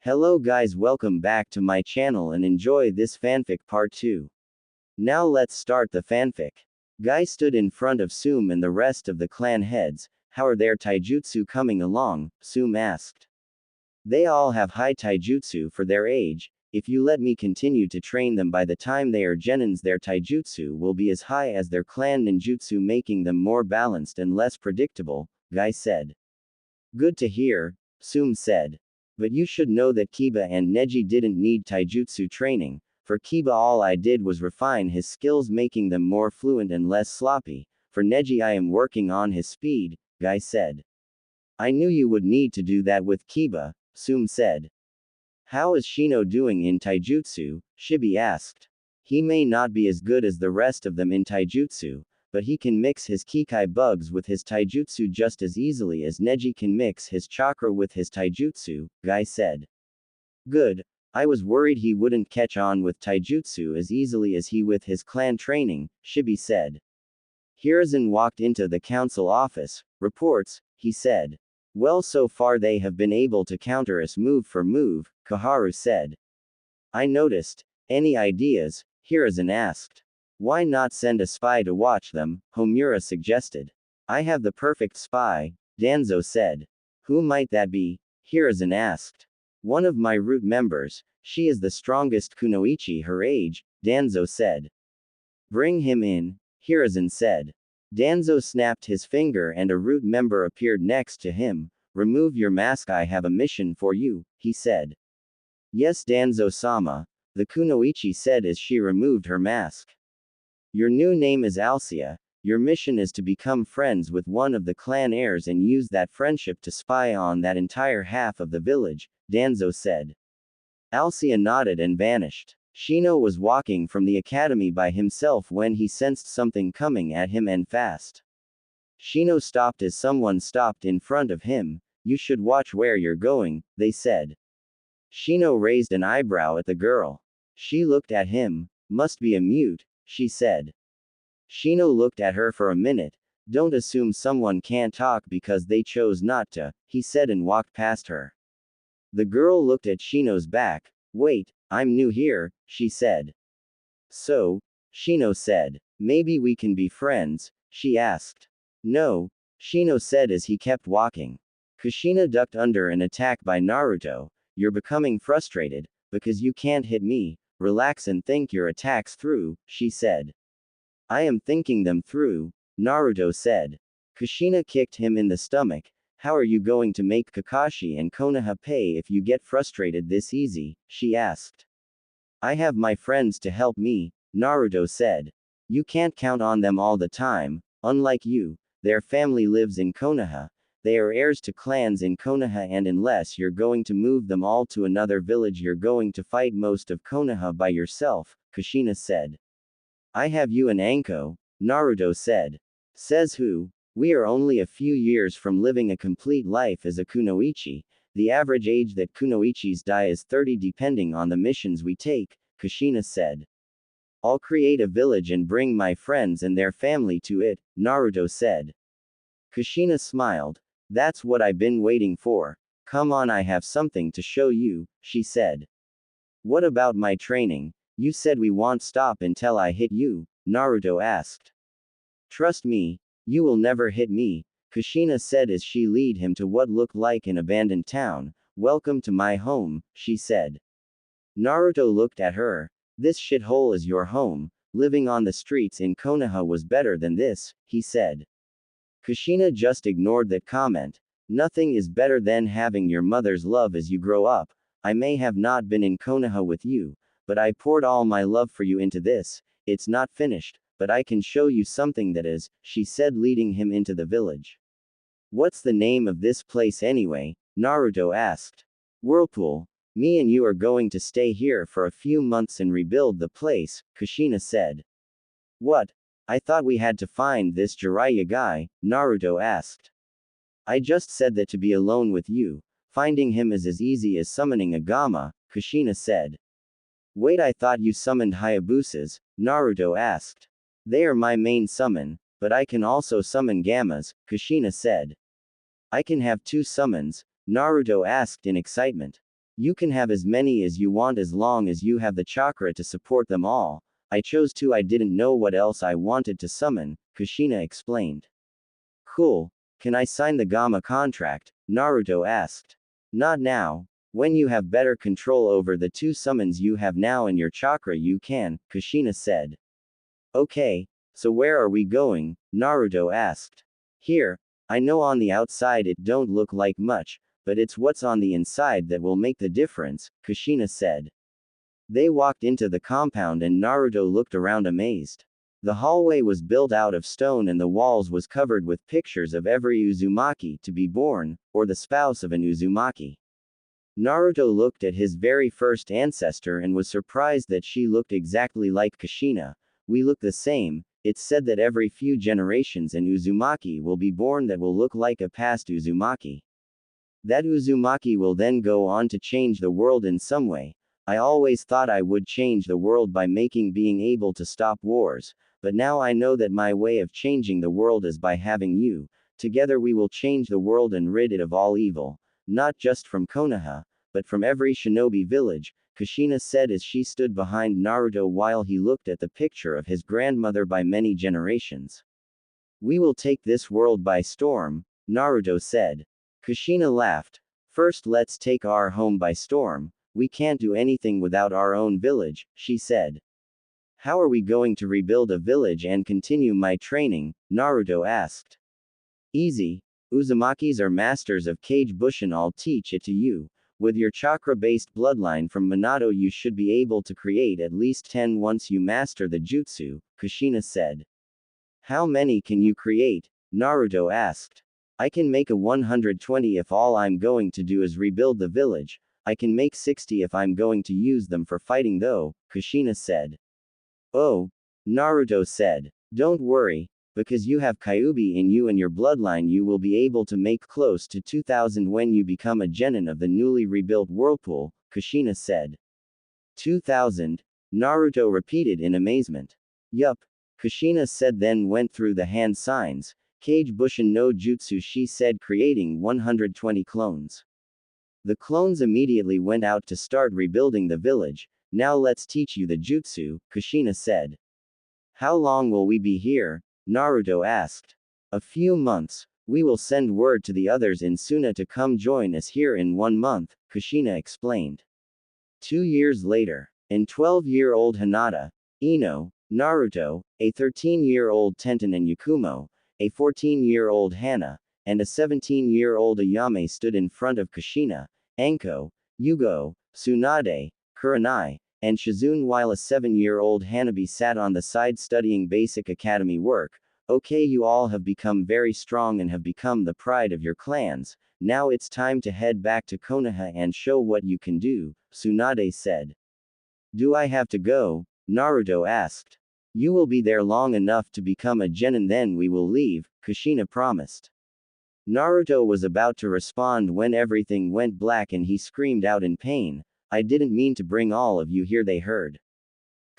Hello guys, welcome back to my channel and enjoy this fanfic part 2. Now let's start the fanfic. Guy stood in front of Sum and the rest of the clan heads. How are their taijutsu coming along? Sum asked. They all have high taijutsu for their age. If you let me continue to train them, by the time they are genins their taijutsu will be as high as their clan ninjutsu, making them more balanced and less predictable, Guy said. Good to hear, Sum said. But you should know that Kiba and Neji didn't need taijutsu training. For Kiba all I did was refine his skills, making them more fluent and less sloppy. For Neji I am working on his speed, Guy said. I knew you would need to do that with Kiba, Sum said. How is Shino doing in taijutsu? Shibi asked. He may not be as good as the rest of them in taijutsu, but he can mix his Kikai bugs with his taijutsu just as easily as Neji can mix his chakra with his taijutsu, Guy said. Good. I was worried he wouldn't catch on with taijutsu as easily as he with his clan training, Shibi said. Hiruzen walked into the council office. Reports, he said. Well, so far they have been able to counter us move for move, Koharu said. I noticed. Any ideas? Hiruzen asked. Why not send a spy to watch them? Homura suggested. I have the perfect spy, Danzo said. Who might that be? Hiruzen asked. One of my root members. She is the strongest kunoichi her age, Danzo said. Bring him in, Hiruzen said. Danzo snapped his finger and a root member appeared next to him. Remove your mask, I have a mission for you, he said. Yes, Danzo-sama, the kunoichi said as she removed her mask. Your new name is Alcia. Your mission is to become friends with one of the clan heirs and use that friendship to spy on that entire half of the village, Danzo said. Alcia nodded and vanished. Shino was walking from the academy by himself when he sensed something coming at him and fast. Shino stopped as someone stopped in front of him. You should watch where you're going, they said. Shino raised an eyebrow at the girl. She looked at him. Must be a mute, she said. Shino looked at her for a minute. Don't assume someone can't talk because they chose not to, he said and walked past her. The girl looked at Shino's back. Wait, I'm new here, she said. So? Shino said. Maybe we can be friends, she asked. No, Shino said as he kept walking. Kushina ducked under an attack by Naruto. You're becoming frustrated, because you can't hit me. Relax and think your attacks through, she said. I am thinking them through, Naruto said. Kushina kicked him in the stomach. How are you going to make Kakashi and Konoha pay if you get frustrated this easy? She asked. I have my friends to help me, Naruto said. You can't count on them all the time. Unlike you, their family lives in Konoha. They are heirs to clans in Konoha, and unless you're going to move them all to another village, you're going to fight most of Konoha by yourself, Kushina said. I have you and Anko, Naruto said. Says who? We are only a few years from living a complete life as a kunoichi. The average age that kunoichis die is 30 depending on the missions we take, Kushina said. I'll create a village and bring my friends and their family to it, Naruto said. Kushina smiled. That's what I've been waiting for. Come on, I have something to show you, she said. What about my training? You said we won't stop until I hit you, Naruto asked. Trust me, you will never hit me, Kushina said as she led him to what looked like an abandoned town. Welcome to my home, she said. Naruto looked at her. This shithole is your home. Living on the streets in Konoha was better than this, he said. Kushina just ignored that comment. Nothing is better than having your mother's love as you grow up. I may have not been in Konoha with you, but I poured all my love for you into this. It's not finished, but I can show you something that is, she said, leading him into the village. What's the name of this place anyway? Naruto asked. Whirlpool. Me and you are going to stay here for a few months and rebuild the place, Kushina said. What? I thought we had to find this Jiraiya guy, Naruto asked. I just said that to be alone with you. Finding him is as easy as summoning a Gamma, Kushina said. Wait, I thought you summoned Hayabusas, Naruto asked. They are my main summon, but I can also summon Gammas, Kushina said. I can have 2 summons, Naruto asked in excitement. You can have as many as you want as long as you have the chakra to support them all. I chose to, I didn't know what else I wanted to summon, Kushina explained. Cool. Can I sign the Gamma contract? Naruto asked. Not now. When you have better control over the two summons you have now in your chakra you can, Kushina said. Okay, so where are we going? Naruto asked. Here. I know on the outside it don't look like much, but it's what's on the inside that will make the difference, Kushina said. They walked into the compound and Naruto looked around amazed. The hallway was built out of stone and the walls was covered with pictures of every Uzumaki to be born, or the spouse of an Uzumaki. Naruto looked at his very first ancestor and was surprised that she looked exactly like Kushina. We look the same. It's said that every few generations an Uzumaki will be born that will look like a past Uzumaki. That Uzumaki will then go on to change the world in some way. I always thought I would change the world by being able to stop wars, but now I know that my way of changing the world is by having you. Together we will change the world and rid it of all evil, not just from Konoha, but from every shinobi village, Kushina said as she stood behind Naruto while he looked at the picture of his grandmother by many generations. We will take this world by storm, Naruto said. Kushina laughed. First let's take our home by storm. We can't do anything without our own village, she said. How are we going to rebuild a village and continue my training? Naruto asked. Easy. Uzumakis are masters of Kage Bushin. I'll teach it to you. With your chakra-based bloodline from Minato you should be able to create at least 10 once you master the jutsu, Kushina said. How many can you create? Naruto asked. I can make a 120 if all I'm going to do is rebuild the village. I can make 60 if I'm going to use them for fighting though, Kushina said. Oh, Naruto said. Don't worry, because you have Kyuubi in you and your bloodline you will be able to make close to 2000 when you become a genin of the newly rebuilt whirlpool, Kushina said. 2000? Naruto repeated in amazement. Yup, Kushina said then went through the hand signs, Kage Bushin no Jutsu she said creating 120 clones. The clones immediately went out to start rebuilding the village. Now let's teach you the jutsu, Kushina said. How long will we be here? Naruto asked. A few months. We will send word to the others in Suna to come join us here in 1 month, Kushina explained. 2 years later, an 12-year-old Hinata, Ino, Naruto, a 13-year-old Tenten and Yakumo, a 14-year-old Hana, and a 17-year-old Ayame stood in front of Kushina, Anko, Yugo, Tsunade, Kurenai, and Shizune while a 7-year-old Hanabi sat on the side studying basic academy work. Okay, you all have become very strong and have become the pride of your clans. Now it's time to head back to Konoha and show what you can do, Tsunade said. Do I have to go? Naruto asked. You will be there long enough to become a genin then we will leave, Kushina promised. Naruto was about to respond when everything went black and he screamed out in pain. I didn't mean to bring all of you here, they heard.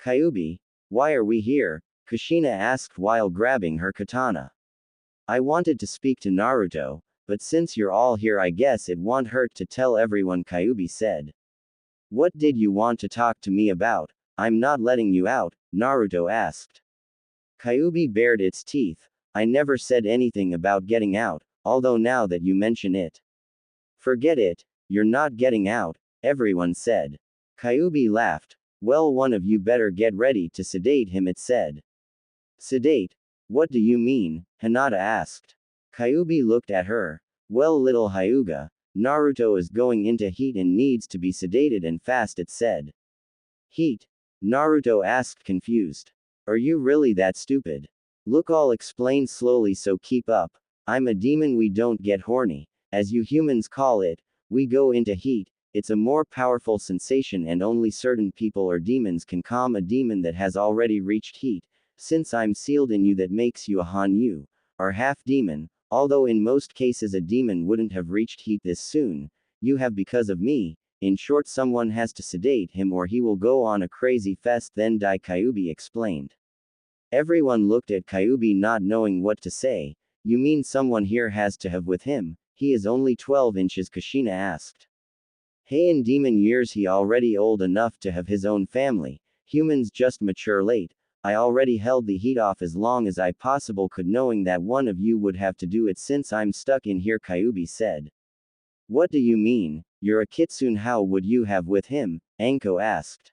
Kyuubi, why are we here? Kushina asked while grabbing her katana. I wanted to speak to Naruto, but since you're all here I guess it won't hurt to tell everyone, Kyuubi said. What did you want to talk to me about? I'm not letting you out, Naruto asked. Kyuubi bared its teeth. I never said anything about getting out, although now that you mention it. Forget it, you're not getting out, everyone said. Kyuubi laughed. Well, one of you better get ready to sedate him, it said. Sedate? What do you mean? Hinata asked. Kyuubi looked at her. Well, little Hyuga, Naruto is going into heat and needs to be sedated and fast, it said. Heat? Naruto asked confused. Are you really that stupid? Look, I'll explain slowly, so keep up. I'm a demon, we don't get horny, as you humans call it, we go into heat. It's a more powerful sensation and only certain people or demons can calm a demon that has already reached heat. Since I'm sealed in you, that makes you a Hanyu, or half demon, although in most cases a demon wouldn't have reached heat this soon. You have because of me. In short, someone has to sedate him or he will go on a crazy fest then die, Kyuubi explained. Everyone looked at Kyuubi not knowing what to say. You mean someone here has to have with him? He is only 12 inches, Kushina asked. Hey, in demon years he already old enough to have his own family, humans just mature late. I already held the heat off as long as I possible could, knowing that one of you would have to do it since I'm stuck in here, Kyubi said. What do you mean? You're a kitsune, how would you have with him? Anko asked.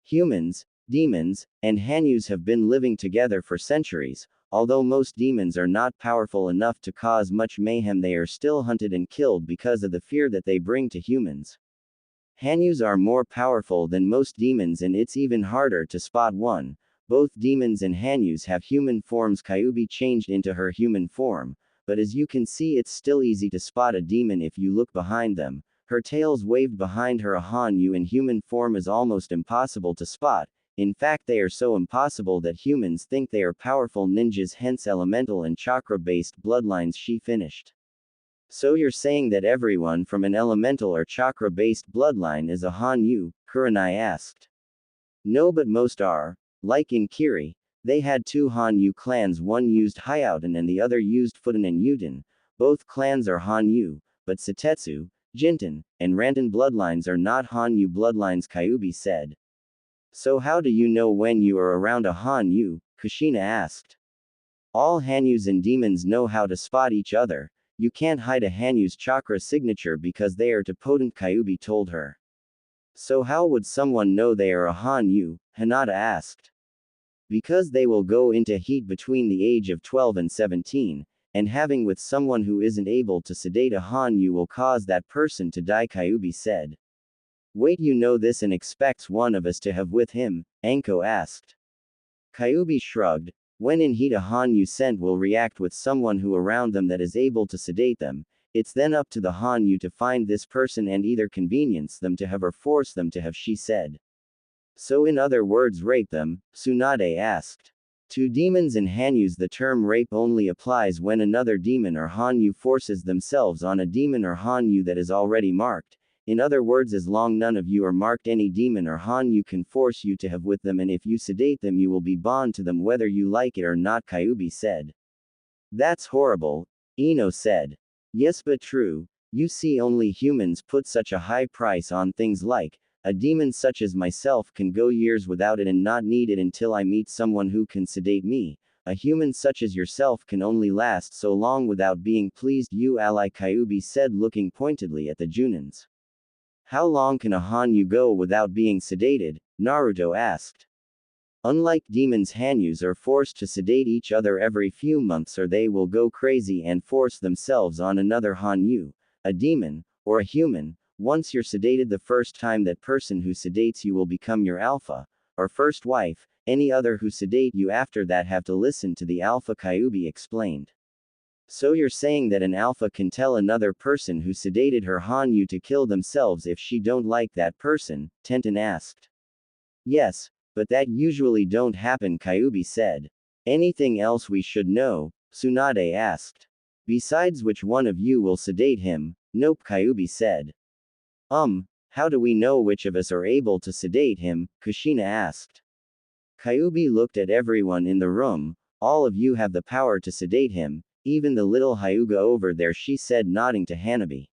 Humans, demons, and Hanyus have been living together for centuries. Although most demons are not powerful enough to cause much mayhem, they are still hunted and killed because of the fear that they bring to humans. Hanyus are more powerful than most demons, and it's even harder to spot one. Both demons and Hanyus have human forms. Kyubi changed into her human form, but as you can see, it's still easy to spot a demon if you look behind them. Her tails waved behind her. A Hanyu in human form is almost impossible to spot. In fact, they are so impossible that humans think they are powerful ninjas, hence elemental and chakra-based bloodlines, she finished. So you're saying that everyone from an elemental or chakra-based bloodline is a Hanyu? Kurenai asked. No, but most are. Like in Kiri, they had two Hanyu clans, one used Hyouten and the other used Fudan and Yuten. Both clans are Hanyu, but Satetsu, Jinten, and Rantan bloodlines are not Hanyu bloodlines, Kyubi said. So how do you know when you are around a Hanyu? Kushina asked. All Hanyus and demons know how to spot each other. You can't hide a Hanyu's chakra signature because they are too potent, Kyubi told her. So how would someone know they are a Hanyu? Hinata asked. Because they will go into heat between the age of 12 and 17, and having with someone who isn't able to sedate a Hanyu will cause that person to die, Kyubi said. Wait, you know this and expects one of us to have with him? Anko asked. Kyubi shrugged. When in heat, a Hanyu scent will react with someone who around them that is able to sedate them. It's then up to the Hanyu to find this person and either convenience them to have or force them to have, she said. So in other words, rape them? Tsunade asked. To demons and Hanyus, the term rape only applies when another demon or Hanyu forces themselves on a demon or Hanyu that is already marked. In other words, as long none of you are marked, any demon or Hanyu can force you to have with them, and if you sedate them you will be bound to them whether you like it or not, Kyubi said. That's horrible, Ino said. Yes, but true. You see, only humans put such a high price on things like, a demon such as myself can go years without it and not need it until I meet someone who can sedate me. A human such as yourself can only last so long without being pleased, you ally, Kyubi said, looking pointedly at the Junins. How long can a Hanyu go without being sedated? Naruto asked. Unlike demons, Hanyus are forced to sedate each other every few months or they will go crazy and force themselves on another Hanyu, a demon, or a human. Once you're sedated the first time, that person who sedates you will become your alpha, or first wife. Any other who sedate you after that have to listen to the alpha, Kyubi explained. So you're saying that an alpha can tell another person who sedated her Hanyu to kill themselves if she don't like that person? Tenten asked. Yes, but that usually don't happen, Kyubi said. Anything else we should know? Tsunade asked. Besides which one of you will sedate him? Nope, Kyubi said. How do we know which of us are able to sedate him? Kushina asked. Kyubi looked at everyone in the room. All of you have the power to sedate him, even the little Hyuga over there, she said, nodding to Hanabi.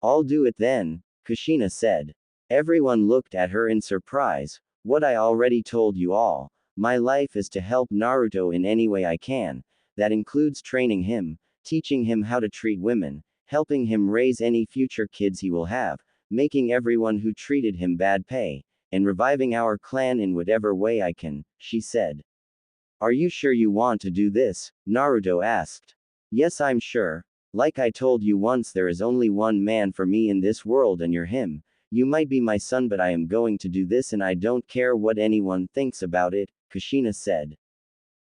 I'll do it then, Kushina said. Everyone looked at her in surprise. What I already told you all. My life is to help Naruto in any way I can. That includes training him, teaching him how to treat women, helping him raise any future kids he will have, making everyone who treated him bad pay, and reviving our clan in whatever way I can, she said. Are you sure you want to do this? Naruto asked. Yes, I'm sure. Like I told you once, there is only one man for me in this world and you're him. You might be my son, but I am going to do this and I don't care what anyone thinks about it, Kushina said.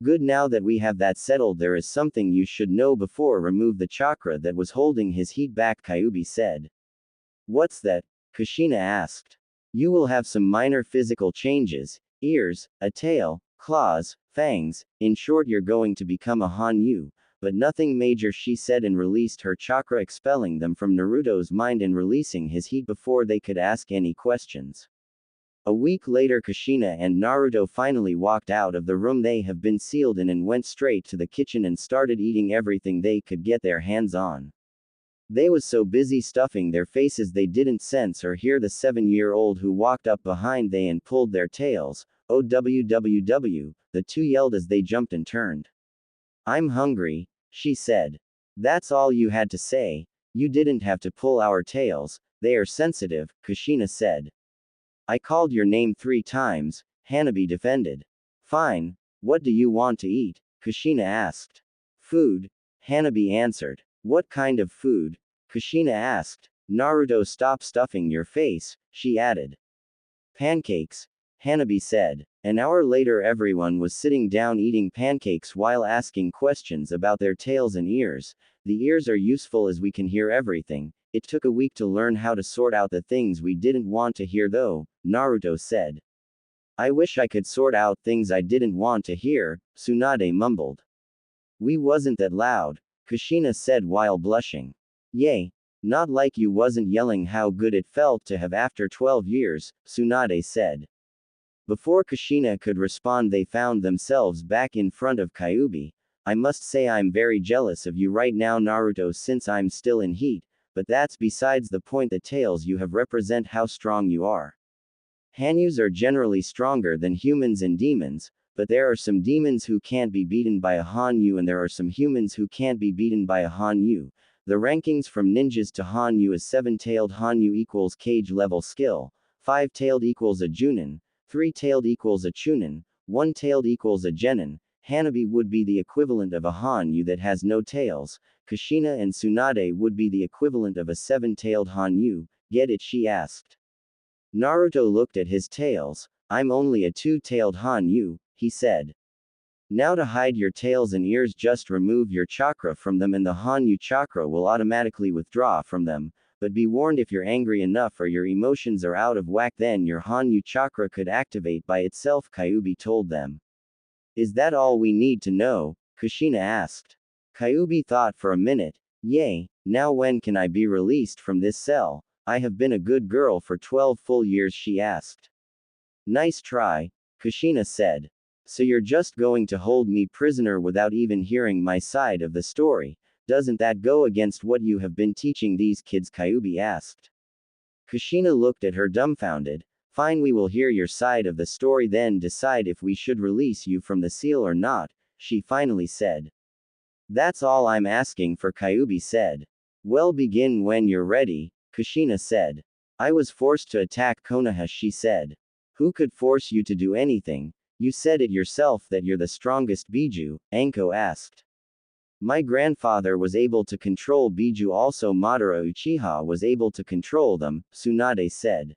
Good, now that we have that settled, there is something you should know before. Remove the chakra that was holding his heat back, Kyubi said. What's that? Kushina asked. You will have some minor physical changes, ears, a tail, claws, fangs, in short you're going to become a Hanyu, but nothing major, she said, and released her chakra, expelling them from Naruto's mind and releasing his heat before they could ask any questions. A week later, Kushina and Naruto finally walked out of the room they have been sealed in and went straight to the kitchen and started eating everything they could get their hands on. They was so busy stuffing their faces they didn't sense or hear the 7-year-old who walked up behind they and pulled their tails. "OWWW," the two yelled as they jumped and turned. "I'm hungry," she said. "That's all you had to say. You didn't have to pull our tails. They are sensitive," Kushina said. "I called your name 3 times," Hanabi defended. "Fine. What do you want to eat?" Kushina asked. "Food," Hanabi answered. "What kind of food?" Kushina asked. "Naruto, stop stuffing your face," she added. "Pancakes," Hanabi said. An hour later, everyone was sitting down eating pancakes while asking questions about their tails and ears. "The ears are useful as we can hear everything. It took a week to learn how to sort out the things we didn't want to hear though," Naruto said. "I wish I could sort out things I didn't want to hear," Tsunade mumbled. "We wasn't that loud," Kushina said while blushing. "Yay. Not like you wasn't yelling how good it felt to have after 12 years, Tsunade said. Before Kushina could respond, they found themselves back in front of Kyuubi. "I must say I'm very jealous of you right now, Naruto, since I'm still in heat, but that's besides the point. The tails you have represent how strong you are. Hanyus are generally stronger than humans and demons, but there are some demons who can't be beaten by a Hanyu and there are some humans who can't be beaten by a Hanyu. The rankings from ninjas to Hanyu is 7-tailed Hanyu equals cage level skill, 5-tailed equals a Junin, 3-tailed equals a Chunin, 1-tailed equals a Genin. Hanabi would be the equivalent of a Hanyu that has no tails. Kushina and Tsunade would be the equivalent of a 7-tailed Hanyu. Get it?" she asked. Naruto looked at his tails. "I'm only a 2-tailed Hanyu," he said. "Now to hide your tails and ears, just remove your chakra from them and the Hanyu chakra will automatically withdraw from them. But be warned, if you're angry enough or your emotions are out of whack, then your Hanyu chakra could activate by itself," Kyuubi told them. "Is that all we need to know?" Kushina asked. Kyuubi thought for a minute. "Yay, now when can I be released from this cell? I have been a good girl for 12 full years," she asked. "Nice try," Kushina said. "So you're just going to hold me prisoner without even hearing my side of the story? Doesn't that go against what you have been teaching these kids?" Kyuubi asked. Kushina looked at her dumbfounded. "Fine, we will hear your side of the story, then decide if we should release you from the seal or not," she finally said. "That's all I'm asking for," Kyuubi said. "Well, begin when you're ready," Kushina said. "I was forced to attack Konoha," she said. "Who could force you to do anything? You said it yourself that you're the strongest Biju," Anko asked. "My grandfather was able to control Biju, also Madara Uchiha was able to control them," Tsunade said.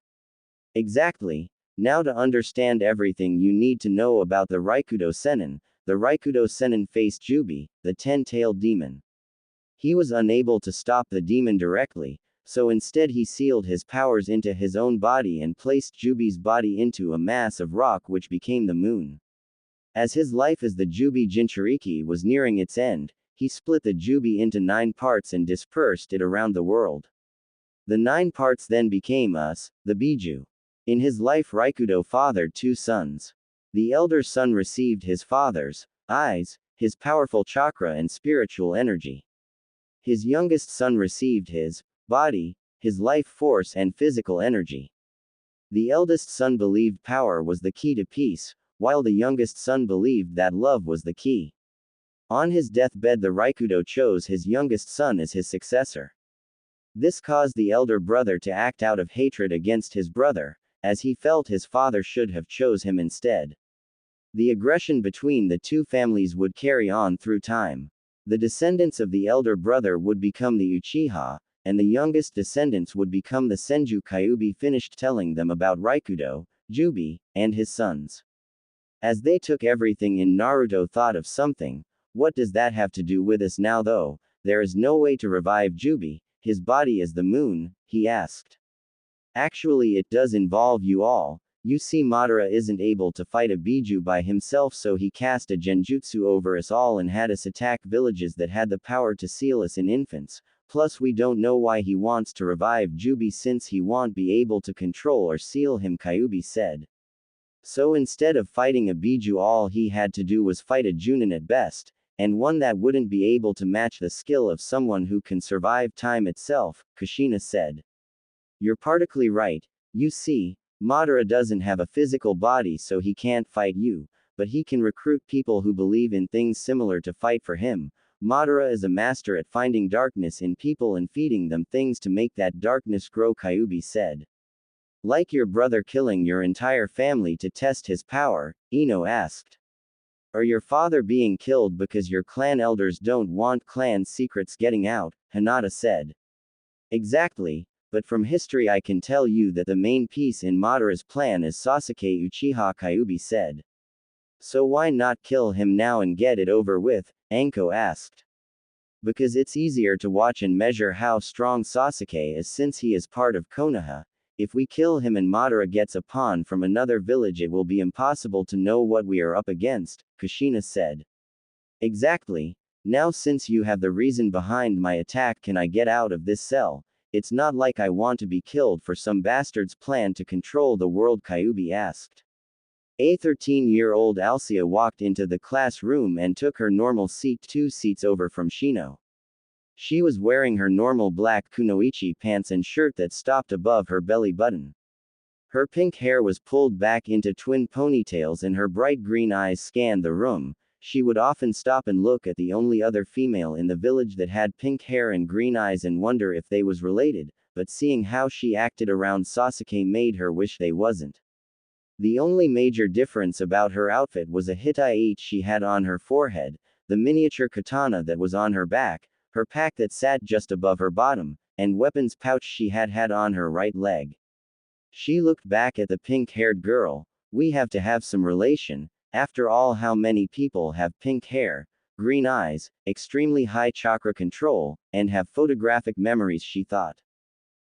"Exactly. Now to understand everything you need to know about the Raikudo Sennin. The Raikudo Sennin faced Jubi, the 10-tailed demon. He was unable to stop the demon directly, so instead he sealed his powers into his own body and placed Jubi's body into a mass of rock which became the moon. As his life as the Jubi Jinchuriki was nearing its end, he split the Jubi into 9 parts and dispersed it around the world. The 9 parts then became us, the Biju. In his life, Raikudo fathered 2 sons. The elder son received his father's eyes, his powerful chakra and spiritual energy. His youngest son received his body, his life force and physical energy. The eldest son believed power was the key to peace, while the youngest son believed that love was the key. On his deathbed, the Raikudo chose his youngest son as his successor. This caused the elder brother to act out of hatred against his brother, as he felt his father should have chose him instead. The aggression between the two families would carry on through time. The descendants of the elder brother would become the Uchiha, and the youngest descendants would become the Senju. Kyuubi finished telling them about Raikudo, Jubi, and his sons. As they took everything in, Naruto thought of something. "What does that have to do with us now though? There is no way to revive Jubi, his body is the moon," he asked. "Actually it does involve you all. You see, Madara isn't able to fight a Biju by himself, so he cast a genjutsu over us all and had us attack villages that had the power to seal us in infants. Plus we don't know why he wants to revive Jubi since he won't be able to control or seal him," Kyuubi said. "So instead of fighting a Biju, all he had to do was fight a Junin at best, and one that wouldn't be able to match the skill of someone who can survive time itself, Kushina said. You're partially right. You see, Madara doesn't have a physical body, so he can't fight you, but he can recruit people who believe in things similar to fight for him. Madara is a master at finding darkness in people and feeding them things to make that darkness grow, Kyuubi said. Like your brother killing your entire family to test his power, Ino asked. Or your father being killed because your clan elders don't want clan secrets getting out, Hinata said. Exactly, but from history I can tell you that the main piece in Madara's plan is Sasuke Uchiha, Kyuubi said. So why not kill him now and get it over with, Anko asked. Because it's easier to watch and measure how strong Sasuke is since he is part of Konoha. If we kill him and Madara gets a pawn from another village, it will be impossible to know what we are up against, Kushina said. Exactly. Now since you have the reason behind my attack, can I get out of this cell? It's not like I want to be killed for some bastard's plan to control the world, Kyuubi asked. A 13-year-old Alcia walked into the classroom and took her normal seat 2 seats over from Shino. She was wearing her normal black kunoichi pants and shirt that stopped above her belly button. Her pink hair was pulled back into twin ponytails and her bright green eyes scanned the room. She would often stop and look at the only other female in the village that had pink hair and green eyes and wonder if they was related, but seeing how she acted around Sasuke made her wish they wasn't. The only major difference about her outfit was a hitai she had on her forehead, the miniature katana that was on her back, her pack that sat just above her bottom, and weapons pouch she had on her right leg. She looked back at the pink-haired girl. We have to have some relation. After all, how many people have pink hair, green eyes, extremely high chakra control, and have photographic memories, she thought.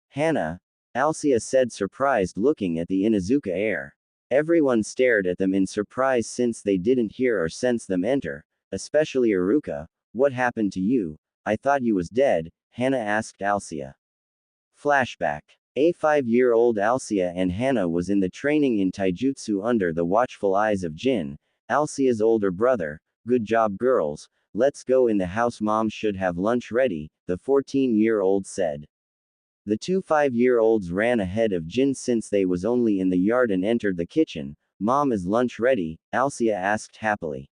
Hana, Alcia said, surprised, looking at the Inuzuka heir. Everyone stared at them in surprise since they didn't hear or sense them enter, especially Iruka. What happened to you? I thought you was dead, Hana asked Alcia. Flashback. A 5-year-old Alcia and Hana was in the training in taijutsu under the watchful eyes of Jin, Alcia's older brother. Good job, girls. Let's go in the house. Mom should have lunch ready, the 14-year-old said. The 2 5-year-olds ran ahead of Jin since they was only in the yard and entered the kitchen. Mom, is lunch ready? Alcia asked happily.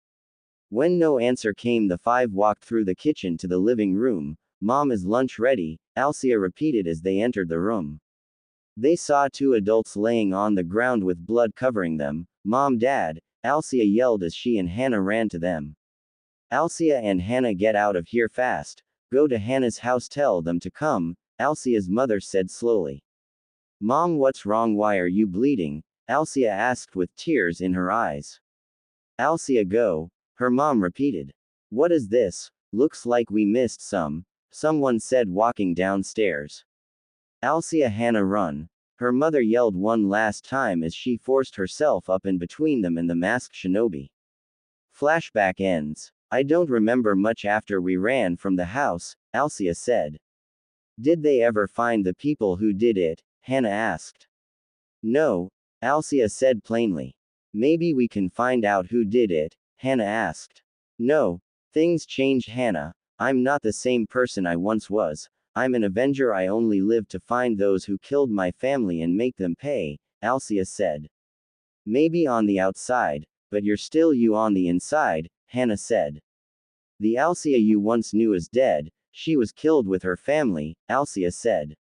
When no answer came, the 5 walked through the kitchen to the living room. Mom, is lunch ready? Alcia repeated as they entered the room. They saw 2 adults laying on the ground with blood covering them. Mom, Dad, Alcia yelled as she and Hana ran to them. Alcia and Hana, get out of here fast. Go to Hana's house, tell them to come, Alcia's mother said slowly. Mom, what's wrong? Why are you bleeding? Alcia asked with tears in her eyes. Alcia, go, her mom repeated. What is this? Looks like we missed someone said walking downstairs. Alcia, Hana, run. Her mother yelled one last time as she forced herself up in between them and the masked shinobi. Flashback ends. I don't remember much after we ran from the house, Alcia said. Did they ever find the people who did it? Hana asked. No, Alcia said plainly. Maybe we can find out who did it, Hana asked. No, things changed, Hana. I'm not the same person I once was. I'm an Avenger. I only live to find those who killed my family and make them pay, Alcia said. Maybe on the outside, but you're still you on the inside, Hana said. The Alcia you once knew is dead. She was killed with her family, Alcia said.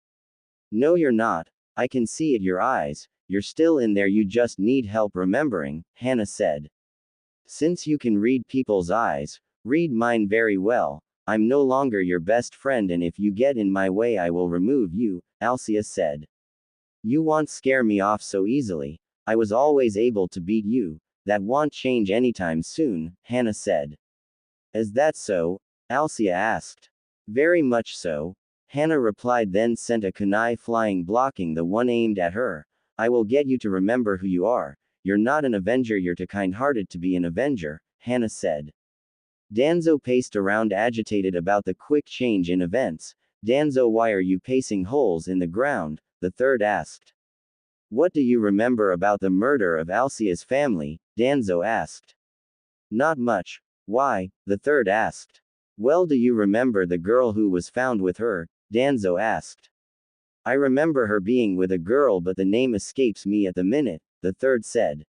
No, you're not. I can see it, your eyes. You're still in there, you just need help remembering, Hana said. Since you can read people's eyes, read mine very well. I'm no longer your best friend, and if you get in my way I will remove you, Alcia said. You won't scare me off so easily. I was always able to beat you. That won't change anytime soon, Hana said. Is that so? Alcia asked. Very much so, Hana replied, then sent a kunai flying, blocking the one aimed at her. I will get you to remember who you are. You're not an Avenger, you're too kind-hearted to be an Avenger, Hana said. Danzo paced around, agitated about the quick change in events. Danzo, why are you pacing holes in the ground? The third asked. What do you remember about the murder of Alcia's family? Danzo asked. Not much. Why? The third asked. Well, do you remember the girl who was found with her? Danzo asked. I remember her being with a girl, but the name escapes me at the minute, the third said.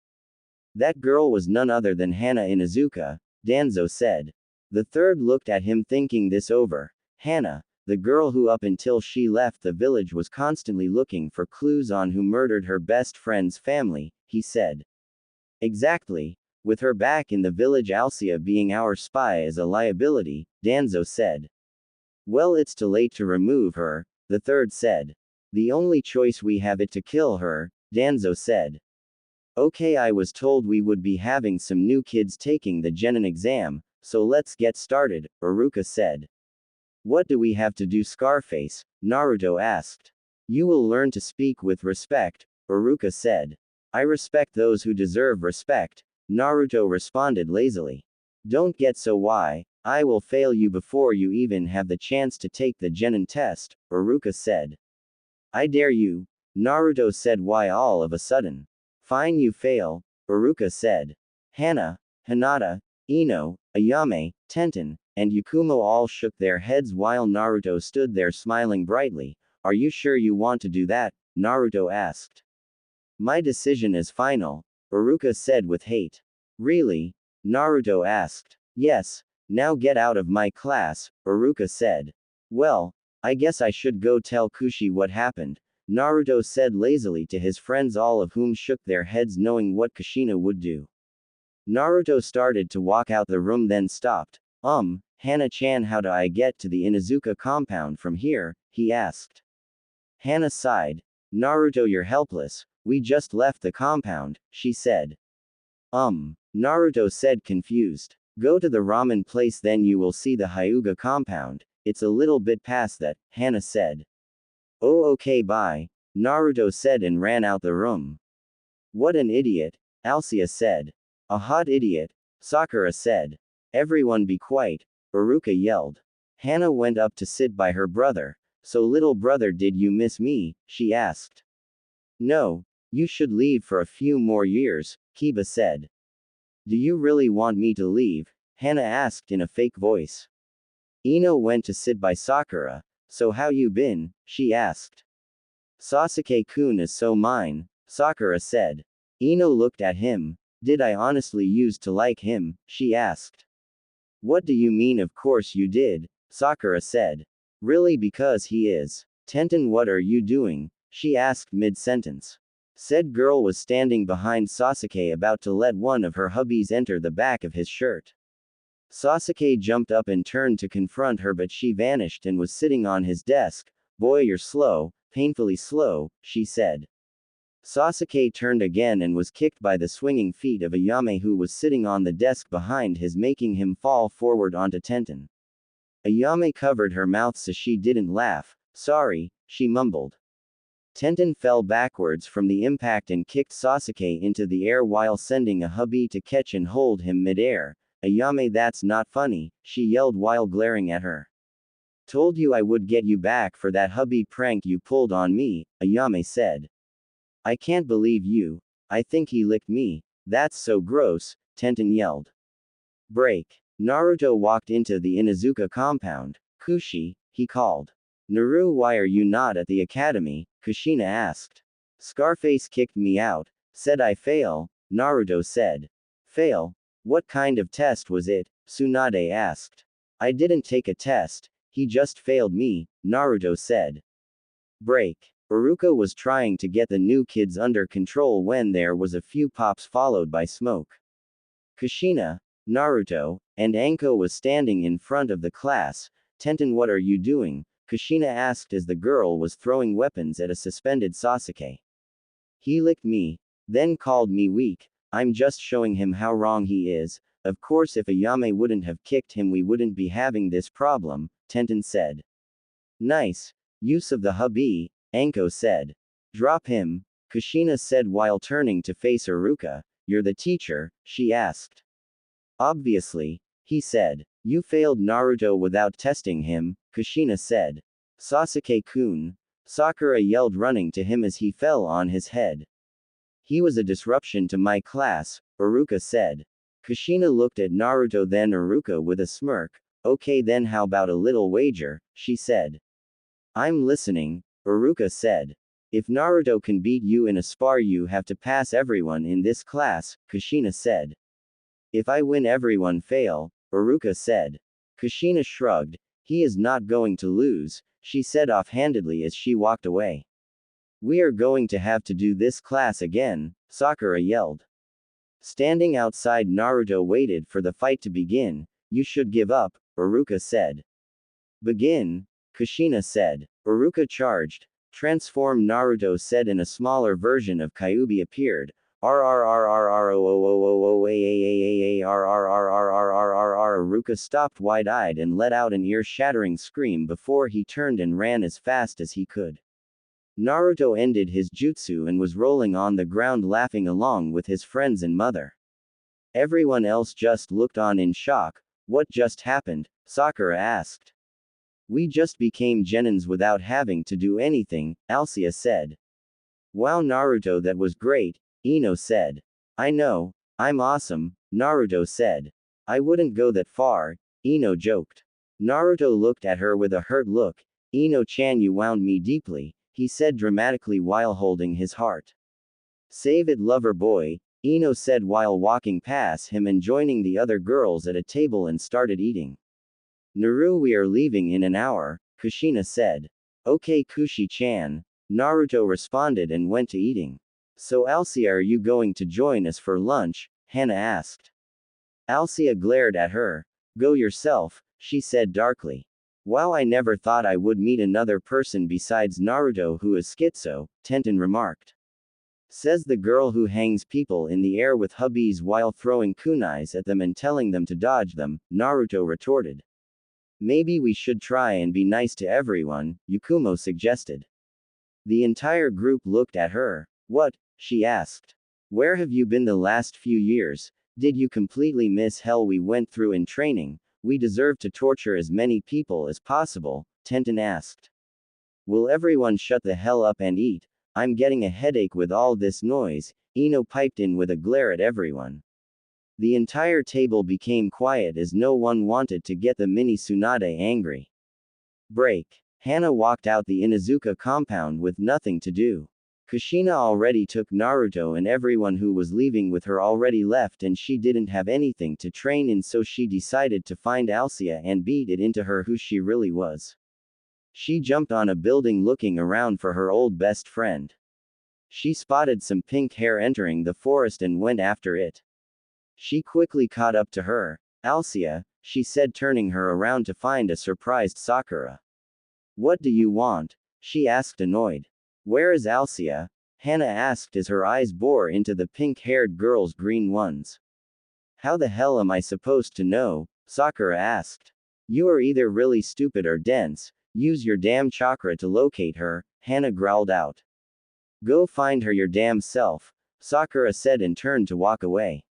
That girl was none other than Hana Inuzuka, Danzo said. The third looked at him thinking this over. Hana, the girl who up until she left the village was constantly looking for clues on who murdered her best friend's family, he said. Exactly. With her back in the village, Alcia being our spy is a liability, Danzo said. Well, it's too late to remove her, the third said. The only choice we have is to kill her, Danzo said. Okay, I was told we would be having some new kids taking the Genin exam, so let's get started, Iruka said. What do we have to do, Scarface? Naruto asked. You will learn to speak with respect, Iruka said. I respect those who deserve respect, Naruto responded lazily. Don't get so why, I will fail you before you even have the chance to take the Genin test, Iruka said. I dare you, Naruto said. Why all of a sudden? Fine, you fail, Iruka said. Hana, Hinata, Ino, Ayame, Tenten, and Yakumo all shook their heads while Naruto stood there smiling brightly. Are you sure you want to do that? Naruto asked. My decision is final, Iruka said with hate. Really? Naruto asked. Yes, now get out of my class, Iruka said. Well, I guess I should go tell Kushi what happened, Naruto said lazily to his friends, all of whom shook their heads knowing what Kushina would do. Naruto started to walk out the room, then stopped. Hana-chan, how do I get to the Inuzuka compound from here? He asked. Hana sighed. Naruto, you're helpless, we just left the compound, she said. Naruto said, confused. Go to the ramen place, then you will see the Hyuga compound, it's a little bit past that, Hana said. Oh, okay, bye, Naruto said and ran out the room. What an idiot, Alcia said. A hot idiot, Sakura said. Everyone be quiet, Iruka yelled. Hana went up to sit by her brother. So little brother, did you miss me? She asked. No, you should leave for a few more years, Kiba said. Do you really want me to leave? Hana asked in a fake voice. Ino went to sit by Sakura. So how you been? She asked. Sasuke-kun is so mine, Sakura said. Ino looked at him. Did I honestly used to like him? She asked. What do you mean? Of course you did, Sakura said. Really, because he is. Tenten, what are you doing? She asked mid-sentence. Said girl was standing behind Sasuke about to let one of her hubbies enter the back of his shirt. Sasuke jumped up and turned to confront her, but she vanished and was sitting on his desk. Boy, you're slow, painfully slow, she said. Sasuke turned again and was kicked by the swinging feet of Ayame, who was sitting on the desk behind his, making him fall forward onto Tenten. Ayame covered her mouth so she didn't laugh. Sorry, she mumbled. Tenten fell backwards from the impact and kicked Sasuke into the air while sending a hubby to catch and hold him mid-air. Ayame, that's not funny, she yelled while glaring at her. Told you I would get you back for that hubby prank you pulled on me, Ayame said. I can't believe you. I think he licked me. That's so gross, Tenten yelled. Break. Naruto walked into the Inuzuka compound. Kushi, he called. Naru, why are you not at the academy? Kushina asked. Scarface kicked me out, said I fail, Naruto said. Fail? What kind of test was it? Tsunade asked. I didn't take a test, he just failed me, Naruto said. Break. Iruka was trying to get the new kids under control when there was a few pops followed by smoke. Kushina, Naruto, and Anko was standing in front of the class. Tenten, what are you doing? Kushina asked as the girl was throwing weapons at a suspended Sasuke. He licked me, then called me weak. I'm just showing him how wrong he is. Of course, if Ayame wouldn't have kicked him, we wouldn't be having this problem, Tenten said. Nice use of the hubby, Anko said. Drop him, Kushina said while turning to face Iruka. You're the teacher? She asked. Obviously, he said. You failed Naruto without testing him, Kushina said. Sasuke-kun, Sakura yelled, running to him as he fell on his head. He was a disruption to my class, Iruka said. Kushina looked at Naruto then Iruka with a smirk. Okay then how about a little wager, she said. I'm listening, Iruka said. If Naruto can beat you in a spar you have to pass everyone in this class, Kushina said. If I win everyone fail, Iruka said. Kushina shrugged. He is not going to lose, she said offhandedly as she walked away. We are going to have to do this class again, Sakura yelled. Standing outside Naruto waited for the fight to begin. You should give up, Iruka said. Begin, Kushina said. Iruka charged. Transform Naruto said and a smaller version of Kyuubi appeared. Iruka stopped wide-eyed and let out an ear-shattering scream before he turned and ran as fast as he could. Naruto ended his jutsu and was rolling on the ground laughing along with his friends and mother. Everyone else just looked on in shock. What just happened? Sakura asked. We just became genins without having to do anything, Alcia said. Wow Naruto, that was great, Ino said. I know, I'm awesome, Naruto said. I wouldn't go that far, Ino joked. Naruto looked at her with a hurt look. Ino-chan, you wound me deeply, he said dramatically while holding his heart. Save it, lover boy, Ino said while walking past him and joining the other girls at a table and started eating. Naru, we are leaving in an hour, Kushina said. Okay Kushi-chan, Naruto responded and went to eating. So Alcia, are you going to join us for lunch? Hana asked. Alcia glared at her. Go yourself, she said darkly. Wow, I never thought I would meet another person besides Naruto who is schizo, Tenten remarked. Says the girl who hangs people in the air with hubbies while throwing kunais at them and telling them to dodge them, Naruto retorted. Maybe we should try and be nice to everyone, Yakumo suggested. The entire group looked at her. What? She asked. Where have you been the last few years? Did you completely miss hell we went through in training? We deserve to torture as many people as possible, Tenten asked. Will everyone shut the hell up and eat? I'm getting a headache with all this noise, Ino piped in with a glare at everyone. The entire table became quiet as no one wanted to get the mini Tsunade angry. Break. Hana walked out the Inuzuka compound with nothing to do. Kushina already took Naruto and everyone who was leaving with her already left and she didn't have anything to train in, so she decided to find Alcia and beat it into her who she really was. She jumped on a building looking around for her old best friend. She spotted some pink hair entering the forest and went after it. She quickly caught up to her. Alcia, she said, turning her around to find a surprised Sakura. What do you want? She asked, annoyed. Where is Alcia? Hana asked as her eyes bore into the pink-haired girl's green ones. How the hell am I supposed to know? Sakura asked. You are either really stupid or dense. Use your damn chakra to locate her, Hana growled out. Go find her your damn self, Sakura said and turned to walk away.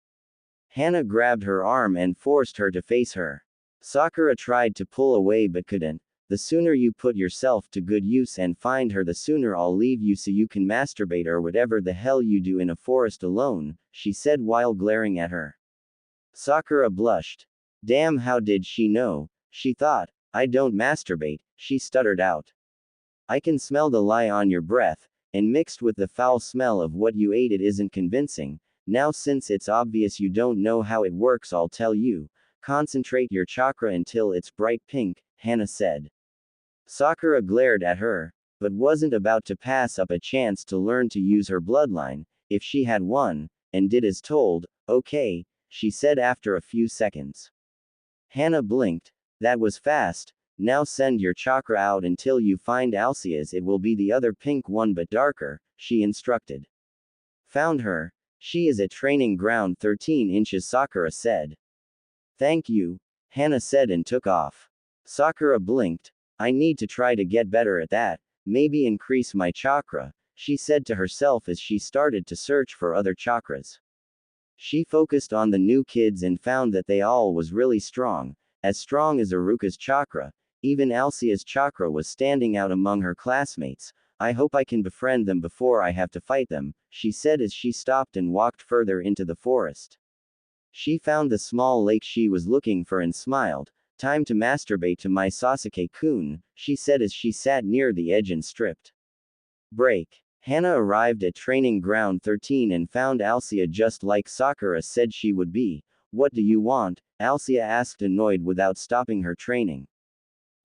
Hana grabbed her arm and forced her to face her. Sakura tried to pull away but couldn't. The sooner you put yourself to good use and find her, the sooner I'll leave you so you can masturbate or whatever the hell you do in a forest alone, she said while glaring at her. Sakura blushed. Damn, how did she know? She thought. I don't masturbate, she stuttered out. I can smell the lie on your breath, and mixed with the foul smell of what you ate, it isn't convincing. Now since it's obvious you don't know how it works, I'll tell you. Concentrate your chakra until it's bright pink, Hana said. Sakura glared at her, but wasn't about to pass up a chance to learn to use her bloodline, if she had one, and did as told. Okay, she said after a few seconds. Hana blinked. That was fast. Now send your chakra out until you find Alcia's. It will be the other pink one but darker, she instructed. Found her. She is at training ground 13 inches, Sakura said. Thank you, Hana said and took off. Sakura blinked. I need to try to get better at that, maybe increase my chakra, she said to herself as she started to search for other chakras. She focused on the new kids and found that they all was really strong as Iruka's chakra. Even Alcia's chakra was standing out among her classmates. I hope I can befriend them before I have to fight them, she said as she stopped and walked further into the forest. She found the small lake she was looking for and smiled. Time to masturbate to my Sasuke-kun, she said as she sat near the edge and stripped. Break. Hana arrived at training ground 13 and found Alcia just like Sakura said she would be. What do you want? Alcia asked, annoyed without stopping her training.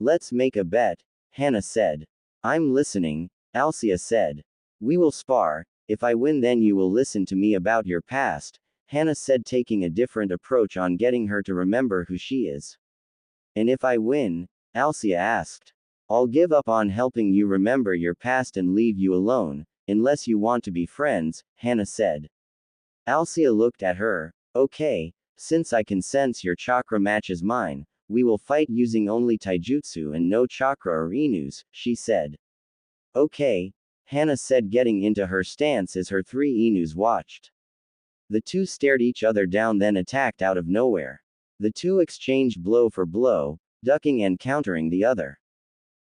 Let's make a bet, Hana said. I'm listening, Alcia said. We will spar. If I win, then you will listen to me about your past, Hana said, taking a different approach on getting her to remember who she is. And if I win? Alcia asked. I'll give up on helping you remember your past and leave you alone, unless you want to be friends, Hana said. Alcia looked at her. Okay, since I can sense your chakra matches mine, we will fight using only taijutsu and no chakra or inus, she said. Okay, Hana said, getting into her stance as her 3 inus watched. The two stared each other down, then attacked out of nowhere. The two exchanged blow for blow, ducking and countering the other.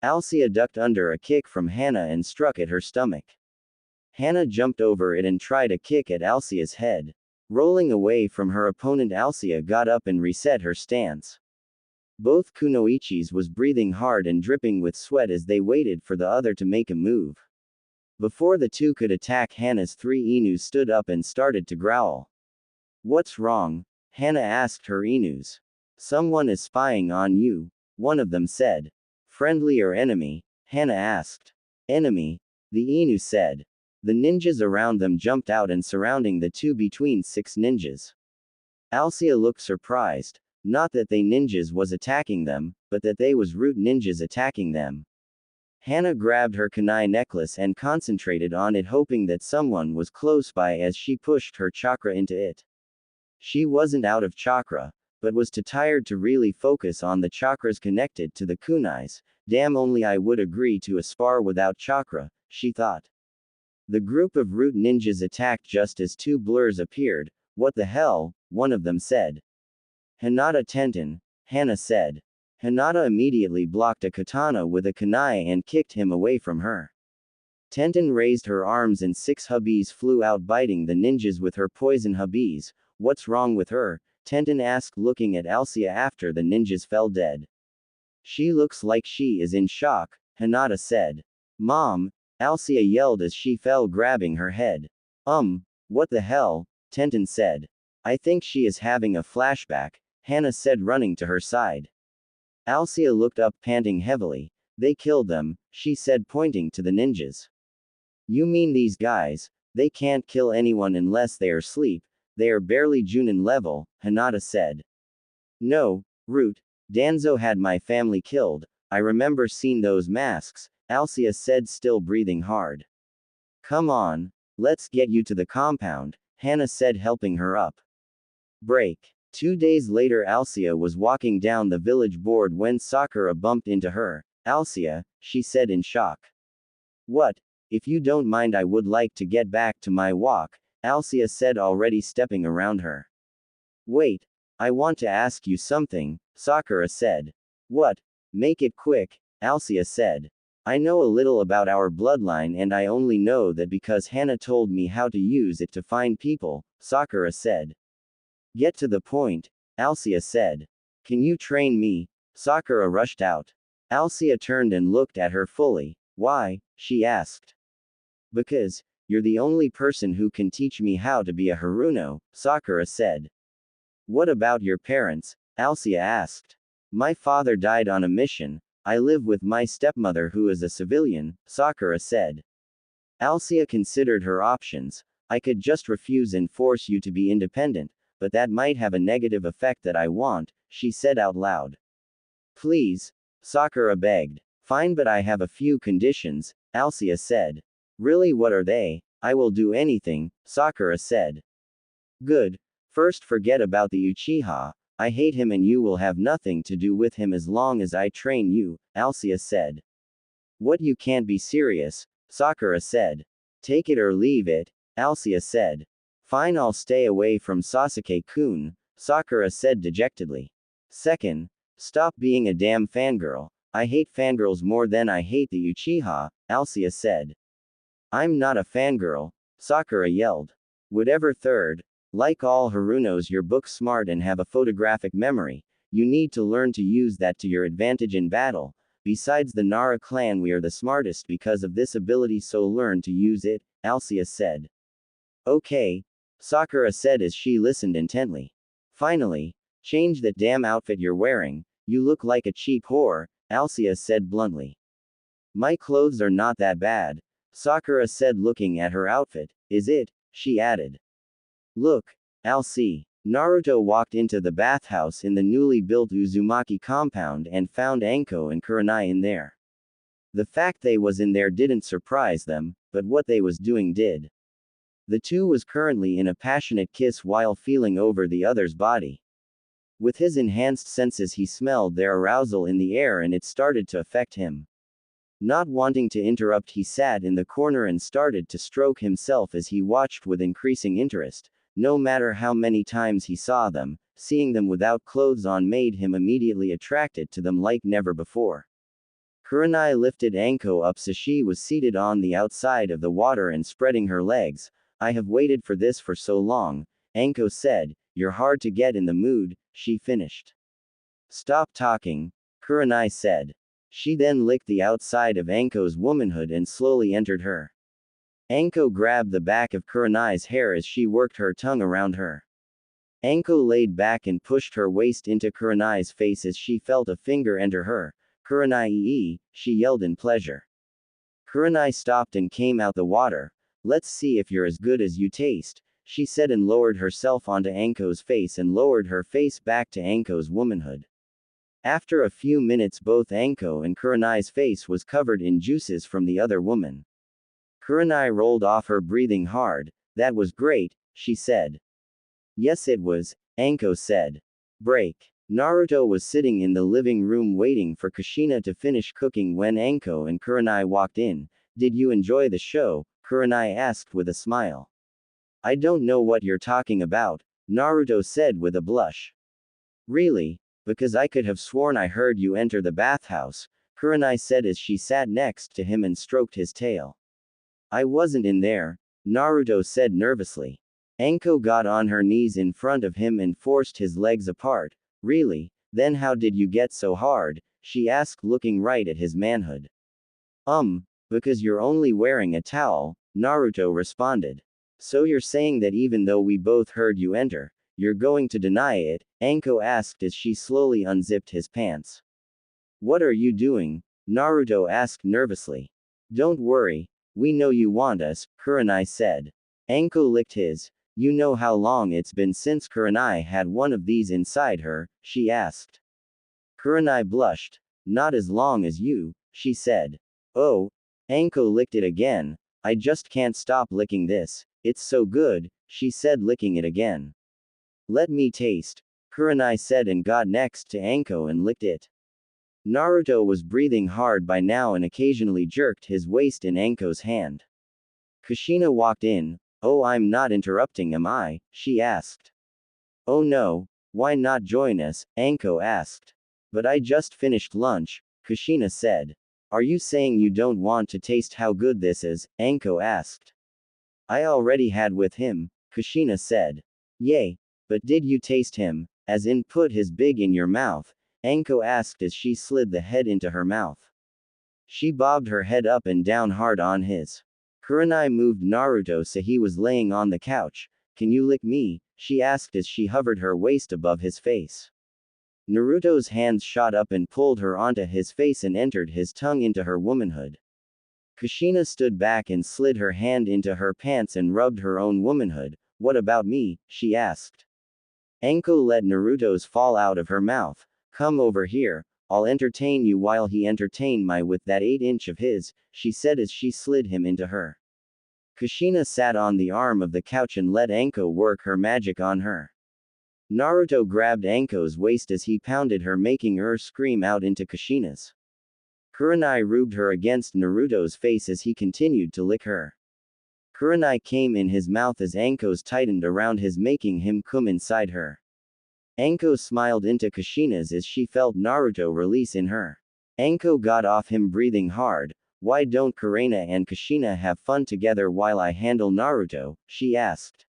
Alcia ducked under a kick from Hana and struck at her stomach. Hana jumped over it and tried a kick at Alcia's head. Rolling away from her opponent, Alcia got up and reset her stance. Both kunoichis was breathing hard and dripping with sweat as they waited for the other to make a move. Before the two could attack, Hana's 3 inus stood up and started to growl. What's wrong? Hana asked her inus. Someone is spying on you, one of them said. Friendly or enemy? Hana asked. Enemy, the inu said. The ninjas around them jumped out and surrounding the two between 6 ninjas. Alcia looked surprised, not that they ninjas was attacking them, but that they was root ninjas attacking them. Hana grabbed her kunai necklace and concentrated on it, hoping that someone was close by as she pushed her chakra into it. She wasn't out of chakra, but was too tired to really focus on the chakras connected to the kunais. Damn, only I would agree to a spar without chakra, she thought. The group of root ninjas attacked just as 2 blurs appeared. What the hell? One of them said. Hinata Tenten, Hana said. Hinata immediately blocked a katana with a kunai and kicked him away from her. Tenten raised her arms and 6 hubis flew out, biting the ninjas with her poison hubis. What's wrong with her? Tenten asked, looking at Alcia after the ninjas fell dead. She looks like she is in shock, Hinata said. Mom, Alcia yelled as she fell, grabbing her head. What the hell? Tenten said. I think she is having a flashback, Hana said, running to her side. Alcia looked up, panting heavily. They killed them, she said, pointing to the ninjas. You mean these guys? They can't kill anyone unless they are asleep. They are barely Junin level, Hinata said. No, Root, Danzo had my family killed. I remember seeing those masks, Alcia said, still breathing hard. Come on, let's get you to the compound, Hana said, helping her up. Break. 2 days later, Alcia was walking down the village board when Sakura bumped into her. Alcia, she said in shock. What? If you don't mind, I would like to get back to my walk, Alcia said, already stepping around her. Wait. I want to ask you something, Sakura said. What? Make it quick, Alcia said. I know a little about our bloodline and I only know that because Hana told me how to use it to find people, Sakura said. Get to the point, Alcia said. Can you train me? Sakura rushed out. Alcia turned and looked at her fully. Why? She asked. Because, you're the only person who can teach me how to be a Haruno, Sakura said. What about your parents? Alcia asked. My father died on a mission. I live with my stepmother who is a civilian, Sakura said. Alcia considered her options. I could just refuse and force you to be independent, but that might have a negative effect that I want, she said out loud. Please, Sakura begged. Fine, but I have a few conditions, Alcia said. Really, what are they? I will do anything, Sakura said. Good. First, forget about the Uchiha. I hate him and you will have nothing to do with him as long as I train you, Alcia said. What, you can't be serious, Sakura said. Take it or leave it, Alcia said. Fine, I'll stay away from Sasuke-kun, Sakura said dejectedly. Second, stop being a damn fangirl. I hate fangirls more than I hate the Uchiha, Alcia said. I'm not a fangirl, Sakura yelled. Whatever. Third, Like all Harunos, you're book smart and have a photographic memory. You need to learn to use that to your advantage in battle. Besides the Nara clan, we are the smartest because of this ability, so learn to use it, Alcea said. Okay, Sakura said as she listened intently. Finally, change that damn outfit you're wearing. You look like a cheap whore, Alcea said bluntly. My clothes are not that bad, Sakura said looking at her outfit. Is it? She added. Look, Alcea. Naruto walked into the bathhouse in the newly built Uzumaki compound and found Anko and Kurenai in there. The fact they was in there didn't surprise them, but what they was doing did. The two was currently in a passionate kiss while feeling over the other's body. With his enhanced senses he smelled their arousal in the air and it started to affect him. Not wanting to interrupt, he sat in the corner and started to stroke himself as he watched with increasing interest. No matter how many times he saw them, seeing them without clothes on made him immediately attracted to them like never before. Kurenai lifted Anko up so she was seated on the outside of the water and spreading her legs. I have waited for this for so long, Anko said. You're hard to get in the mood, she finished. Stop talking, Kurenai said. She then licked the outside of Anko's womanhood and slowly entered her. Anko grabbed the back of Kurenai's hair as she worked her tongue around her. Anko laid back and pushed her waist into Kurenai's face as she felt a finger enter her. Kurenai, she yelled in pleasure. Kurenai stopped and came out the water. Let's see if you're as good as you taste, she said and lowered herself onto Anko's face and lowered her face back to Anko's womanhood. After a few minutes both Anko and Kurenai's face was covered in juices from the other woman. Kurenai rolled off her breathing hard. That was great, she said. Yes it was, Anko said. Break. Naruto was sitting in the living room waiting for Kushina to finish cooking when Anko and Kurenai walked in. Did you enjoy the show? Kurenai asked with a smile. I don't know what you're talking about, Naruto said with a blush. Really? Because I could have sworn I heard you enter the bathhouse, Kurenai said as she sat next to him and stroked his tail. I wasn't in there, Naruto said nervously. Anko got on her knees in front of him and forced his legs apart. Really? Then how did you get so hard? She asked looking right at his manhood. Because you're only wearing a towel, Naruto responded. So you're saying that even though we both heard you enter, you're going to deny it? Anko asked as she slowly unzipped his pants. What are you doing? Naruto asked nervously. Don't worry. We know you want us, Kurenai said. Anko licked his. You know how long it's been since Kurenai had one of these inside her, she asked. Kurenai blushed. Not as long as you, she said. Oh. Anko licked it again. I just can't stop licking this. It's so good, she said licking it again. Let me taste, Kurenai said and got next to Anko and licked it. Naruto was breathing hard by now and occasionally jerked his waist in Anko's hand. Kushina walked in. Oh, I'm not interrupting, am I? She asked. Oh no, why not join us? Anko asked. But I just finished lunch, Kushina said. Are you saying you don't want to taste how good this is? Anko asked. I already had with him, Kushina said. Yay. But did you taste him, as in put his big in your mouth? Anko asked as she slid the head into her mouth. She bobbed her head up and down hard on his. Kurenai moved Naruto so he was laying on the couch. Can you lick me? She asked as she hovered her waist above his face. Naruto's hands shot up and pulled her onto his face and entered his tongue into her womanhood. Kushina stood back and slid her hand into her pants and rubbed her own womanhood. What about me? She asked. Anko let Naruto's fall out of her mouth. Come over here, I'll entertain you while he entertained my with that 8-inch of his, she said as she slid him into her. Kushina sat on the arm of the couch and let Anko work her magic on her. Naruto grabbed Anko's waist as he pounded her making her scream out into Kushina's. Kurenai rubbed her against Naruto's face as he continued to lick her. Kurenai came in his mouth as Anko's tightened around his making him come inside her. Anko smiled into Kushina's as she felt Naruto release in her. Anko got off him breathing hard. Why don't Kurenai and Kushina have fun together while I handle Naruto? She asked.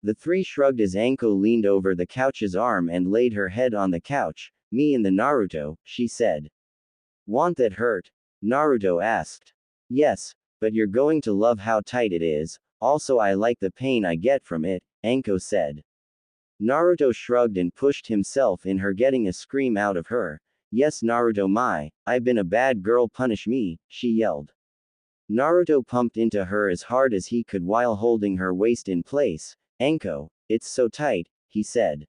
The three shrugged as Anko leaned over the couch's arm and laid her head on the couch. Me and the Naruto, she said. Want that hurt? Naruto asked. Yes, but you're going to love how tight it is. Also, I like the pain I get from it, Anko said. Naruto shrugged and pushed himself in her, getting a scream out of her. Yes, Naruto, I've been a bad girl, punish me, she yelled. Naruto pumped into her as hard as he could while holding her waist in place. Anko, it's so tight, he said.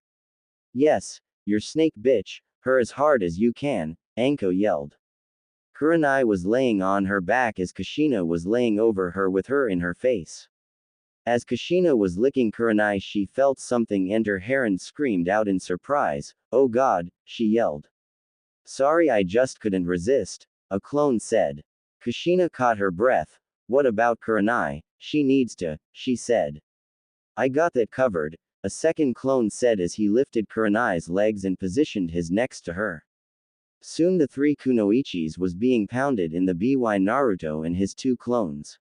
Yes, you're snake bitch, her as hard as you can, Anko yelled. Kurenai was laying on her back as Kushina was laying over her with her in her face. As Kushina was licking Kurenai, she felt something enter her and screamed out in surprise. Oh God, she yelled. Sorry, I just couldn't resist, a clone said. Kushina caught her breath. What about Kurenai? She needs to, she said. I got that covered, a second clone said as he lifted Kurenai's legs and positioned his next to her. Soon the three kunoichis was being pounded in the by Naruto and his two clones.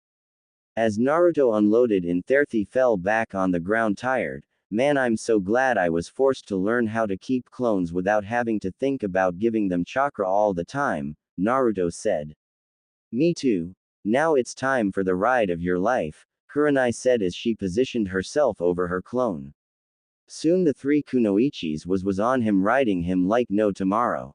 As Naruto unloaded in Therthi fell back on the ground tired. Man, I'm so glad I was forced to learn how to keep clones without having to think about giving them chakra all the time, Naruto said. Me too. Now it's time for the ride of your life, Kurenai said as she positioned herself over her clone. Soon the three kunoichis was on him, riding him like no tomorrow.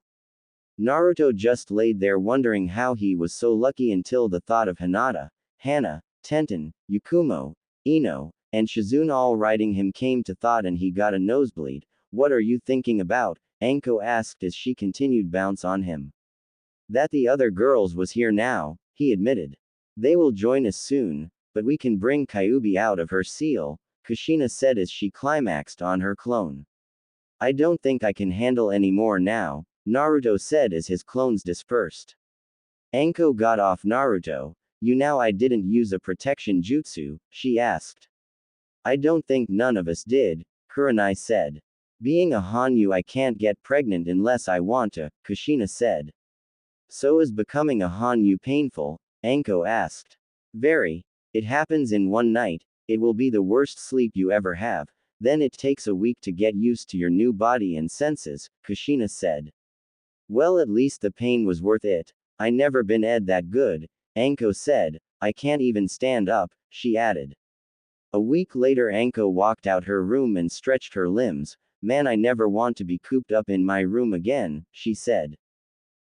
Naruto just laid there wondering how he was so lucky until the thought of Hinata, Hana, Tenten, Yakumo, Ino, and Shizune all riding him came to thought and he got a nosebleed. What are you thinking about? Anko asked as she continued bounce on him. That the other girls was here now, he admitted. They will join us soon, but we can bring Kyuubi out of her seal, Kushina said as she climaxed on her clone. I don't think I can handle any more now, Naruto said as his clones dispersed. Anko got off Naruto. You know I didn't use a protection jutsu, she asked. I don't think none of us did, Kurenai said. Being a Hanyu, I can't get pregnant unless I want to, Kushina said. So is becoming a Hanyu painful? Anko asked. Very. It happens in one night, it will be the worst sleep you ever have, then it takes a week to get used to your new body and senses, Kushina said. Well, at least the pain was worth it. I never been that good, Anko said. I can't even stand up, she added. A week later, Anko walked out her room and stretched her limbs. Man, I never want to be cooped up in my room again, she said.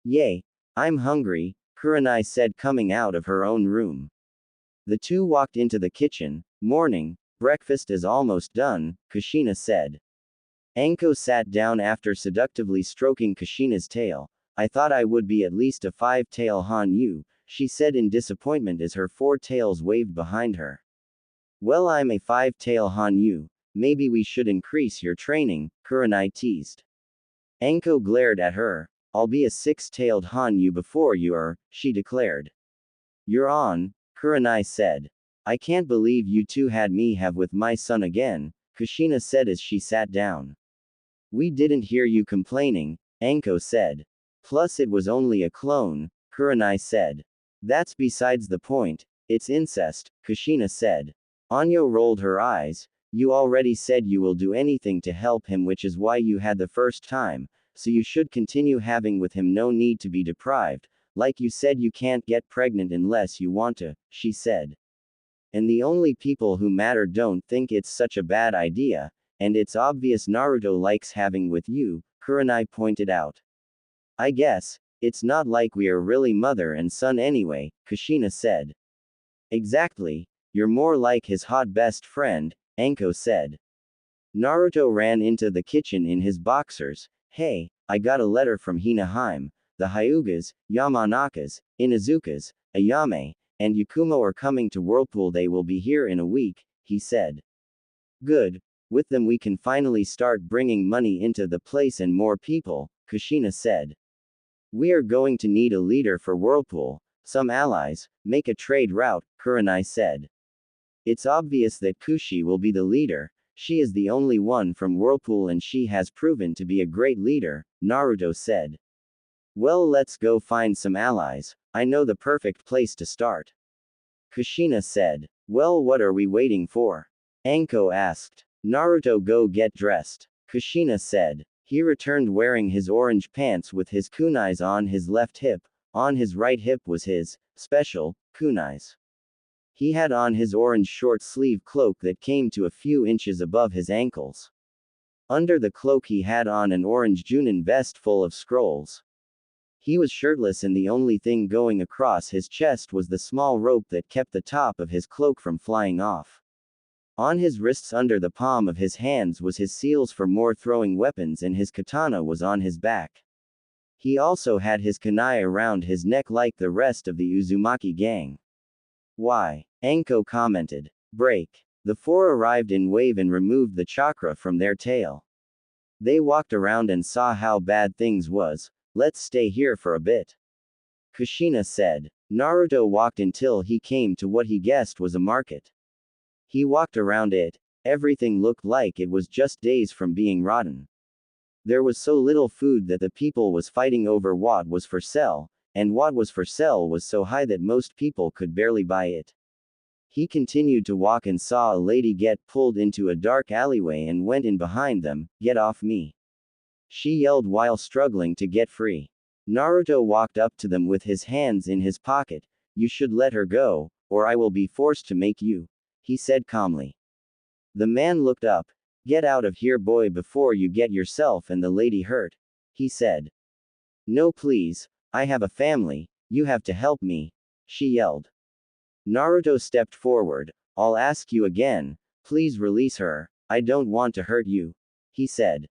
Yay. I'm hungry, Kurenai said, coming out of her own room. The two walked into the kitchen. Morning, breakfast is almost done, Kushina said. Anko sat down after seductively stroking Kushina's tail. I thought I would be at least a 5-tail Hanyu, she said in disappointment as her 4 tails waved behind her. Well, I'm a 5-tail Hanyu. Maybe we should increase your training, Kurenai teased. Anko glared at her. I'll be a 6-tailed Hanyu before you are, she declared. You're on, Kurenai said. I can't believe you two had me have with my son again, Kushina said as she sat down. We didn't hear you complaining, Anko said. Plus it was only a clone, Kurenai said. That's besides the point, it's incest, Kushina said. Anyo rolled her eyes. You already said you will do anything to help him, which is why you had the first time, so you should continue having with him, no need to be deprived. Like you said, you can't get pregnant unless you want to, she said. And the only people who matter don't think it's such a bad idea, and it's obvious Naruto likes having with you, Kurenai pointed out. I guess, it's not like we are really mother and son anyway, Kushina said. Exactly, you're more like his hot best friend, Anko said. Naruto ran into the kitchen in his boxers. Hey, I got a letter from Hinaheim. The Hyugas, Yamanakas, Inazukas, Ayame, and Yakumo are coming to Whirlpool. They will be here in a week, he said. Good. With them we can finally start bringing money into the place and more people, Kushina said. We are going to need a leader for Whirlpool, some allies, make a trade route, Kurenai said. It's obvious that Kushi will be the leader. She is the only one from Whirlpool and she has proven to be a great leader, Naruto said. Well, let's go find some allies. I know the perfect place to start. Kushina said. Well, what are we waiting for? Anko asked. Naruto, go get dressed, Kushina said. He returned wearing his orange pants with his kunais on his left hip. On his right hip was his special kunais. He had on his orange short sleeve cloak that came to a few inches above his ankles. Under the cloak he had on an orange Junin vest full of scrolls. He was shirtless and the only thing going across his chest was the small rope that kept the top of his cloak from flying off. On his wrists under the palm of his hands was his seals for more throwing weapons and his katana was on his back. He also had his kunai around his neck like the rest of the Uzumaki gang. Why? Anko commented. Break. The four arrived in wave and removed the chakra from their tail. They walked around and saw how bad things was. Let's stay here for a bit, Kushina said. Naruto walked until he came to what he guessed was a market. He walked around it. Everything looked like it was just days from being rotten. There was so little food that the people was fighting over what was for sale, and what was for sale was so high that most people could barely buy it. He continued to walk and saw a lady get pulled into a dark alleyway and went in behind them. Get off me, she yelled while struggling to get free. Naruto walked up to them with his hands in his pocket. You should let her go, or I will be forced to make you, he said calmly. The man looked up. Get out of here, boy, before you get yourself and the lady hurt, he said. No, please, I have a family, you have to help me, she yelled. Naruto stepped forward. I'll ask you again, please release her, I don't want to hurt you, he said.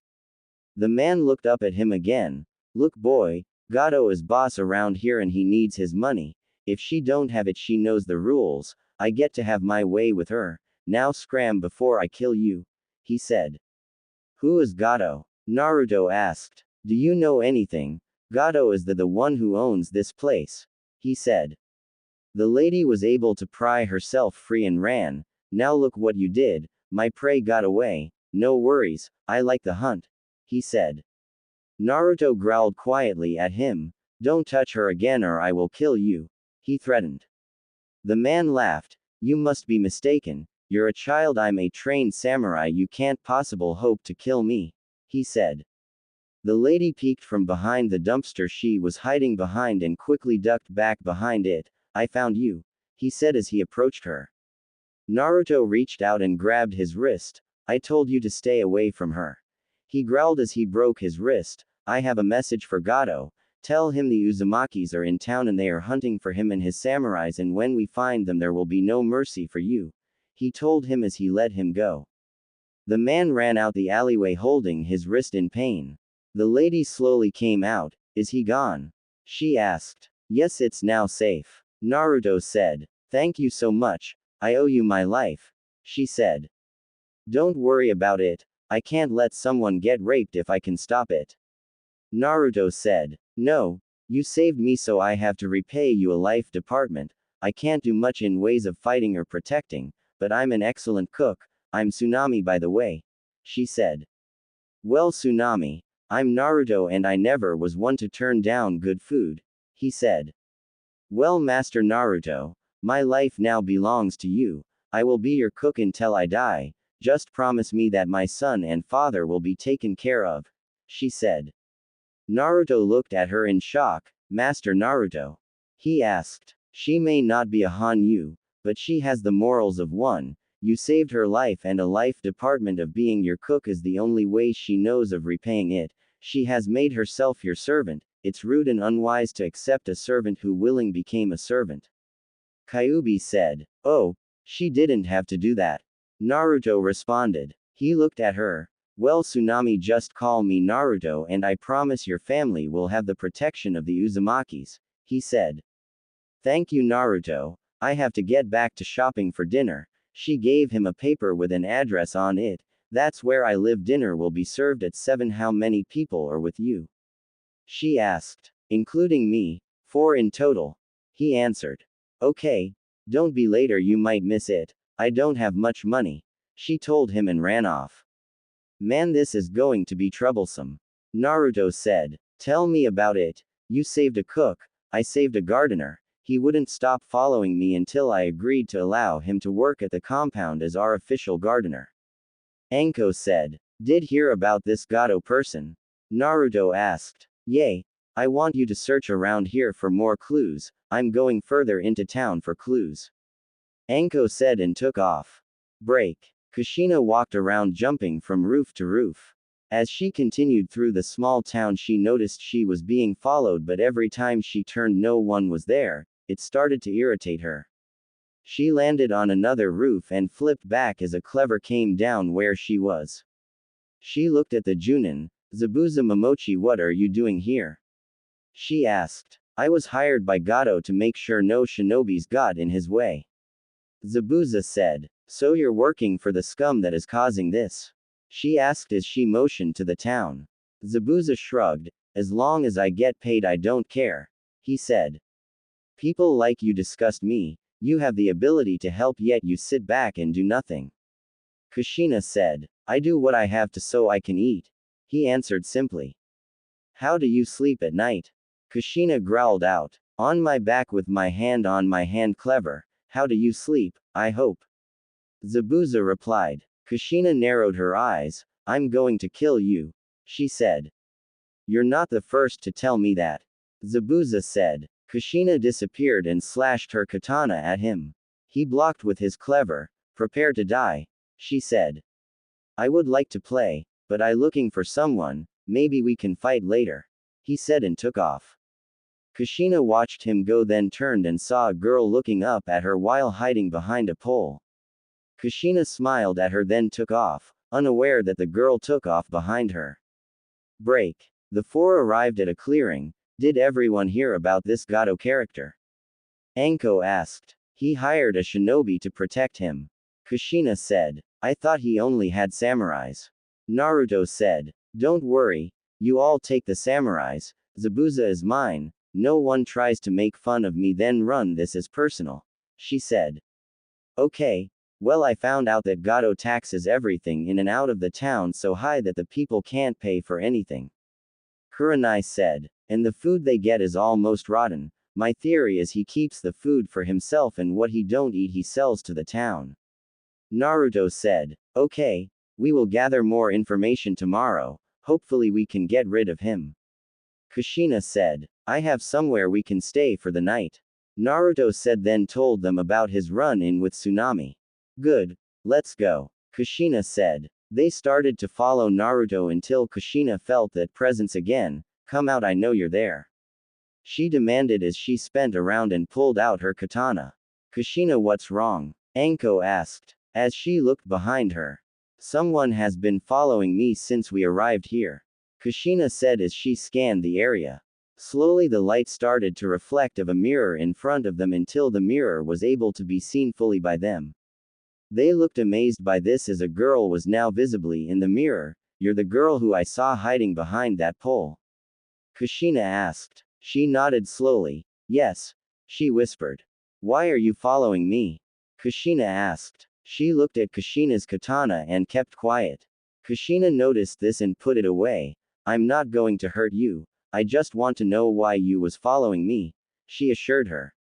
The man looked up at him again. Look, boy, Gato is boss around here and he needs his money. If she don't have it, she knows the rules. I get to have my way with her. Now scram before I kill you, he said. Who is Gato? Naruto asked. Do you know anything? Gato is the one who owns this place, he said. The lady was able to pry herself free and ran. Now look what you did, my prey got away. No worries, I like the hunt, he said. Naruto growled quietly at him. Don't touch her again or I will kill you, he threatened. The man laughed. You must be mistaken. You're a child, I'm a trained samurai, you can't possibly hope to kill me, he said. The lady peeked from behind the dumpster she was hiding behind and quickly ducked back behind it. I found you, he said as he approached her. Naruto reached out and grabbed his wrist. I told you to stay away from her, he growled as he broke his wrist. I have a message for Gato. Tell him the Uzumakis are in town and they are hunting for him and his samurais, and when we find them there will be no mercy for you, he told him as he let him go. The man ran out the alleyway holding his wrist in pain. The lady slowly came out. Is he gone? She asked. Yes, it's now safe, Naruto said. Thank you so much. I owe you my life, she said. Don't worry about it. I can't let someone get raped if I can stop it, Naruto said. No, you saved me so I have to repay you a life department. I can't do much in ways of fighting or protecting, but I'm an excellent cook. I'm Tsunami by the way, she said. Well, Tsunami, I'm Naruto and I never was one to turn down good food, he said. Well, Master Naruto, my life now belongs to you. I will be your cook until I die. Just promise me that my son and father will be taken care of, she said. Naruto looked at her in shock. Master Naruto, he asked. She may not be a Hanyu, but she has the morals of one. You saved her life and a life department of being your cook is the only way she knows of repaying it. She has made herself your servant. It's rude and unwise to accept a servant who willing became a servant, Kyuubi said. Oh, she didn't have to do that, Naruto responded. He looked at her. Well, Tsunami, just call me Naruto and I promise your family will have the protection of the Uzumakis, he said. Thank you, Naruto. I have to get back to shopping for dinner. She gave him a paper with an address on it. That's where I live. Dinner will be served at 7. How many people are with you? She asked. Including me, 4 in total, he answered. Okay. Don't be later, you might miss it. I don't have much money, she told him and ran off. Man, this is going to be troublesome, Naruto said. Tell me about it. You saved a cook, I saved a gardener. He wouldn't stop following me until I agreed to allow him to work at the compound as our official gardener. Anko said. Did hear about this Gato person? Naruto asked. Yay. I want you to search around here for more clues, I'm going further into town for clues. Anko said and took off. Break. Kushina walked around jumping from roof to roof. As she continued through the small town she noticed she was being followed, but every time she turned no one was there. It started to irritate her. She landed on another roof and flipped back as a clever came down where she was. She looked at the Junin. Zabuza Momochi, what are you doing here? She asked. I was hired by Gato to make sure no shinobis got in his way. Zabuza said. So you're working for the scum that is causing this? She asked as she motioned to the town. Zabuza shrugged. As long as I get paid I don't care, he said. People like you disgust me, you have the ability to help yet you sit back and do nothing. Kushina said. I do what I have to so I can eat. He answered simply. How do you sleep at night? Kushina growled out. On my back with my hand on my hand, clever. How do you sleep, I hope? Zabuza replied. Kushina narrowed her eyes. I'm going to kill you, she said. You're not the first to tell me that, Zabuza said. Kushina disappeared and slashed her katana at him. He blocked with his clever. Prepare to die, she said. I would like to play, but I looking for someone, maybe we can fight later, he said and took off. Kushina watched him go, then turned and saw a girl looking up at her while hiding behind a pole. Kushina smiled at her then took off, unaware that the girl took off behind her. Break. The four arrived at a clearing. Did everyone hear about this Gato character? Anko asked. He hired a shinobi to protect him. Kushina said. I thought he only had samurais. Naruto said. Don't worry, you all take the samurais, Zabuza is mine, no one tries to make fun of me then run this as personal, she said. Okay. Well, I found out that Gato taxes everything in and out of the town so high that the people can't pay for anything. Kurenai said. And the food they get is almost rotten. My theory is he keeps the food for himself and what he don't eat he sells to the town. Naruto said. Okay, we will gather more information tomorrow, hopefully we can get rid of him. Kushina said. I have somewhere we can stay for the night. Naruto said, then told them about his run-in with Tsunami. Good, let's go, Kushina said. They started to follow Naruto until Kushina felt that presence again. Come out, I know you're there, she demanded as she spent around and pulled out her katana. Kushina, what's wrong? Anko asked, as she looked behind her. Someone has been following me since we arrived here, Kushina said as she scanned the area. Slowly the light started to reflect of a mirror in front of them until the mirror was able to be seen fully by them. They looked amazed by this as a girl was now visibly in the mirror. You're the girl who I saw hiding behind that pole? Kushina asked. She nodded slowly. Yes, she whispered. Why are you following me? Kushina asked. She looked at Kushina's katana and kept quiet. Kushina noticed this and put it away. I'm not going to hurt you, I just want to know why you was following me, she assured her.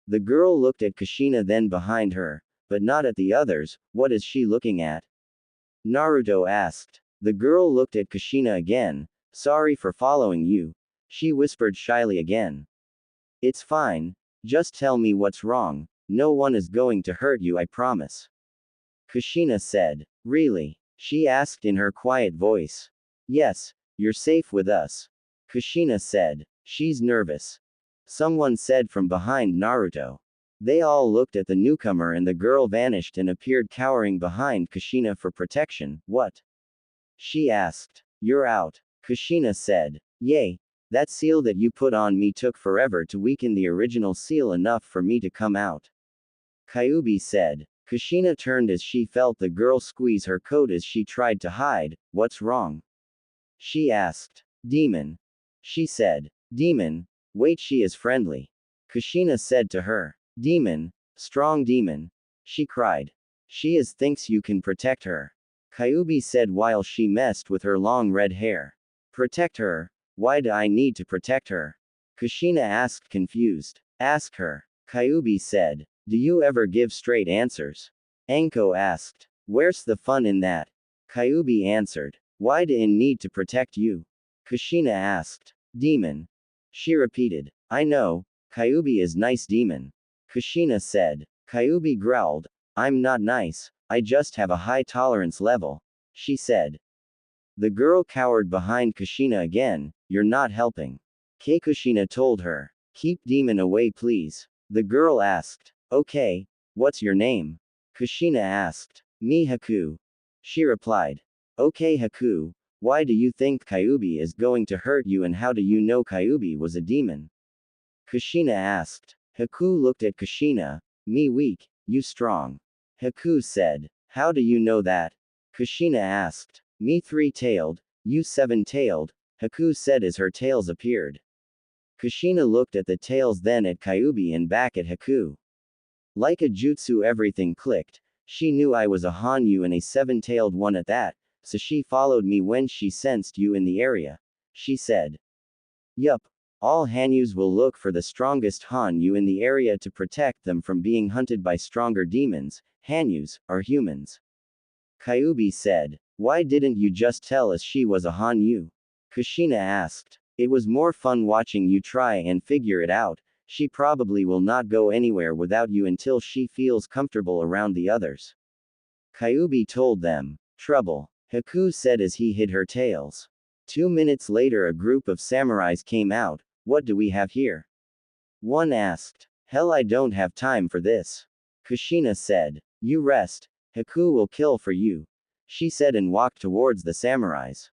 The girl looked at Kushina then behind her, but not at the others. What is she looking at? Naruto asked. The girl looked at Kushina again. Sorry for following you, she whispered shyly again. It's fine, just tell me what's wrong, no one is going to hurt you, I promise. Kushina said. Really? She asked in her quiet voice. Yes, you're safe with us, Kushina said. She's nervous, someone said from behind Naruto. They all looked at the newcomer and the girl vanished and appeared cowering behind Kushina for protection. What? She asked. You're out, Kushina said. Yay. That seal that you put on me took forever to weaken the original seal enough for me to come out, Kyuubi said. Kushina turned as she felt the girl squeeze her coat as she tried to hide. What's wrong? She asked. Demon, she said. Demon? Wait, she is friendly, Kushina said to her. Demon? Strong demon? She cried. She thinks you can protect her, Kyuubi said while she messed with her long red hair. Protect her? Why do I need to protect her? Kushina asked confused. Ask her, Kyuubi said. Do you ever give straight answers? Anko asked. Where's the fun in that? Kyuubi answered. Why do I need to protect you? Kushina asked. Demon. She repeated. I know, Kyuubi is nice demon. Kushina said. Kyuubi growled. I'm not nice, I just have a high tolerance level. She said. The girl cowered behind Kushina again. You're not helping. Kushina told her. Keep demon away please. The girl asked. Okay, what's your name? Kushina asked. Me Haku. She replied. Okay Haku, why do you think Kyuubi is going to hurt you and how do you know Kyuubi was a demon? Kushina asked. Haku looked at Kushina. Me weak, you strong. Haku said. How do you know that? Kushina asked. Me three-tailed, you seven-tailed, Haku said as her tails appeared. Kushina looked at the tails then at Kyuubi and back at Haku. Like a jutsu everything clicked, she knew I was a Hanyu and a seven-tailed one at that, so she followed me when she sensed you in the area. She said. Yup. All Hanyus will look for the strongest Hanyu in the area to protect them from being hunted by stronger demons. Hanyus are humans. Kyuubi said. Why didn't you just tell us she was a Hanyu? Kushina asked. It was more fun watching you try and figure it out. She probably will not go anywhere without you until she feels comfortable around the others. Kyuubi told them. Trouble. Haku said as he hid her tails. 2 minutes later a group of samurais came out. What do we have here? One asked. Hell I don't have time for this. Kushina said. You rest. Haku will kill for you. She said and walked towards the samurais.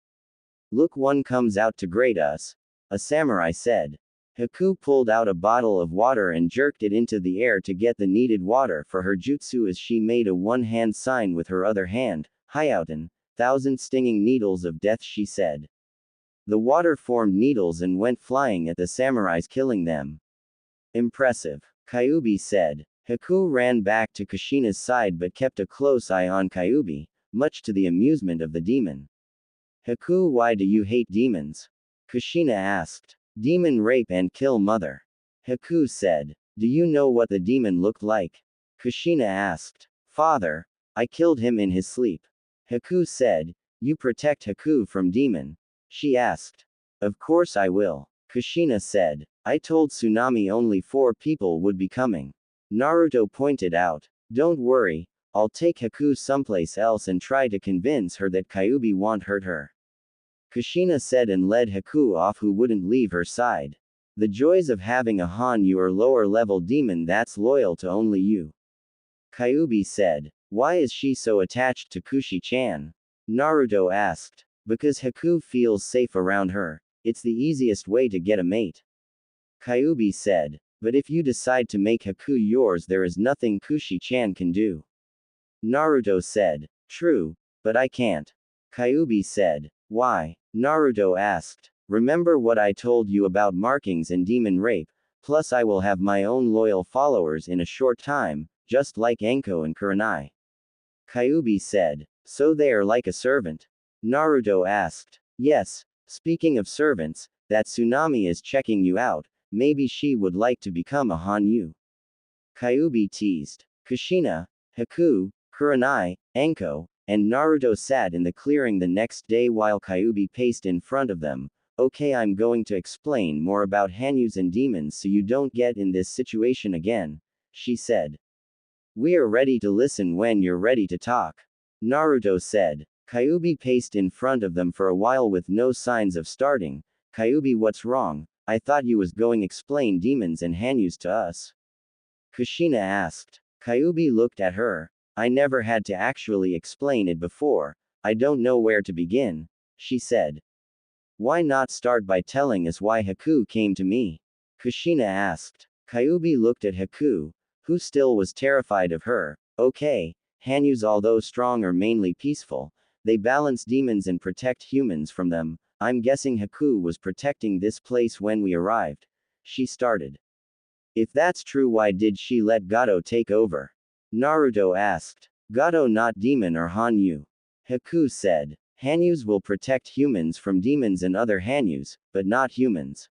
Look, one comes out to greet us. A samurai said. Haku pulled out a bottle of water and jerked it into the air to get the needed water for her jutsu as she made a one-hand sign with her other hand. Hyouten, 1,000 stinging needles of death she said. The water formed needles and went flying at the samurais killing them. Impressive. Kyuubi said. Haku ran back to Kushina's side but kept a close eye on Kyuubi, much to the amusement of the demon. Haku, why do you hate demons? Kushina asked. Demon rape and kill mother. Haku said. Do you know what the demon looked like? Kushina asked. Father, I killed him in his sleep. Haku said. You protect Haku from demon? She asked. Of course I will. Kushina said. I told Tsunami only 4 people would be coming. Naruto pointed out. Don't worry, I'll take Haku someplace else and try to convince her that Kyuubi won't hurt her. Kushina said and led Haku off who wouldn't leave her side. The joys of having a Hanyu or lower level demon that's loyal to only you. Kyuubi said. Why is she so attached to Kushi-chan? Naruto asked. Because Haku feels safe around her. It's the easiest way to get a mate. Kyuubi said. But if you decide to make Haku yours there is nothing Kushi-chan can do. Naruto said. True, but I can't. Kyuubi said. Why? Naruto asked. Remember what I told you about markings and demon rape, plus I will have my own loyal followers in a short time, just like Anko and Kurenai. Kyuubi said. So they are like a servant? Naruto asked. Yes, speaking of servants, that Tsunami is checking you out, maybe she would like to become a Hanyu. Kyuubi teased. Kushina, Haku, Kurenai, Anko, and Naruto sat in the clearing the next day while Kyuubi paced in front of them. Okay, I'm going to explain more about Hanyus and demons so you don't get in this situation again, she said. We are ready to listen when you're ready to talk. Naruto said. Kyuubi paced in front of them for a while with no signs of starting. Kyuubi, what's wrong? I thought you was going explain demons and Hanyus to us. Kushina asked. Kyuubi looked at her. I never had to actually explain it before. I don't know where to begin, she said. Why not start by telling us why Haku came to me? Kushina asked. Kyuubi looked at Haku, who still was terrified of her. Okay, Hanyus, although strong, are mainly peaceful. They balance demons and protect humans from them. I'm guessing Haku was protecting this place when we arrived. She started. If that's true, why did she let Gato take over? Naruto asked. Gato not demon or Hanyu. Haku said. Hanyus will protect humans from demons and other Hanyus, but not humans.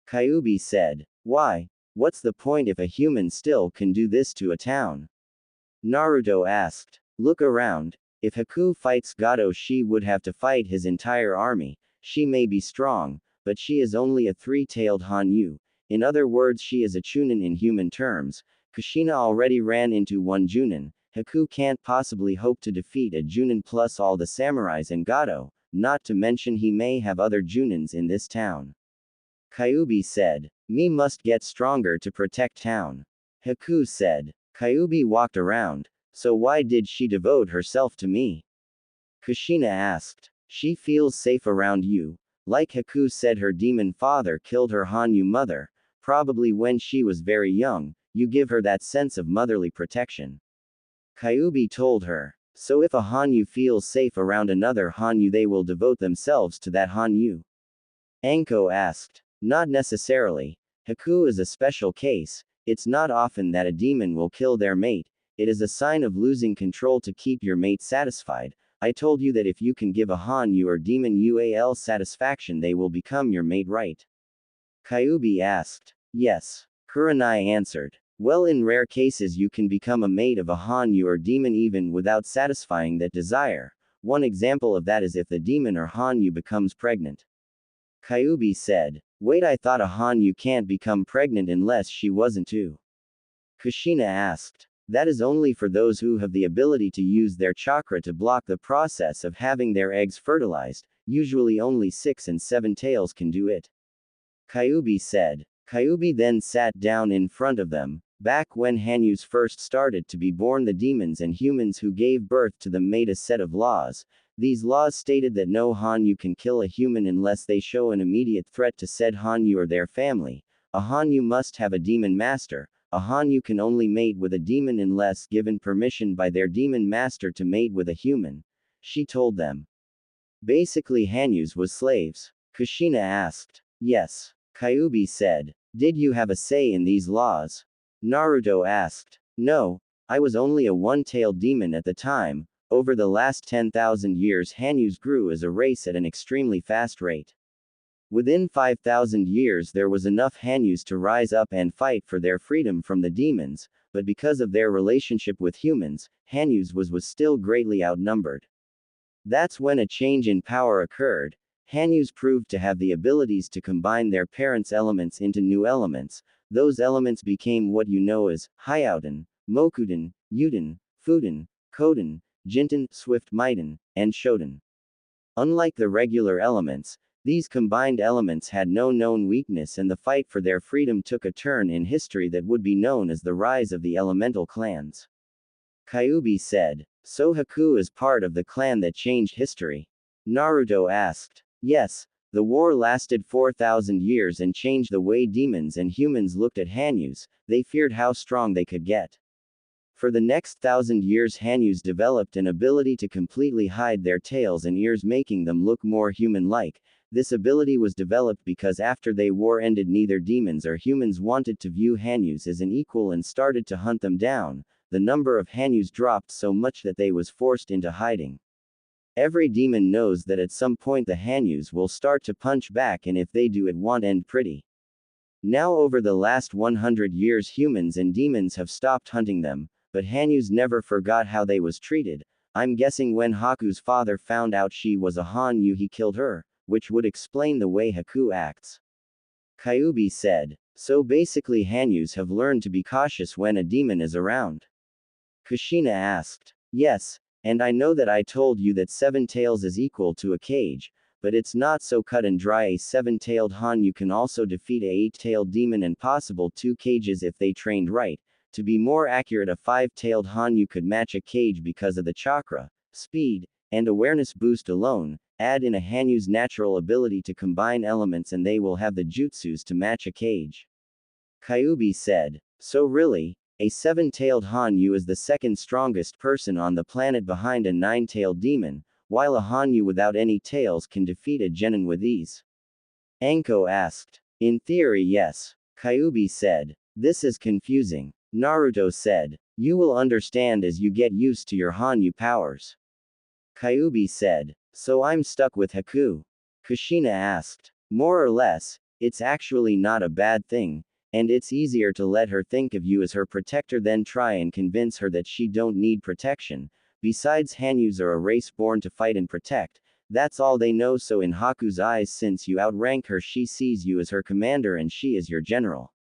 Kyuubi said. Why? What's the point if a human still can do this to a town? Naruto asked. Look around. If Haku fights Gato, she would have to fight his entire army. She may be strong, but she is only a three-tailed Hanyu. In other words, she is a Chunin in human terms. Kushina already ran into one Junin. Haku can't possibly hope to defeat a Junin plus all the samurais and Gato, not to mention he may have other Junins in this town. Kyubi said. Me must get stronger to protect town. Haku said. Kyubi walked around. So why did she devote herself to me? Kushina asked. She feels safe around you. Like Haku said, her demon father killed her Hanyu mother, probably when she was very young. You give her that sense of motherly protection. Kyubi told her. So if a Hanyu feels safe around another Hanyu, they will devote themselves to that Hanyu. Anko asked. Not necessarily. Haku is a special case. It's not often that a demon will kill their mate. It is a sign of losing control to keep your mate satisfied. I told you that if you can give a Hanyu or demon UAL satisfaction, they will become your mate, right? Kyubi asked. Yes. Kurenai answered. Well, in rare cases you can become a mate of a Hanyu or demon even without satisfying that desire. One example of that is if the demon or Hanyu becomes pregnant. Kyubi said. Wait, I thought a Hanyu can't become pregnant unless she wasn't too. Kushina asked. That is only for those who have the ability to use their chakra to block the process of having their eggs fertilized. Usually only 6 and 7 tails can do it. Kyubi said. Kyubi then sat down in front of them. Back when Hanyus first started to be born, the demons and humans who gave birth to them made a set of laws. These laws stated that no Hanyu can kill a human unless they show an immediate threat to said Hanyu or their family. A Hanyu must have a demon master. A Hanyu can only mate with a demon unless given permission by their demon master to mate with a human. She told them. Basically, Hanyus was slaves. Kushina asked. Yes. Kyubi said. Did you have a say in these laws? Naruto asked. No. I was only a one-tailed demon at the time. Over the last 10,000 years, Hanyus grew as a race at an extremely fast rate. Within 5,000 years, there was enough Hanyus to rise up and fight for their freedom from the demons, but because of their relationship with humans, Hanyus was still greatly outnumbered. That's when a change in power occurred. Hanyus proved to have the abilities to combine their parents' elements into new elements. Those elements became what you know as Hyouten, Mokuten, Yuten, Futen, Koden, Jinten, Swift Maiden, and Shoten. Unlike the regular elements, these combined elements had no known weakness, and the fight for their freedom took a turn in history that would be known as the rise of the elemental clans. Kyubi said. So Haku is part of the clan that changed history? Naruto asked. Yes. The war lasted 4,000 years and changed the way demons and humans looked at Hanyus. They feared how strong they could get. For the next 1,000 years, Hanyus developed an ability to completely hide their tails and ears, making them look more human-like. This ability was developed because after the war ended, neither demons or humans wanted to view Hanyus as an equal and started to hunt them down. The number of Hanyus dropped so much that they was forced into hiding. Every demon knows that at some point the Hanyus will start to punch back, and if they do, it won't end pretty. Now over the last 100 years, humans and demons have stopped hunting them, but Hanyus never forgot how they was treated. I'm guessing when Haku's father found out she was a Hanyu, he killed her, which would explain the way Haku acts. Kyubi said. So basically Hanyus have learned to be cautious when a demon is around. Kushina asked. Yes, and I know that I told you that 7 tails is equal to a cage, but it's not so cut and dry. A 7-tailed Hanyu can also defeat a 8-tailed demon and possible 2 cages if they trained right. To be more accurate, a 5-tailed Hanyu could match a cage because of the chakra, speed, and awareness boost alone. Add in a Hanyu's natural ability to combine elements and they will have the jutsus to match a cage. Kyubi said. So really, a 7-tailed Hanyu is the second strongest person on the planet behind a 9-tailed demon, while a Hanyu without any tails can defeat a genin with ease. Anko asked. In theory, yes. Kyubi said. This is confusing. Naruto said. You will understand as you get used to your Hanyu powers. Kyubi said. So I'm stuck with Haku? Kushina asked. More or less. It's actually not a bad thing, and it's easier to let her think of you as her protector than try and convince her that she don't need protection. Besides, Hanyus are a race born to fight and protect. That's all they know, so in Haku's eyes, since you outrank her, she sees you as her commander and she is your general.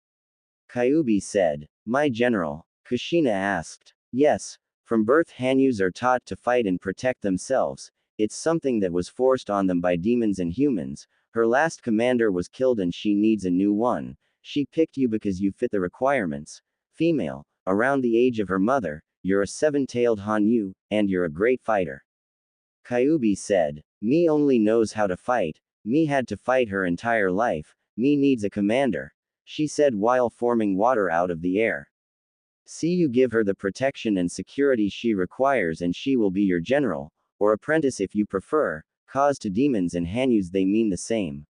Kyuubi said. My general? Kushina asked. Yes. From birth, Hanyus are taught to fight and protect themselves. It's something that was forced on them by demons and humans. Her last commander was killed and she needs a new one. She picked you because you fit the requirements. Female, around the age of her mother, you're a seven-tailed Hanyu, and you're a great fighter. Kyuubi said. Me only knows how to fight. Me had to fight her entire life. Me needs a commander. She said while forming water out of the air. See, you give her the protection and security she requires and she will be your general, or apprentice if you prefer. Cause to demons and Hanyus they mean the same.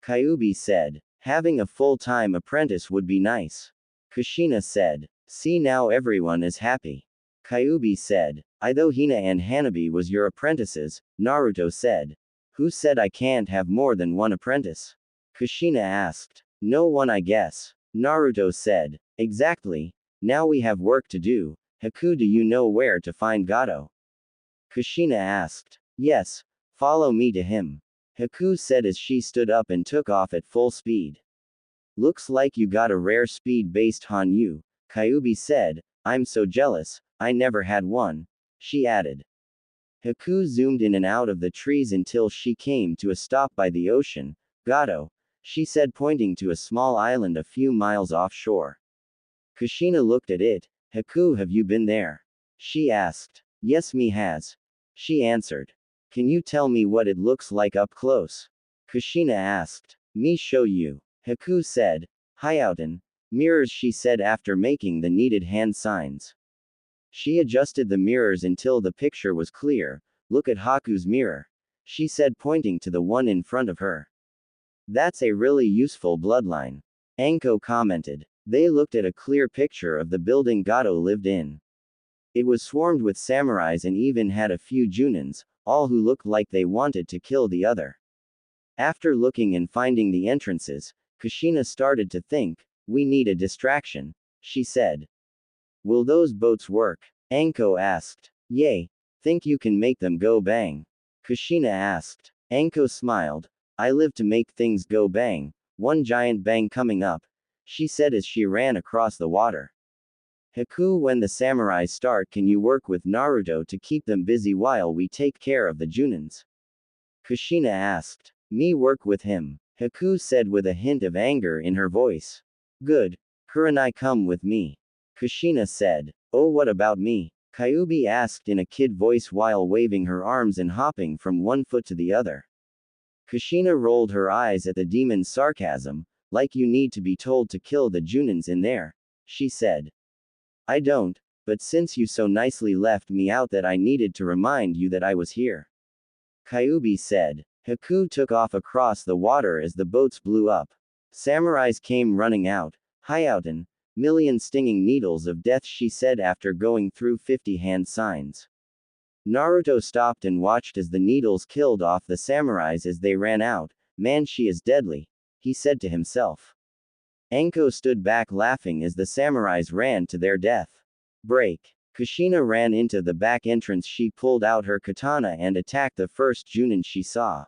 Kyuubi said. Having a full-time apprentice would be nice. Kushina said. See, now everyone is happy. Kyuubi said. I though Hina and Hanabi was your apprentices, Naruto said. Who said I can't have more than one apprentice? Kushina asked. No one, I guess. Naruto said. Exactly. Now we have work to do. Haku, do you know where to find Gato? Kushina asked. Yes. Follow me to him. Haku said as she stood up and took off at full speed. Looks like you got a rare speed-based Hanyu, Kyuubi said. I'm so jealous, I never had one. She added. Haku zoomed in and out of the trees until she came to a stop by the ocean. Gato, she said, pointing to a small island a few miles offshore. Kushina looked at it. Haku, have you been there? She asked. Yes, me has. She answered. Can you tell me what it looks like up close? Kushina asked. Me show you. Haku said. Hyouten. Mirrors, she said after making the needed hand signs. She adjusted the mirrors until the picture was clear. Look at Haku's mirror. She said, pointing to the one in front of her. That's a really useful bloodline. Anko commented. They looked at a clear picture of the building Gato lived in. It was swarmed with samurais and even had a few junins, all who looked like they wanted to kill the other. After looking and finding the entrances, Kushina started to think, we need a distraction, she said. Will those boats work? Anko asked. Yay. Think you can make them go bang? Kushina asked. Anko smiled. I live to make things go bang. One giant bang coming up, she said as she ran across the water. Haku, when the samurais start, can you work with Naruto to keep them busy while we take care of the junins? Kushina asked. Me work with him, Haku said with a hint of anger in her voice. Good. Kurenai, come with me. Kushina said. Oh, what about me? Kyuubi asked in a kid voice while waving her arms and hopping from one foot to the other. Kushina rolled her eyes at the demon's sarcasm. Like you need to be told to kill the junins in there, she said. I don't, but since you so nicely left me out that I needed to remind you that I was here. Kyuubi said. Haku took off across the water as the boats blew up. Samurais came running out. Hyouten. Million stinging needles of death, she said after going through 50 hand signs. Naruto stopped and watched as the needles killed off the samurais as they ran out. Man, she is deadly, he said to himself. Anko stood back laughing as the samurais ran to their death. Break. Kushina ran into the back entrance. She pulled out her katana and attacked the first junin she saw.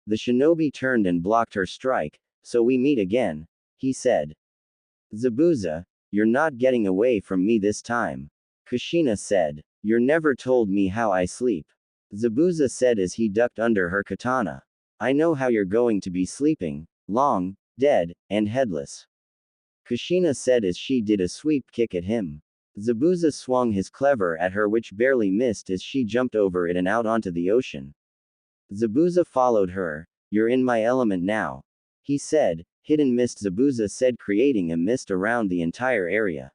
The shinobi turned and blocked her strike. So we meet again, he said. Zabuza, you're not getting away from me this time. Kushina said. You're never told me how I sleep. Zabuza said as he ducked under her katana. I know how you're going to be sleeping, long, dead, and headless. Kushina said as she did a sweep kick at him. Zabuza swung his cleaver at her, which barely missed as she jumped over it and out onto the ocean. Zabuza followed her. You're in my element now, he said. Hidden mist, Zabuza said, creating a mist around the entire area.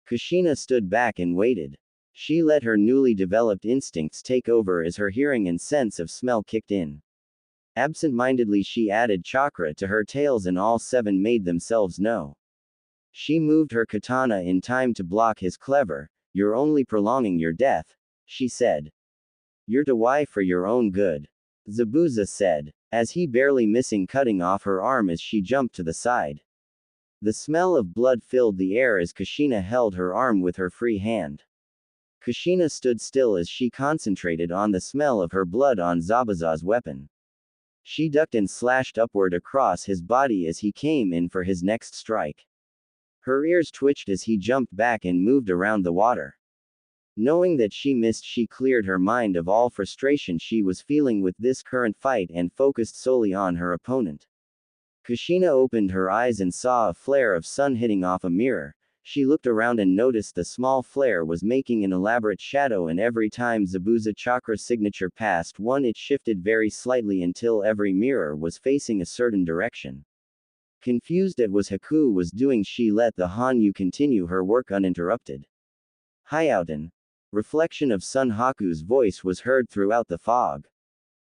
Kushina stood back and waited. She let her newly developed instincts take over as her hearing and sense of smell kicked in. Absent-mindedly she added chakra to her tails and all 7 made themselves know. She moved her katana in time to block his clever. You're only prolonging your death, she said. You're to why for your own good, Zabuza said, as he barely missing cutting off her arm as she jumped to the side. The smell of blood filled the air as Kushina held her arm with her free hand. Kushina stood still as she concentrated on the smell of her blood on Zabuza's weapon. She ducked and slashed upward across his body as he came in for his next strike. Her ears twitched as he jumped back and moved around the water. Knowing that she missed, she cleared her mind of all frustration she was feeling with this current fight and focused solely on her opponent. Kushina opened her eyes and saw a flare of sun hitting off a mirror. She looked around and noticed the small flare was making an elaborate shadow, and every time Zabuza Chakra's signature passed one it shifted very slightly until every mirror was facing a certain direction. Confused at what Haku was doing, she let the Hanyu continue her work uninterrupted. Hyouten. Reflection of Sun Haku's voice was heard throughout the fog.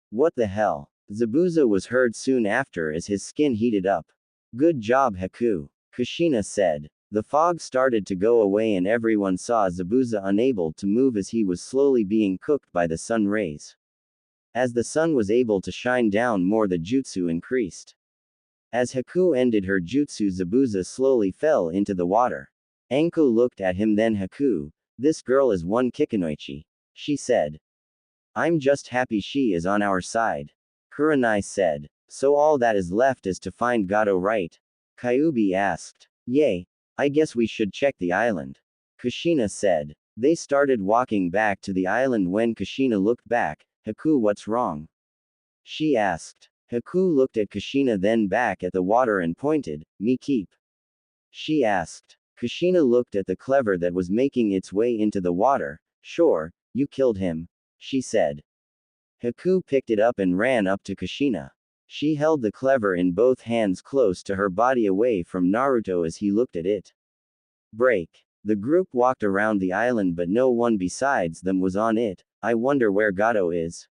What the hell? Zabuza was heard soon after as his skin heated up. Good job, Haku, Kushina said. The fog started to go away and everyone saw Zabuza unable to move as he was slowly being cooked by the sun rays. As the sun was able to shine down more, the jutsu increased. As Haku ended her jutsu, Zabuza slowly fell into the water. Anko looked at him, then Haku, this girl is one Kikunoichi, she said. I'm just happy she is on our side. Kurenai said. So all that is left is to find Gato, right? Kyubi asked. Yay. I guess we should check the island. Kushina said. They started walking back to the island when Kushina looked back. Haku, what's wrong? She asked. Haku looked at Kushina, then back at the water and pointed. Me keep. She asked. Kushina looked at the clever that was making its way into the water. Sure, you killed him, she said. Haku picked it up and ran up to Kushina. She held the clever in both hands close to her body away from Naruto as he looked at it. Break. The group walked around the island but no one besides them was on it. I wonder where Gato is.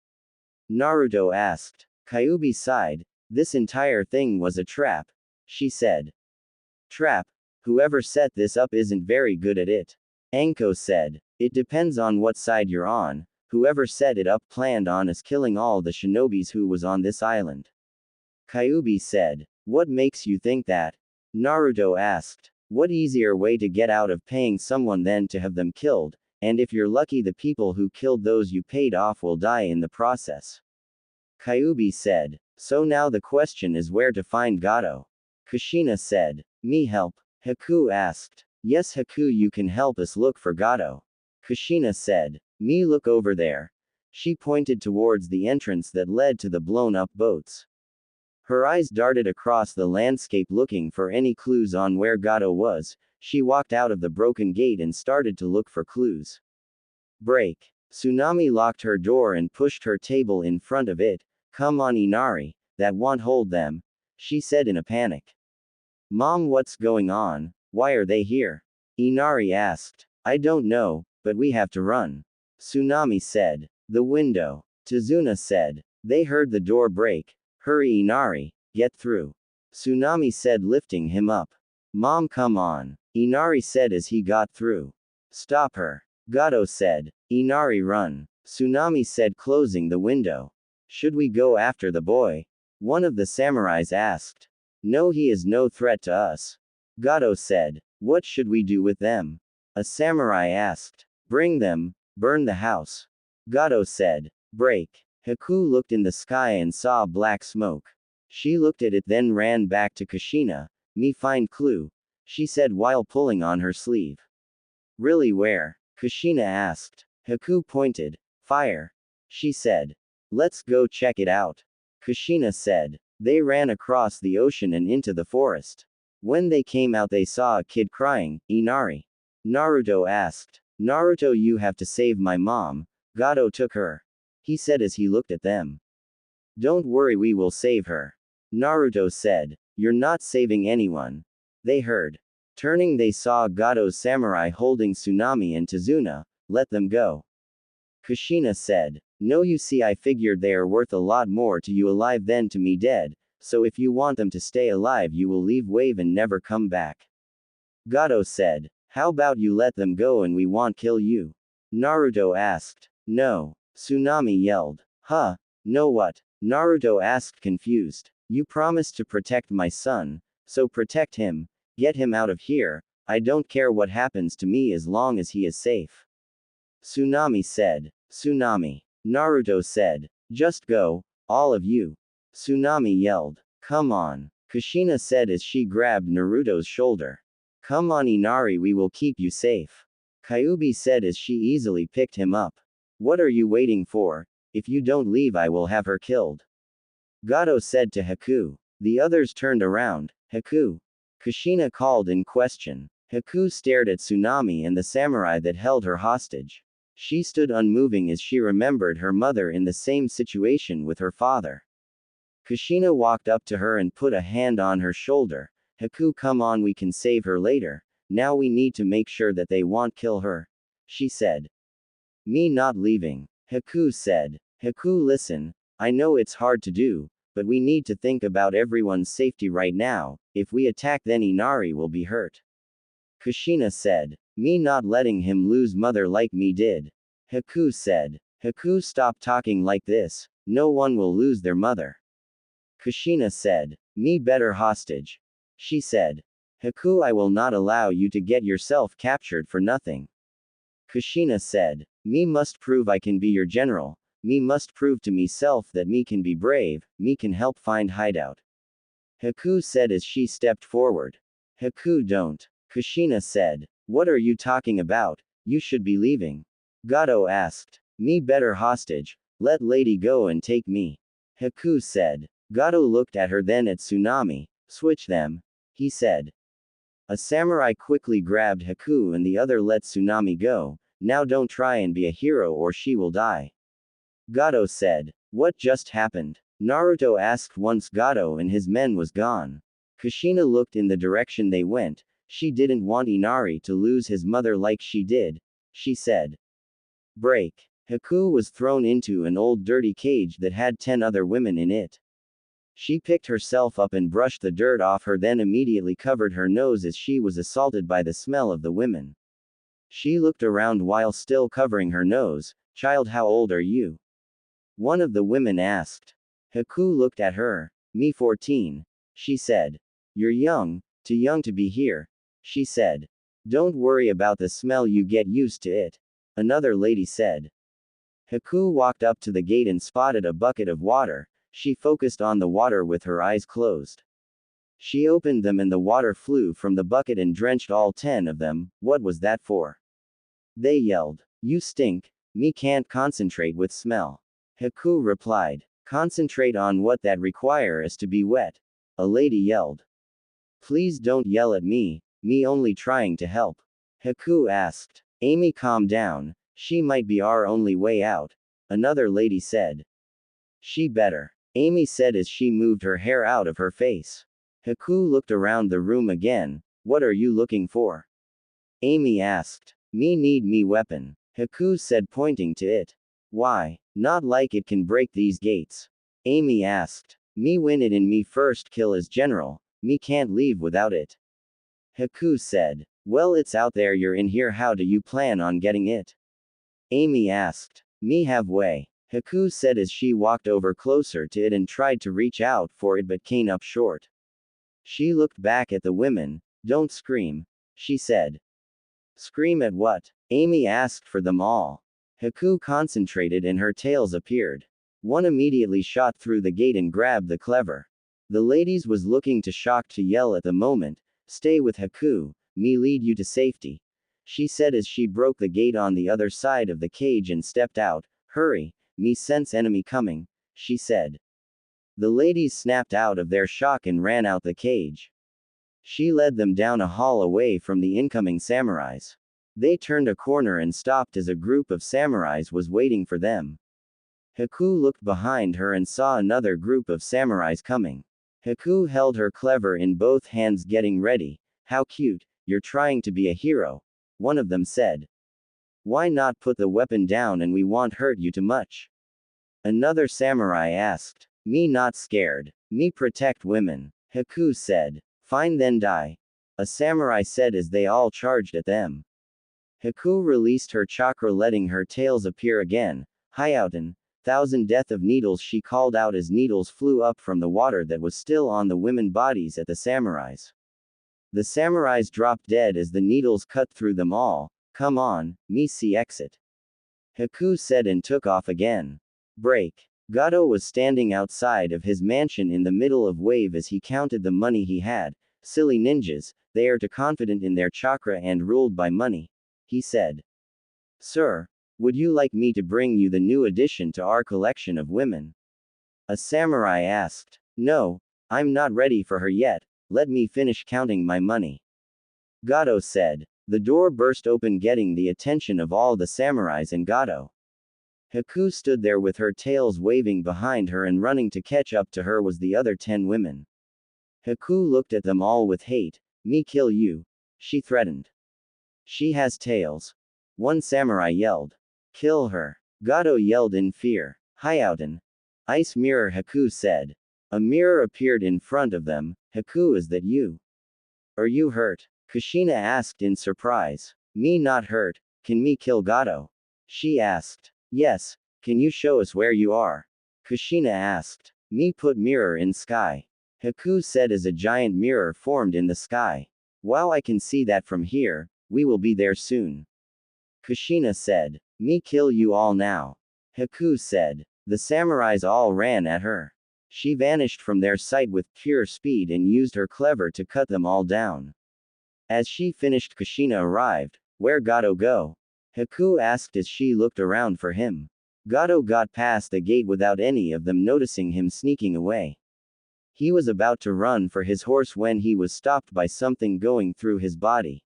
Naruto asked. Kyubi sighed. This entire thing was a trap, she said. Trap? Whoever set this up isn't very good at it. Anko said. It depends on what side you're on. Whoever set it up planned on us killing all the shinobis who was on this island. Kyubi said. What makes you think that? Naruto asked. What easier way to get out of paying someone than to have them killed, and if you're lucky the people who killed those you paid off will die in the process. Kyubi said. So now the question is where to find Gato. Kushina said. Me help? Haku asked. Yes Haku, you can help us look for Gato. Kushina said. Me look over there. She pointed towards the entrance that led to the blown up boats. Her eyes darted across the landscape looking for any clues on where Gato was. She walked out of the broken gate and started to look for clues. Break. Tsunami locked her door and pushed her table in front of it. Come on Inari, that won't hold them, she said in a panic. Mom, what's going on? Why are they here? Inari asked. I don't know, but we have to run. Tsunami said. The window. Tazuna said. They heard the door break. Hurry Inari, get through. Tsunami said, lifting him up. Mom, come on, Inari said as he got through. Stop her. Gato said. Inari, run. Tsunami said, closing the window. Should we go after the boy? One of the samurais asked. No, he is no threat to us. Gato said. What should we do with them? A samurai asked. Bring them, burn the house. Gato said. Break. Haku looked in the sky and saw black smoke. She looked at it then ran back to Kushina. Me find clue, she said while pulling on her sleeve. Really, where? Kushina asked. Haku pointed. Fire, she said. Let's go check it out. Kushina said. They ran across the ocean and into the forest. When they came out they saw a kid crying. Inari. Naruto asked. Naruto, you have to save my mom. Gato took her, he said as he looked at them. Don't worry, we will save her. Naruto said. You're not saving anyone. They heard. Turning they saw Gato's samurai holding Tsunami and Tazuna. Let them go. Kushina said. No, you see, I figured they are worth a lot more to you alive than to me dead, so if you want them to stay alive you will leave Wave and never come back. Gato said. How about you let them go and we won't kill you? Naruto asked. No. Tsunami yelled. Huh? No what? Naruto asked confused. You promised to protect my son, so protect him. Get him out of here. I don't care what happens to me as long as he is safe. Tsunami said. Tsunami. Naruto said. Just go, all of you. Tsunami yelled. Come on. Kushina said as she grabbed Naruto's shoulder. Come on Inari, we will keep you safe. Kyuubi said as she easily picked him up. What are you waiting for? If you don't leave I will have her killed. Gato said to Haku. The others turned around. Haku. Kushina called in question. Haku stared at Tsunami and the samurai that held her hostage. She stood unmoving as she remembered her mother in the same situation with her father. Kushina walked up to her and put a hand on her shoulder. Haku, come on, we can save her later. Now we need to make sure that they won't kill her. She said. Me not leaving. Haku said. Haku, listen. I know it's hard to do, but we need to think about everyone's safety right now. If we attack then Inari will be hurt. Kushina said. Me not letting him lose mother like me did. Haku said. Haku, stop talking like this. No one will lose their mother. Kushina said. Me better hostage. She said. Haku, I will not allow you to get yourself captured for nothing. Kushina said. Me must prove I can be your general. Me must prove to myself that me can be brave, me can help find hideout. Haku said as she stepped forward. Haku, don't. Kushina said. What are you talking about? You should be leaving. Gato asked. Me better hostage. Let lady go and take me. Haku said. Gato looked at her then at Tsunami. Switch them. He said. A samurai quickly grabbed Haku and the other let Tsunami go. Now don't try and be a hero or she will die. Gato said. What just happened? Naruto asked once Gato and his men was gone. Kushina looked in the direction they went. She didn't want Inari to lose his mother like she did. She said. Break. Haku was thrown into an old dirty cage that had 10 other women in it. She picked herself up and brushed the dirt off her, then immediately covered her nose as she was assaulted by the smell of the women. She looked around while still covering her nose. Child, how old are you? One of the women asked. Haku looked at her. Me 14. She said. You're young, too young to be here. She said. Don't worry about the smell, you get used to it. Another lady said. Haku walked up to the gate and spotted a bucket of water. She focused on the water with her eyes closed. She opened them and the water flew from the bucket and drenched all 10 of them. What was that for? They yelled. You stink. Me can't concentrate with smell. Haku replied. Concentrate on what that requires to be wet. A lady yelled. Please don't yell at me only trying to help. Haku asked. Amy, calm down. She might be our only way out. Another lady said. She better. Amy said as she moved her hair out of her face. Haku looked around the room again. What are you looking for? Amy asked. Me need me weapon. Haku said, pointing to it. Why? Not like it can break these gates. Amy asked. Me win it in me first kill as general. Me can't leave without it. Haku said. Well, it's out there, you're in here, how do you plan on getting it? Amy asked. Me have way. Haku said as she walked over closer to it and tried to reach out for it but came up short. She looked back at the women. Don't scream. She said. Scream at what? Amy asked for them all. Haku concentrated and her tails appeared. One immediately shot through the gate and grabbed the clever. The ladies was looking to shock to yell at the moment. Stay with Haku, me lead you to safety. She said as she broke the gate on the other side of the cage and stepped out. Hurry, me sense enemy coming, she said. The ladies snapped out of their shock and ran out the cage. She led them down a hall away from the incoming samurais. They turned a corner and stopped as a group of samurais was waiting for them. Haku looked behind her and saw another group of samurais coming. Haku held her clever in both hands, getting ready. How cute, you're trying to be a hero, one of them said. Why not put the weapon down and we won't hurt you too much? Another samurai asked. Me not scared. Me protect women. Haku said. Fine then die. A samurai said as they all charged at them. Haku released her chakra, letting her tails appear again. Hyouten, 1,000 death of needles, she called out as needles flew up from the water that was still on the women bodies at the samurais. The samurais dropped dead as the needles cut through them all. Come on, me see exit. Haku said and took off again. Break. Gato was standing outside of his mansion in the middle of wave as he counted the money he had. Silly ninjas, they are too confident in their chakra and ruled by money. He said. Sir, would you like me to bring you the new addition to our collection of women? A samurai asked. No, I'm not ready for her yet, let me finish counting my money. Gato said. The door burst open, getting the attention of all the samurais and Gato. Haku stood there with her tails waving behind her, and running to catch up to her was the other 10 women. Haku looked at them all with hate. Me kill you, she threatened. She has tails. One samurai yelled. Kill her. Gato yelled in fear. Hyouten. Ice mirror, Haku said. A mirror appeared in front of them. Haku, is that you? Are you hurt? Kushina asked in surprise. Me not hurt, can me kill Gato? She asked. Yes, can you show us where you are? Kushina asked. Me put mirror in sky. Haku said as a giant mirror formed in the sky. Wow, I can see that from here, we will be there soon. Kushina said. Me kill you all now. Haku said. The samurais all ran at her. She vanished from their sight with pure speed and used her clever to cut them all down. As she finished, Kushina arrived. Where Gato go? Haku asked as she looked around for him. Gato got past the gate without any of them noticing him sneaking away. He was about to run for his horse when he was stopped by something going through his body.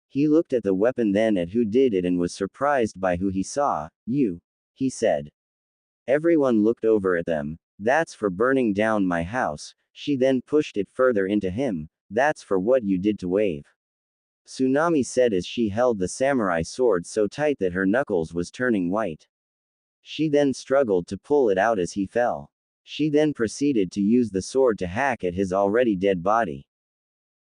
He looked at the weapon, then at who did it, and was surprised by who he saw. You, he said. Everyone looked over at them. That's for burning down my house. She then pushed it further into him. That's for what you did to Wave. Tsunami said as she held the samurai sword so tight that her knuckles was turning white. She then struggled to pull it out as he fell. She then proceeded to use the sword to hack at his already dead body.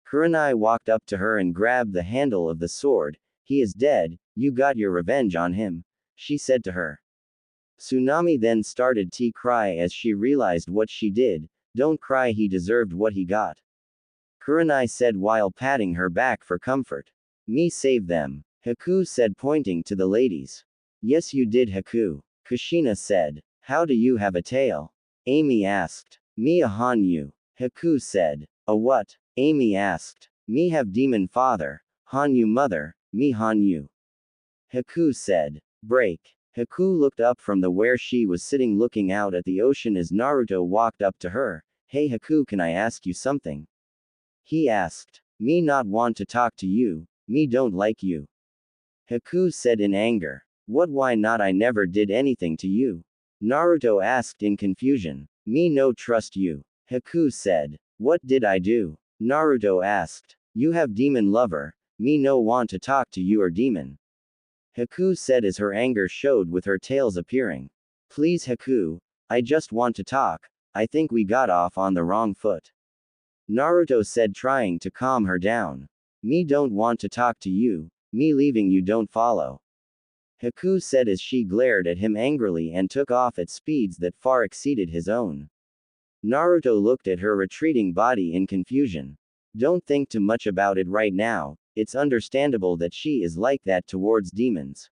Kurenai walked up to her and grabbed the handle of the sword. He is dead, you got your revenge on him, she said to her. Tsunami then started to cry as she realized what she did. Don't cry, he deserved what he got. Kurenai said while patting her back for comfort. Me save them, Haku said pointing to the ladies. Yes you did, Haku, Kushina said. How do you have a tail? Amy asked. Me a Hanyu, Haku said. A what? Amy asked. Me have demon father, Hanyu mother, me Hanyu. Haku said. Break. Haku looked up from the where she was sitting looking out at the ocean as Naruto walked up to her. Hey Haku, can I ask you something? He asked. Me not want to talk to you, me don't like you. Haku said in anger. What, why not? I never did anything to you. Naruto asked in confusion. Me no trust you. Haku said. What did I do? Naruto asked. You have demon lover, me no want to talk to you or demon. Haku said as her anger showed with her tails appearing. Please Haku, I just want to talk, I think we got off on the wrong foot. Naruto said trying to calm her down. Me don't want to talk to you, me leaving you don't follow. Haku said as she glared at him angrily and took off at speeds that far exceeded his own. Naruto looked at her retreating body in confusion. Don't think too much about it right now, it's understandable that she is like that towards demons.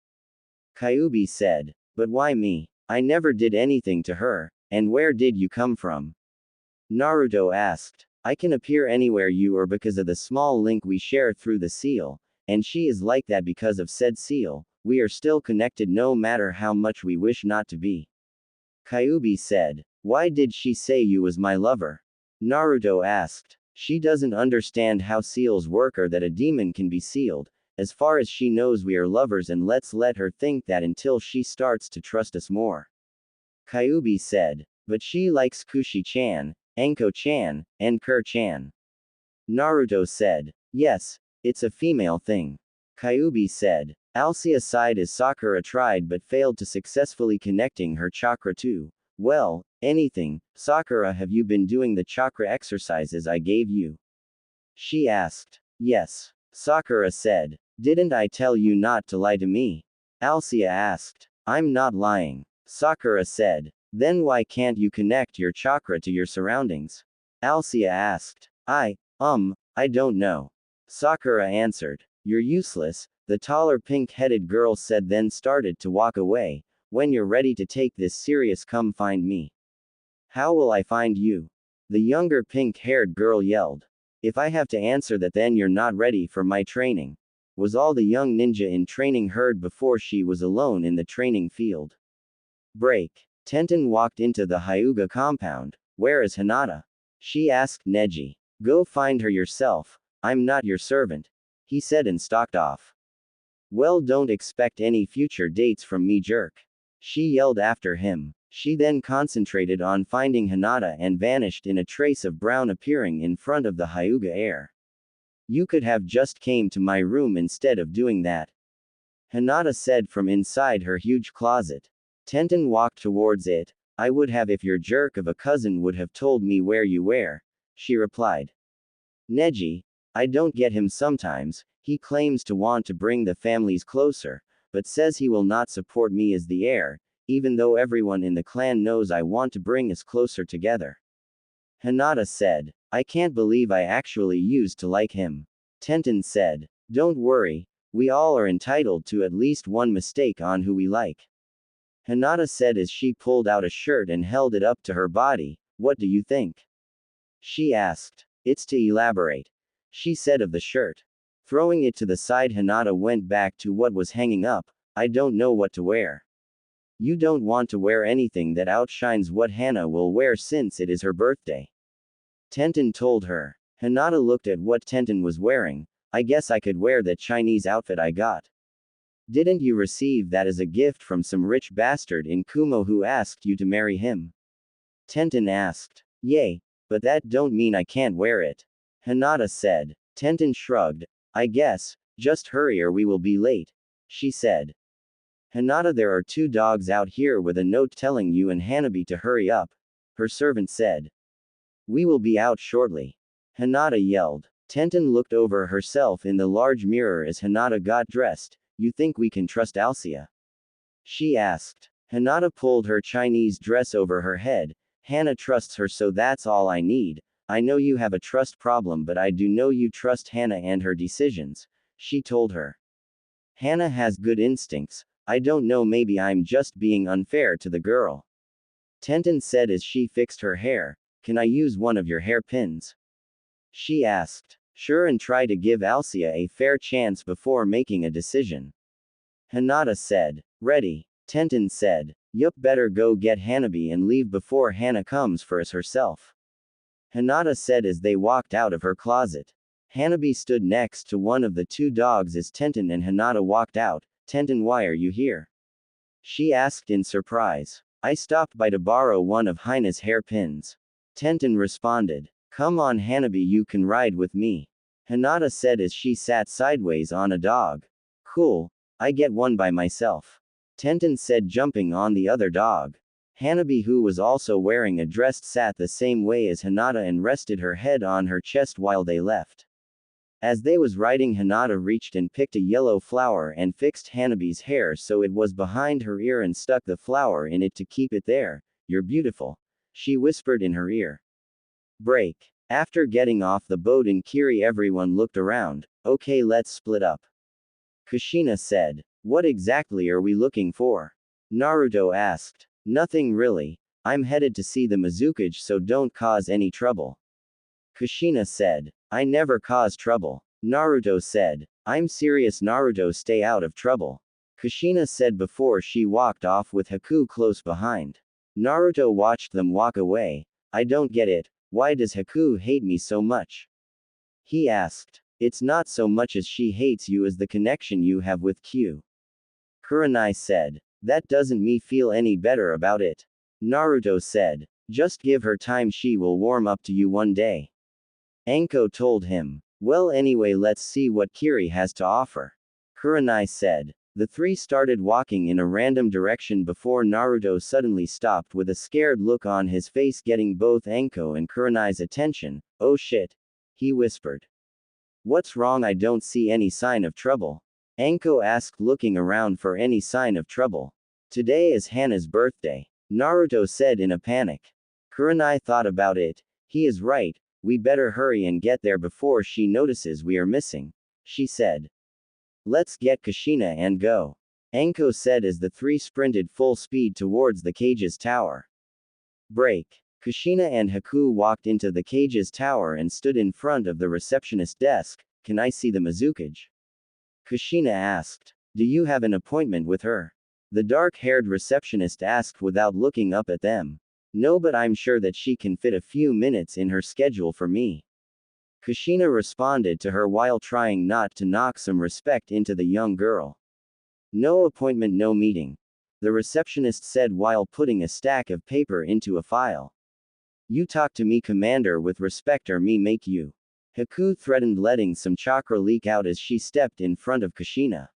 Kyuubi said. But why me? I never did anything to her, and where did you come from? Naruto asked. I can appear anywhere you are because of the small link we share through the seal, and she is like that because of said seal, we are still connected no matter how much we wish not to be. Kyuubi said. Why did she say you was my lover? Naruto asked. She doesn't understand how seals work or that a demon can be sealed. As far as she knows we are lovers, and let's let her think that until she starts to trust us more. Kyuubi said. But she likes Kushi-chan, Anko-chan, and Kur-chan. Naruto said. Yes, it's a female thing. Kyuubi said. Alcia sighed as Sakura tried but failed to successfully connecting her chakra to. Well, anything, Sakura, have you been doing the chakra exercises I gave you? She asked. Yes, Sakura said. Didn't I tell you not to lie to me? Alcia asked. I'm not lying, Sakura said. Then why can't you connect your chakra to your surroundings? Alcia asked. I don't know. Sakura answered. You're useless, The taller pink-headed girl said, then started to walk away. When you're ready to take this serious, come find me. How will I find you? The younger pink-haired girl yelled. If I have to answer that, then you're not ready for my training, was all the young ninja in training heard before she was alone in the training field. Break. Tenten walked into the Hyuga compound. Where is Hinata? She asked Neji. Go find her yourself. I'm not your servant, he said and stalked off. Well, don't expect any future dates from me, jerk, she yelled after him. She then concentrated on finding Hinata and vanished in a trace of brown appearing in front of the Hyuga heir. You could have just came to my room instead of doing that, Hinata said from inside her huge closet. Tenten walked towards it. I would have if your jerk of a cousin would have told me where you were, she replied. Neji, I don't get him sometimes. He claims to want to bring the families closer, but says he will not support me as the heir, even though everyone in the clan knows I want to bring us closer together, Hinata said. I can't believe I actually used to like him, Tenten said. Don't worry, we all are entitled to at least one mistake on who we like, Hinata said as she pulled out a shirt and held it up to her body. What do you think? She asked. It's to elaborate, she said of the shirt. Throwing it to the side, Hinata went back to what was hanging up. I don't know what to wear. You don't want to wear anything that outshines what Hana will wear since it is her birthday, Tenten told her. Hinata looked at what Tenten was wearing. I guess I could wear that Chinese outfit I got. Didn't you receive that as a gift from some rich bastard in Kumo who asked you to marry him? Tenten asked. Yay, but that don't mean I can't wear it, Hinata said. Tenten shrugged. I guess, just hurry or we will be late, she said. Hinata, there are 2 dogs out here with a note telling you and Hanabi to hurry up, her servant said. We will be out shortly, Hinata yelled. Tenten looked over herself in the large mirror as Hinata got dressed. You think we can trust Alcia? She asked. Hinata pulled her Chinese dress over her head. Hana trusts her, so that's all I need. I know you have a trust problem, but I do know you trust Hana and her decisions, she told her. Hana has good instincts. I don't know, maybe I'm just being unfair to the girl, Tenten said as she fixed her hair. Can I use one of your hairpins? She asked. Sure, and try to give Alcia a fair chance before making a decision, Hinata said. Ready, Tenten said. Yup, better go get Hanabi and leave before Hana comes for us herself, Hinata said as they walked out of her closet. Hanabi stood next to one of the 2 dogs as Tenten and Hinata walked out. Tenten, why are you here? She asked in surprise. I stopped by to borrow one of Hina's hairpins, Tenten responded. Come on Hanabi, you can ride with me, Hinata said as she sat sideways on a dog. Cool, I get one by myself, Tenten said, jumping on the other dog. Hanabi, who was also wearing a dress, sat the same way as Hinata and rested her head on her chest while they left. As they was riding, Hinata reached and picked a yellow flower and fixed Hanabi's hair so it was behind her ear and stuck the flower in it to keep it there. You're beautiful, she whispered in her ear. Break. After getting off the boat in Kiri, everyone looked around. Okay, let's split up, Kushina said. What exactly are we looking for? Naruto asked. Nothing really. I'm headed to see the Mizukage, so don't cause any trouble, Kushina said. I never cause trouble, Naruto said. I'm serious, Naruto, stay out of trouble, Kushina said before she walked off with Haku close behind. Naruto watched them walk away. I don't get it. Why does Haku hate me so much? He asked. It's not so much as she hates you as the connection you have with Q, Kurenai said. That doesn't me feel any better about it, Naruto said. Just give her time, she will warm up to you one day, Anko told him. Well, anyway, let's see what Kiri has to offer, Kurenai said. The 3 started walking in a random direction before Naruto suddenly stopped with a scared look on his face, getting both Anko and Kurenai's attention. Oh shit, he whispered. What's wrong? I don't see any sign of trouble, Anko asked, looking around for any sign of trouble. Today is Hana's birthday, Naruto said in a panic. Kurenai thought about it. He is right, we better hurry and get there before she notices we are missing, she said. Let's get Kushina and go. Anko said as the three sprinted full speed towards the cage's tower. Break. Kushina and Haku walked into the cage's tower and stood in front of the receptionist desk. Can I see the Mizukage? Kushina asked. Do you have an appointment with her? The dark-haired receptionist asked without looking up at them. No, but I'm sure that she can fit a few minutes in her schedule for me. Kushina responded to her while trying not to knock some respect into the young girl. No appointment, no meeting. The receptionist said while putting a stack of paper into a file. You talk to me, Commander, with respect or me make you. Haku threatened, letting some chakra leak out as she stepped in front of Kushina.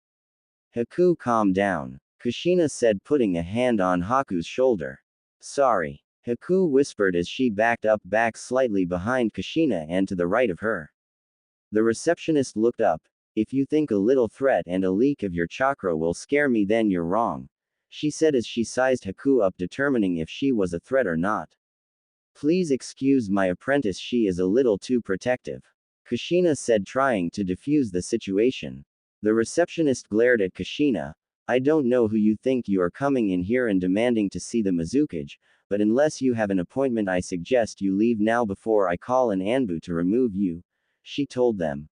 Haku, calm down. Kushina said, putting a hand on Haku's shoulder. Sorry. Haku whispered as she backed back slightly behind Kushina and to the right of her. The receptionist looked up. If you think a little threat and a leak of your chakra will scare me, then you're wrong, she said as she sized Haku up, determining if she was a threat or not. Please excuse my apprentice, she is a little too protective, Kushina said, trying to defuse the situation. The receptionist glared at Kushina. I don't know who you think you are, coming in here and demanding to see the Mizukage, but unless you have an appointment, I suggest you leave now before I call an Anbu to remove you, she told them.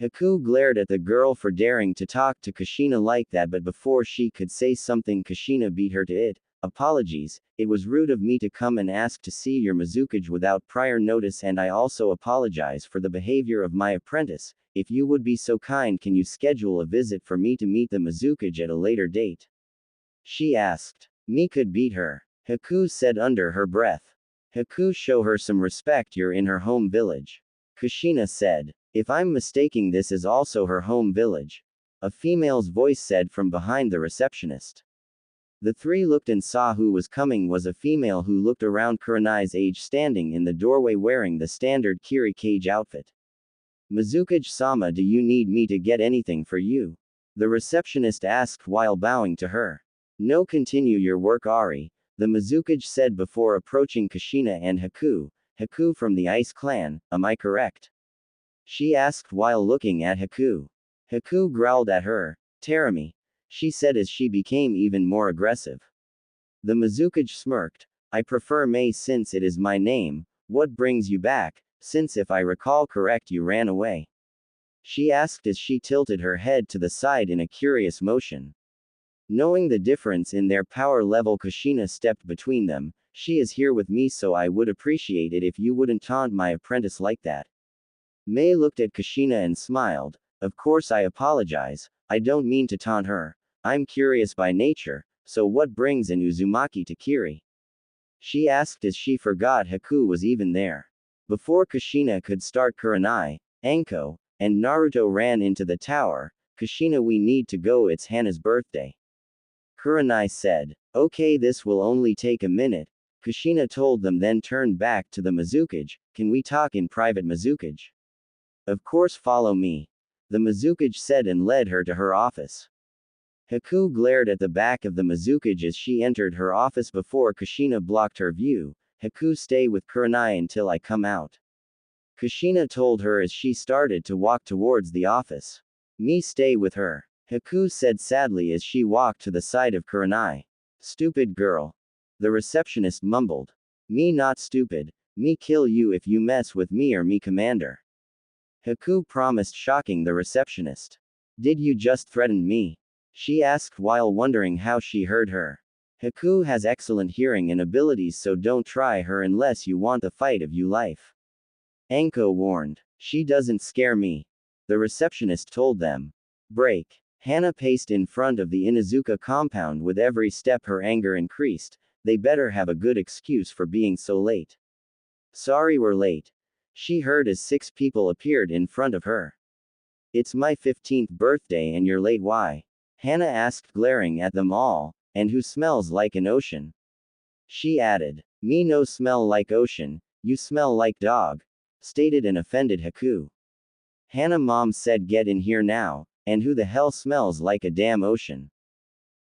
Haku glared at the girl for daring to talk to Kushina like that, but before she could say something, Kushina beat her to it. Apologies, it was rude of me to come and ask to see your Mizukage without prior notice, and I also apologize for the behavior of my apprentice. If you would be so kind, can you schedule a visit for me to meet the Mizukage at a later date? She asked. Me could beat her, Haku said under her breath. Haku, show her some respect, you're in her home village, Kushina said. If I'm mistaken, this is also her home village, a female's voice said from behind the receptionist. The three looked and saw who was coming was a female who looked around Kurenai's age, standing in the doorway wearing the standard Kiri cage outfit. Mizukage-sama, do you need me to get anything for you? The receptionist asked while bowing to her. No, continue your work, Ari, the Mizukage said before approaching Kushina and Haku. Haku from the Ice Clan, am I correct? She asked while looking at Haku. Haku growled at her. Terumi, she said as she became even more aggressive. The Mizukage smirked. I prefer Mei since it is my name. What brings you back, since if I recall correct you ran away? She asked as she tilted her head to the side in a curious motion. Knowing the difference in their power level, Kushina stepped between them. She is here with me, so I would appreciate it if you wouldn't taunt my apprentice like that. Mei looked at Kushina and smiled. Of course, I apologize. I don't mean to taunt her. I'm curious by nature, so what brings an Uzumaki to Kiri? She asked as she forgot Haku was even there. Before Kushina could start, Kurenai, Anko, and Naruto ran into the tower. Kushina, we need to go, it's Hana's birthday, Kurenai said. Okay, this will only take a minute, Kushina told them, then turned back to the Mizukage. Can we talk in private, Mizukage? Of course, follow me, the Mizukage said and led her to her office. Haku glared at the back of the Mizukage as she entered her office before Kushina blocked her view. Haku, stay with Kurenai until I come out, Kushina told her as she started to walk towards the office. Me stay with her, Haku said sadly as she walked to the side of Kurenai. Stupid girl, the receptionist mumbled. Me not stupid, me kill you if you mess with me or me, Commander, Haku promised, shocking the receptionist. Did you just threaten me? She asked while wondering how she heard her. Haku has excellent hearing and abilities, so don't try her unless you want the fight of your life, Anko warned. She doesn't scare me, the receptionist told them. Break. Hana paced in front of the Inuzuka compound. With every step her anger increased. They better have a good excuse for being so late. Sorry we're late, she heard as 6 people appeared in front of her. It's my 15th birthday and you're late, why? Hana asked, glaring at them all. And who smells like an ocean? She added. Me no smell like ocean, you smell like dog, stated an offended Haku. Hana mom said get in here now, and who the hell smells like a damn ocean?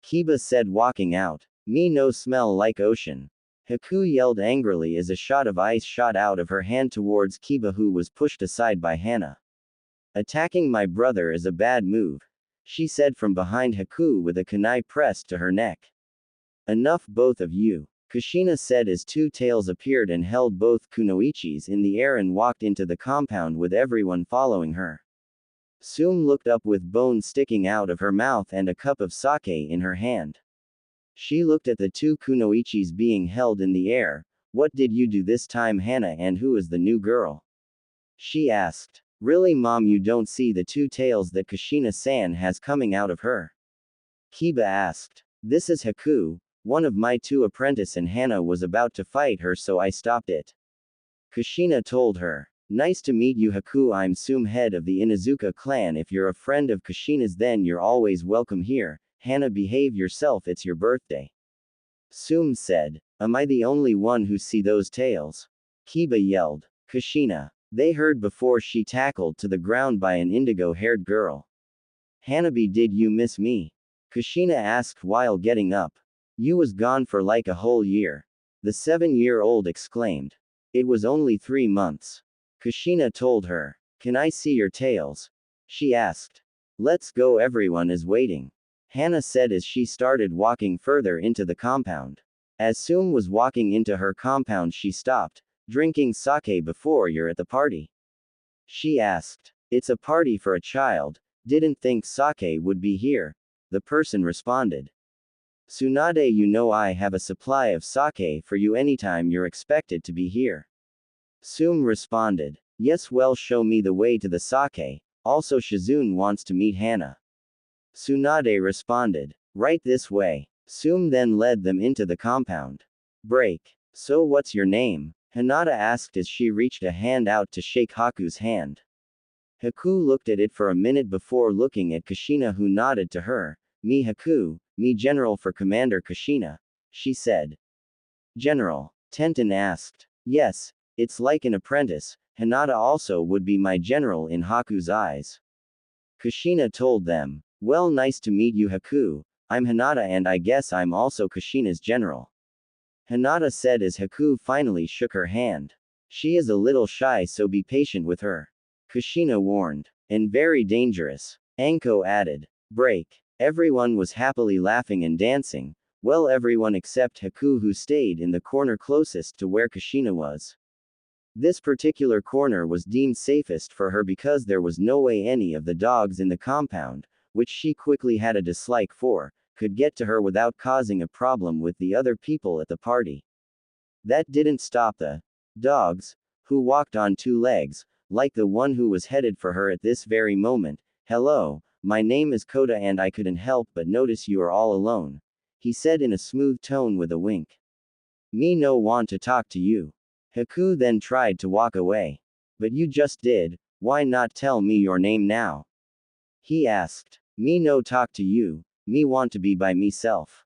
Kiba said walking out. Me no smell like ocean, Haku yelled angrily as a shot of ice shot out of her hand towards Kiba, who was pushed aside by Hana. Attacking my brother is a bad move, she said from behind Haku with a kunai pressed to her neck. Enough both of you, Kushina said as two tails appeared and held both kunoichis in the air and walked into the compound with everyone following her. Sum looked up with bones sticking out of her mouth and a cup of sake in her hand. She looked at the two kunoichis being held in the air. What did you do this time, Hana, and who is the new girl? She asked. Really, Mom, you don't see the two tails that Kushina-san has coming out of her? Kiba asked. This is Haku, one of my two apprentices, and Hana was about to fight her, so I stopped it. Kushina told her. Nice to meet you, Haku. I'm Sum, head of the Inuzuka clan. If you're a friend of Kushina's, then you're always welcome here. Hana, behave yourself, it's your birthday. Sum said. Am I the only one who see those tails? Kiba yelled. Kushina. They heard before she tackled to the ground by an indigo-haired girl. Hanabi, did you miss me? Kushina asked while getting up. You was gone for like a whole year. The 7-year-old exclaimed. It was only 3 months. Kushina told her. Can I see your tails? She asked. Let's go, everyone is waiting. Hana said as she started walking further into the compound. As Sum was walking into her compound, she stopped. Drinking sake before you're at the party? She asked. It's a party for a child. Didn't think sake would be here. The person responded. Tsunade, you know I have a supply of sake for you anytime you're expected to be here. Sum responded. Yes, well, show me the way to the sake. Also, Shizune wants to meet Hana. Tsunade responded. Right this way. Sum then led them into the compound. Break. So what's your name? Hinata asked as she reached a hand out to shake Haku's hand. Haku looked at it for a minute before looking at Kushina, who nodded to her. Me Haku, me General for Commander Kushina, she said. General? Tenten asked. Yes, it's like an apprentice. Hinata also would be my general in Haku's eyes. Kushina told them. Well, nice to meet you, Haku. I'm Hinata and I guess I'm also Kushina's general. Hinata said as Haku finally shook her hand. She is a little shy, so be patient with her. Kushina warned. And very dangerous. Anko added. Break. Everyone was happily laughing and dancing. Well, everyone except Haku, who stayed in the corner closest to where Kushina was. This particular corner was deemed safest for her because there was no way any of the dogs in the compound, which she quickly had a dislike for, could get to her without causing a problem with the other people at the party. That didn't stop the dogs, who walked on 2 legs, like the one who was headed for her at this very moment. Hello, my name is Kota and I couldn't help but notice you are all alone, he said in a smooth tone with a wink. Me no want to talk to you. Haku then tried to walk away. But you just did, why not tell me your name now? He asked. Me no talk to you, me want to be by meself.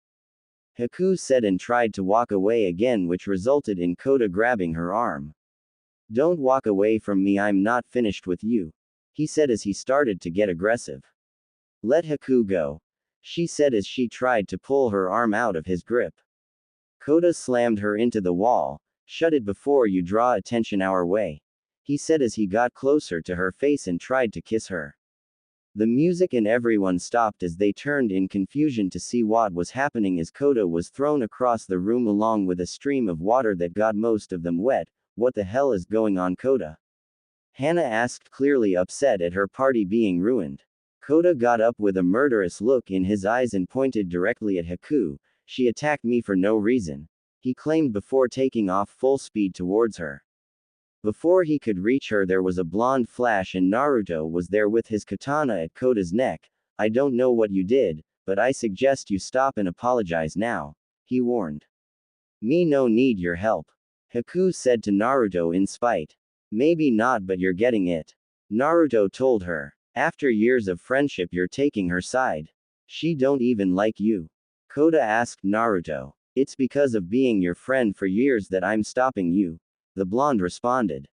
Haku said and tried to walk away again, which resulted in Kota grabbing her arm. Don't walk away from me, I'm not finished with you, he said as he started to get aggressive. Let Haku go, she said as she tried to pull her arm out of his grip. Kota slammed her into the wall. Shut it before you draw attention our way, he said as he got closer to her face and tried to kiss her. The music and everyone stopped as they turned in confusion to see what was happening as Kota was thrown across the room along with a stream of water that got most of them wet. What the hell is going on, Kota? Hana asked, clearly upset at her party being ruined. Kota got up with a murderous look in his eyes and pointed directly at Haku. She attacked me for no reason, he claimed before taking off full speed towards her. Before he could reach her, there was a blonde flash and Naruto was there with his katana at Kota's neck. I don't know what you did, but I suggest you stop and apologize now, he warned. Me no need your help, Haku said to Naruto in spite. Maybe not, but you're getting it, Naruto told her. After years of friendship, you're taking her side. She don't even like you, Kota asked Naruto. It's because of being your friend for years that I'm stopping you, the blonde responded.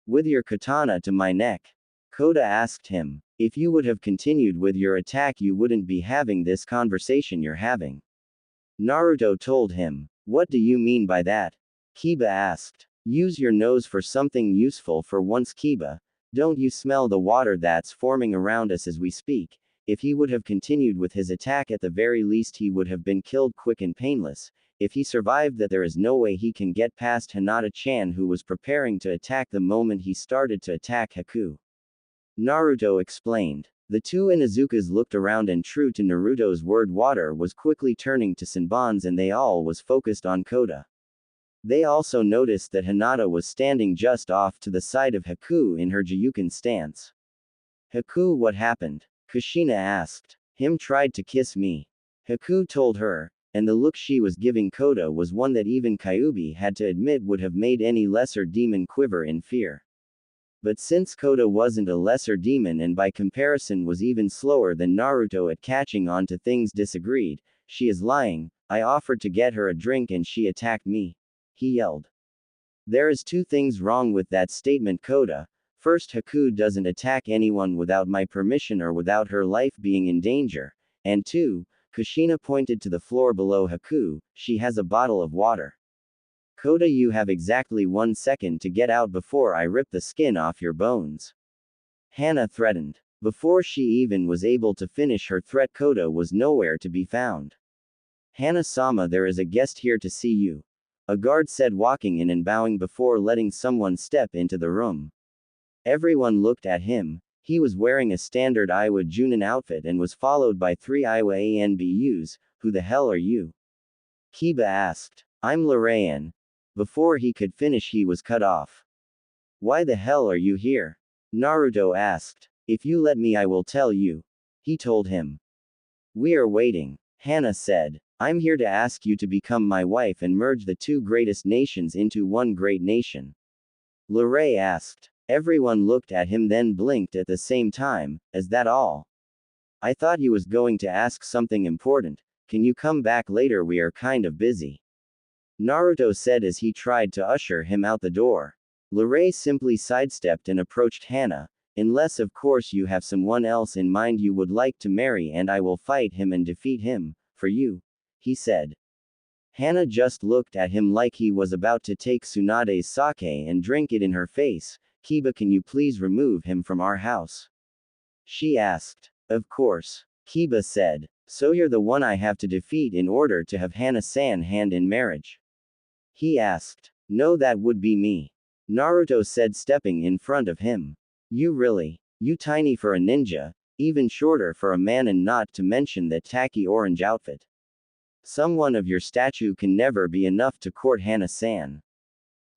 With your katana to my neck, Kota asked him. If you would have continued with your attack, you wouldn't be having this conversation you're having, Naruto told him. What do you mean by that? Kiba asked. Use your nose for something useful for once, Kiba. Don't you smell the water that's forming around us as we speak? If he would have continued with his attack, at the very least he would have been killed quick and painless. If he survived that, there is no way he can get past Hinata-chan, who was preparing to attack the moment he started to attack Haku. Naruto explained. The two Inuzukas looked around, and true to Naruto's word, water was quickly turning to Senbons, and they all was focused on Koda. They also noticed that Hinata was standing just off to the side of Haku in her Jiyuken stance. Haku, what happened? Kushina asked. Him tried to kiss me. Haku told her, and the look she was giving Koda was one that even Kyuubi had to admit would have made any lesser demon quiver in fear. But since Koda wasn't a lesser demon and by comparison was even slower than Naruto at catching on to things, disagreed. She is lying. I offered to get her a drink and she attacked me. He yelled. There is two things wrong with that statement, Koda. First, Haku doesn't attack anyone without my permission or without her life being in danger. And two, Kushina pointed to the floor below Haku, she has a bottle of water. Koda, you have exactly 1 second to get out before I rip the skin off your bones. Hana threatened. Before she even was able to finish her threat, Koda was nowhere to be found. Hana-sama, there is a guest here to see you. A guard said, walking in and bowing before letting someone step into the room. Everyone looked at him. He was wearing a standard Iowa Junin outfit and was followed by 3 Iowa ANBUs. Who the hell are you? Kiba asked. I'm Lorraine. Before he could finish, he was cut off. Why the hell are you here? Naruto asked. If you let me, I will tell you. He told him. We are waiting. Hana said. I'm here to ask you to become my wife and merge the two greatest nations into one great nation. Lorraine asked. Everyone looked at him, then blinked at the same time. Is that all? I thought you was going to ask something important. Can you come back later? We are kind of busy. Naruto said as he tried to usher him out the door. Lorraine simply sidestepped and approached Hana. Unless of course you have someone else in mind you would like to marry, and I will fight him and defeat him, for you, he said. Hana just looked at him like he was about to take Tsunade's sake and drink it in her face. Kiba, can you please remove him from our house? She asked. Of course. Kiba said. So you're the one I have to defeat in order to have Hana-san hand in marriage? He asked. No, that would be me. Naruto said, stepping in front of him. You really? You tiny for a ninja, even shorter for a man, and not to mention that tacky orange outfit. Someone of your stature can never be enough to court Hana-san.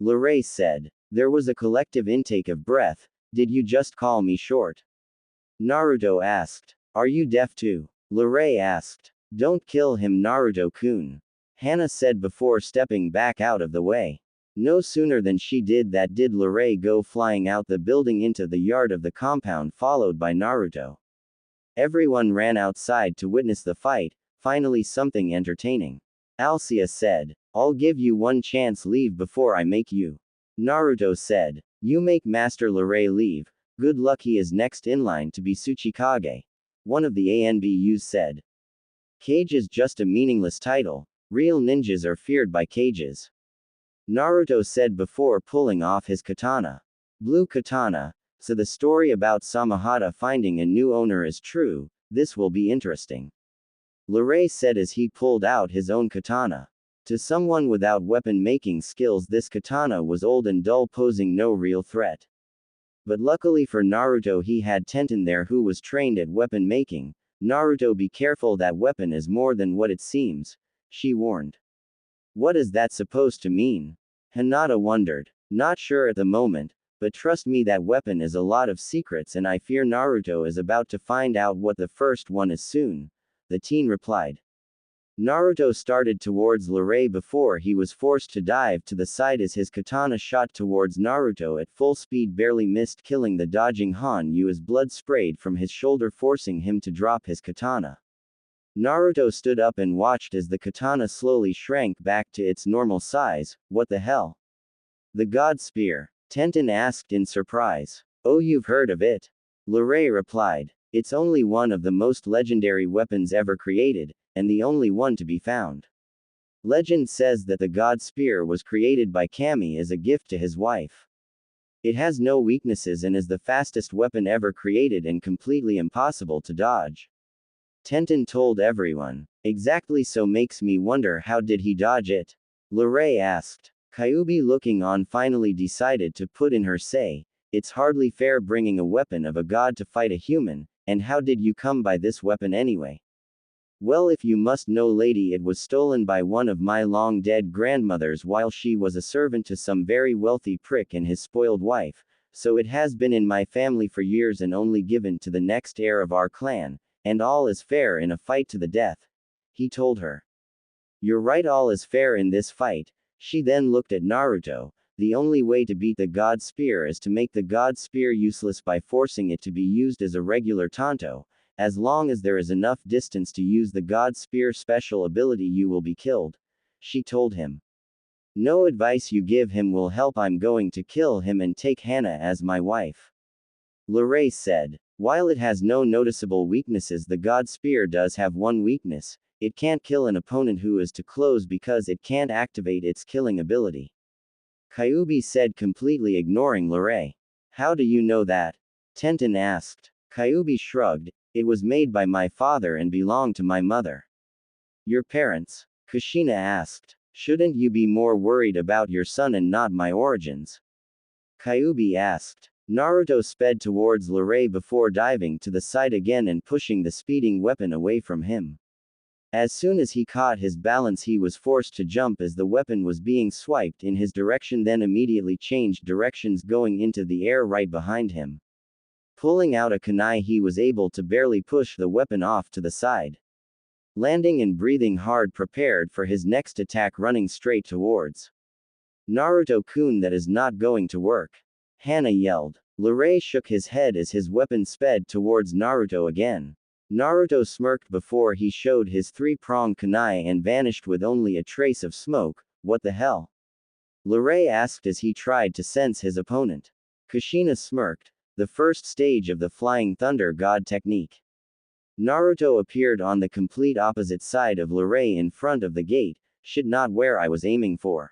Lorraine said. There was a collective intake of breath. Did you just call me short? Naruto asked. Are you deaf too? Lorraine asked. Don't kill him, Naruto-kun. Hana said before stepping back out of the way. No sooner than she did that did Lorraine go flying out the building into the yard of the compound, followed by Naruto. Everyone ran outside to witness the fight. Finally something entertaining. Alcia said. I'll give you one chance, leave before I make you. Naruto said. You make Master Lorraine leave. Good luck, he is next in line to be Tsuchikage. One of the ANBUs said. Kage is just a meaningless title. Real ninjas are feared by cages. Naruto said before pulling off his katana. Blue katana. So the story about Samahata finding a new owner is true. This will be interesting. Lorraine said as he pulled out his own katana. To someone without weapon-making skills, this katana was old and dull, posing no real threat. But luckily for Naruto, he had Tenten there who was trained at weapon-making. Naruto, be careful, that weapon is more than what it seems, she warned. What is that supposed to mean? Hinata wondered. Not sure at the moment, but trust me, that weapon is a lot of secrets and I fear Naruto is about to find out what the first one is soon, the teen replied. Naruto started towards Lorraine before he was forced to dive to the side as his katana shot towards Naruto at full speed, barely missed, killing the dodging Hanyu as blood sprayed from his shoulder, forcing him to drop his katana. Naruto stood up and watched as the katana slowly shrank back to its normal size. What the hell? The God Spear? Tenten asked in surprise. Oh, you've heard of it? Lorraine replied. It's only one of the most legendary weapons ever created, and the only one to be found. Legend says that the God Spear was created by Kami as a gift to his wife. It has no weaknesses and is the fastest weapon ever created and completely impossible to dodge. Tenten told everyone. Exactly, so makes me wonder how did he dodge it? Lorray asked. Kyubi, looking on, finally decided to put in her say. It's hardly fair bringing a weapon of a god to fight a human, and how did you come by this weapon anyway? Well, if you must know, lady, it was stolen by one of my long-dead grandmothers while she was a servant to some very wealthy prick and his spoiled wife, so it has been in my family for years and only given to the next heir of our clan, and all is fair in a fight to the death, he told her. You're right, all is fair in this fight. She then looked at Naruto. The only way to beat the god spear is to make the god spear useless by forcing it to be used as a regular tanto. As long as there is enough distance to use the god spear special ability, you will be killed, she told him. No advice you give him will help. I'm going to kill him and take Hana as my wife. Lorray said. While it has no noticeable weaknesses, the god spear does have one weakness. It can't kill an opponent who is too close because it can't activate its killing ability. Kyubi said, completely ignoring Lorray. How do you know that? Tenten asked. Kyubi shrugged. It was made by my father and belonged to my mother. Your parents? Kushina asked. Shouldn't you be more worried about your son and not my origins? Kyubi asked. Naruto sped towards Lorray before diving to the side again and pushing the speeding weapon away from him. As soon as he caught his balance, he was forced to jump as the weapon was being swiped in his direction, then immediately changed directions, going into the air right behind him. Pulling out a kunai, he was able to barely push the weapon off to the side. Landing and breathing hard, prepared for his next attack, running straight towards Naruto-kun. That is not going to work. Hana yelled. Lorray shook his head as his weapon sped towards Naruto again. Naruto smirked before he showed his three-pronged kunai and vanished with only a trace of smoke. What the hell? Lorray asked as he tried to sense his opponent. Kushina smirked. The first stage of the Flying Thunder God technique. Naruto appeared on the complete opposite side of Lorray in front of the gate. Shit, not where I was aiming for.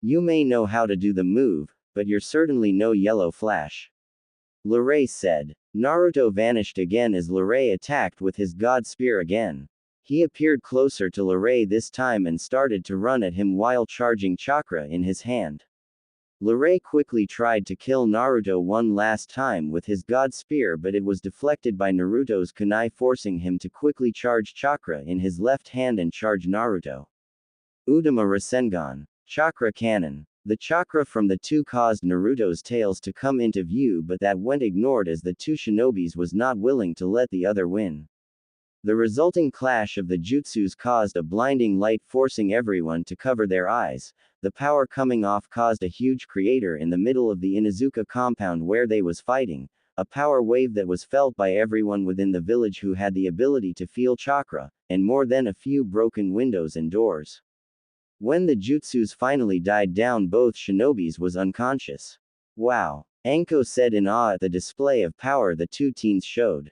You may know how to do the move, but you're certainly no Yellow Flash. Lorray said. Naruto vanished again as Lorray attacked with his God Spear again. He appeared closer to Lorray this time and started to run at him while charging chakra in his hand. Lorray quickly tried to kill Naruto one last time with his God Spear, but it was deflected by Naruto's kunai, forcing him to quickly charge chakra in his left hand and charge Naruto. Udama Rasengan. Chakra Cannon. The chakra from the two caused Naruto's tails to come into view, but that went ignored as the two shinobis was not willing to let the other win. The resulting clash of the jutsus caused a blinding light, forcing everyone to cover their eyes. The power coming off caused a huge crater in the middle of the Inuzuka compound where they was fighting, a power wave that was felt by everyone within the village who had the ability to feel chakra, and more than a few broken windows and doors. When the jutsus finally died down, both shinobis was unconscious. Wow, Anko said in awe at the display of power the two teens showed.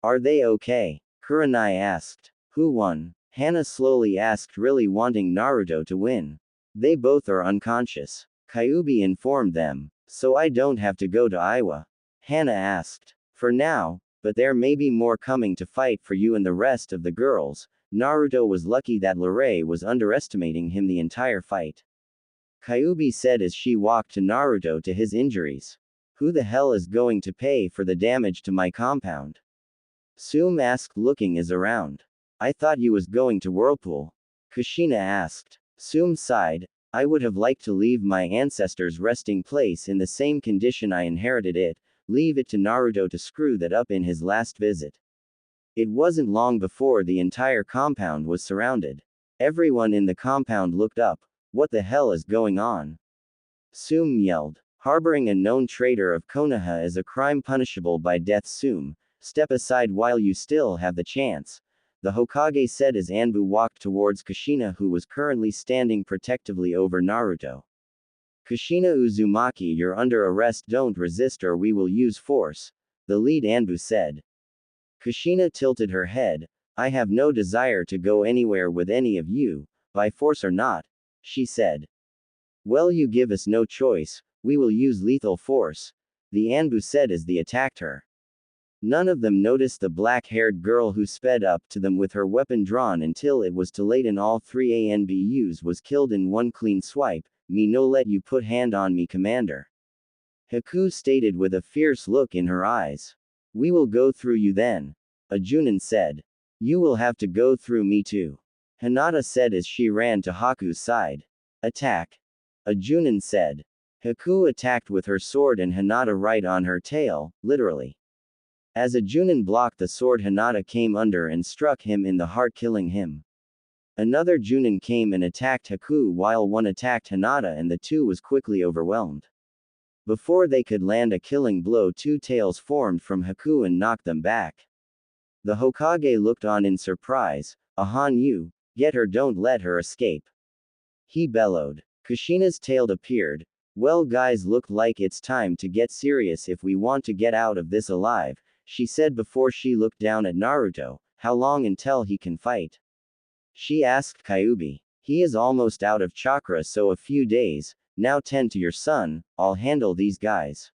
Are they okay? Kurenai asked. Who won? Hana slowly asked, really wanting Naruto to win. They both are unconscious. Kyubi informed them. So I don't have to go to Iwa? Hana asked. For now, but there may be more coming to fight for you and the rest of the girls. Naruto was lucky that Lorray was underestimating him the entire fight. Kyubi said as she walked to Naruto to his injuries. Who the hell is going to pay for the damage to my compound? Sume asked, looking as around. I thought you was going to Whirlpool. Kushina asked. Sume sighed. I would have liked to leave my ancestors' resting place in the same condition I inherited it, leave it to Naruto to screw that up in his last visit. It wasn't long before the entire compound was surrounded. Everyone in the compound looked up. What the hell is going on? Sume yelled. Harboring a known traitor of Konoha is a crime punishable by death. Sume, step aside while you still have the chance, the Hokage said as Anbu walked towards Kushina, who was currently standing protectively over Naruto. Kushina Uzumaki, you're under arrest, don't resist or we will use force, the lead Anbu said. Kushina tilted her head. I have no desire to go anywhere with any of you, by force or not, she said. Well, you give us no choice, we will use lethal force, the Anbu said as they attacked her. None of them noticed the black-haired girl who sped up to them with her weapon drawn until it was too late and all three ANBUs was killed in one clean swipe. "Me no let you put hand on me, Commander," Haku stated with a fierce look in her eyes. "We will go through you then," a Junin said. "You will have to go through me too," Hinata said as she ran to Haku's side. "Attack," a Junin said. Haku attacked with her sword and Hinata right on her tail, literally. As a Junin blocked the sword, Hinata came under and struck him in the heart, killing him. Another Junin came and attacked Haku while one attacked Hinata and the two was quickly overwhelmed. Before they could land a killing blow, two tails formed from Haku and knocked them back. The Hokage looked on in surprise. "Hanyu, get her, don't let her escape," he bellowed. Kushina's tail appeared. "Well guys, look like it's time to get serious if we want to get out of this alive," she said before she looked down at Naruto. "How long until he can fight?" she asked Kyuubi. "He is almost out of chakra, so a few days. Now tend to your son, I'll handle these guys,"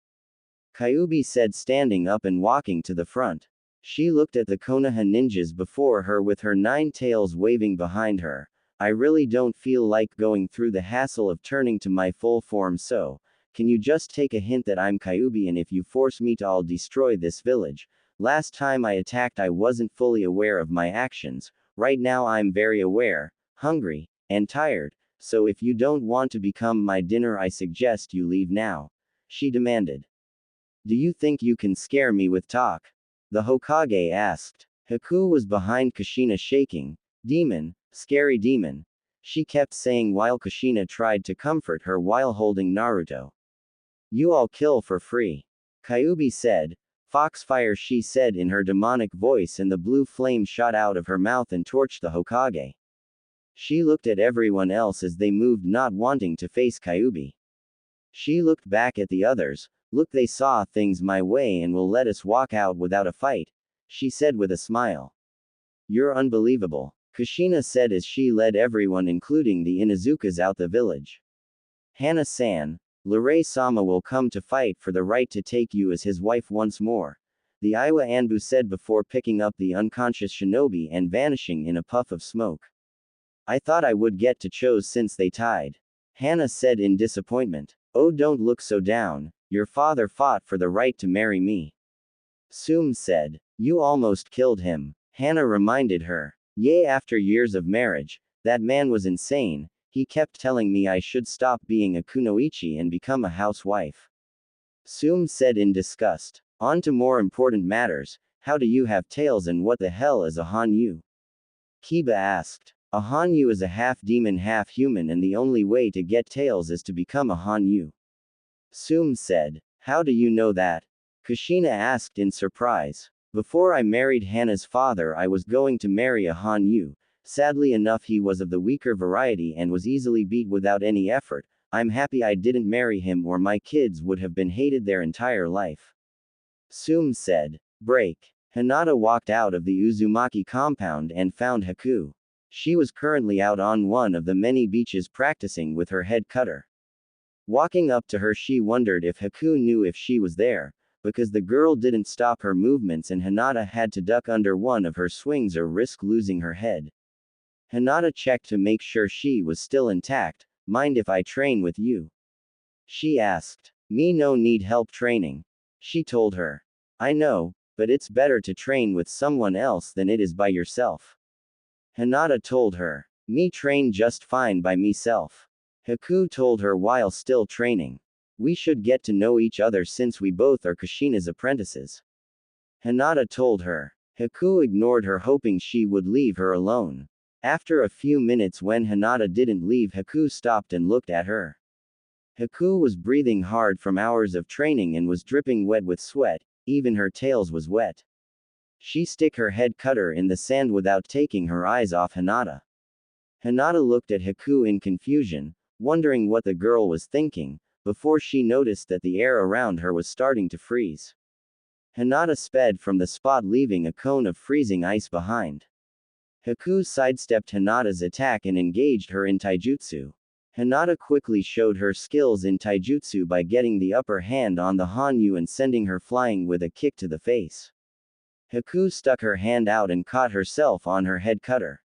Kyuubi said, standing up and walking to the front. She looked at the Konoha ninjas before her with her 9 tails waving behind her. "I really don't feel like going through the hassle of turning to my full form, so can you just take a hint that I'm Kyuubi, and if you force me to, I'll destroy this village. Last time I attacked I wasn't fully aware of my actions. Right now I'm very aware, hungry, and tired, so if you don't want to become my dinner I suggest you leave now," she demanded. "Do you think you can scare me with talk?" the Hokage asked. Haku was behind Kushina, shaking. "Demon, scary demon," she kept saying while Kushina tried to comfort her while holding Naruto. "You all kill for free," Kyuubi said. "Foxfire," she said in her demonic voice, and the blue flame shot out of her mouth and torched the Hokage. She looked at everyone else as they moved, not wanting to face Kyuubi. She looked back at the others. "Look, they saw things my way and will let us walk out without a fight," she said with a smile. "You're unbelievable," Kushina said as she led everyone, including the Inuzukas, out the village. "Hana-san, Liray-sama will come to fight for the right to take you as his wife once more," the Iwa Anbu said before picking up the unconscious shinobi and vanishing in a puff of smoke. "I thought I would get to chose since they tied," Hana said in disappointment. "Oh, don't look so down. Your father fought for the right to marry me," Sum said. "You almost killed him," Hana reminded her. "Yay, after years of marriage, that man was insane. He kept telling me I should stop being a kunoichi and become a housewife," Sum said in disgust. "On to more important matters. How do you have tails and what the hell is a Hanyu?" Kiba asked. "A Hanyu is a half-demon half-human, and the only way to get tails is to become a Hanyu," Sum said. "How do you know that?" Kushina asked in surprise. "Before I married Hana's father I was going to marry a Hanyu. Sadly enough he was of the weaker variety and was easily beat without any effort. I'm happy I didn't marry him or my kids would have been hated their entire life," Sum said. Break. Hinata walked out of the Uzumaki compound and found Haku. She was currently out on one of the many beaches practicing with her head cutter. Walking up to her, she wondered if Haku knew if she was there, because the girl didn't stop her movements and Hinata had to duck under one of her swings or risk losing her head. Hinata checked to make sure she was still intact. "Mind if I train with you?" she asked. "Me no need help training," she told her. "I know, but it's better to train with someone else than it is by yourself," Hinata told her. "Me train just fine by meself," Haku told her while still training. "We should get to know each other since we both are Kushina's apprentices," Hinata told her. Haku ignored her, hoping she would leave her alone. After a few minutes, when Hinata didn't leave, Haku stopped and looked at her. Haku was breathing hard from hours of training and was dripping wet with sweat, even her tails was wet. She stuck her head cutter in the sand without taking her eyes off Hinata. Hinata looked at Haku in confusion, wondering what the girl was thinking, before she noticed that the air around her was starting to freeze. Hinata sped from the spot, leaving a cone of freezing ice behind. Haku sidestepped Hinata's attack and engaged her in taijutsu. Hinata quickly showed her skills in taijutsu by getting the upper hand on the Hanyu and sending her flying with a kick to the face. Haku stuck her hand out and caught herself on her head cutter.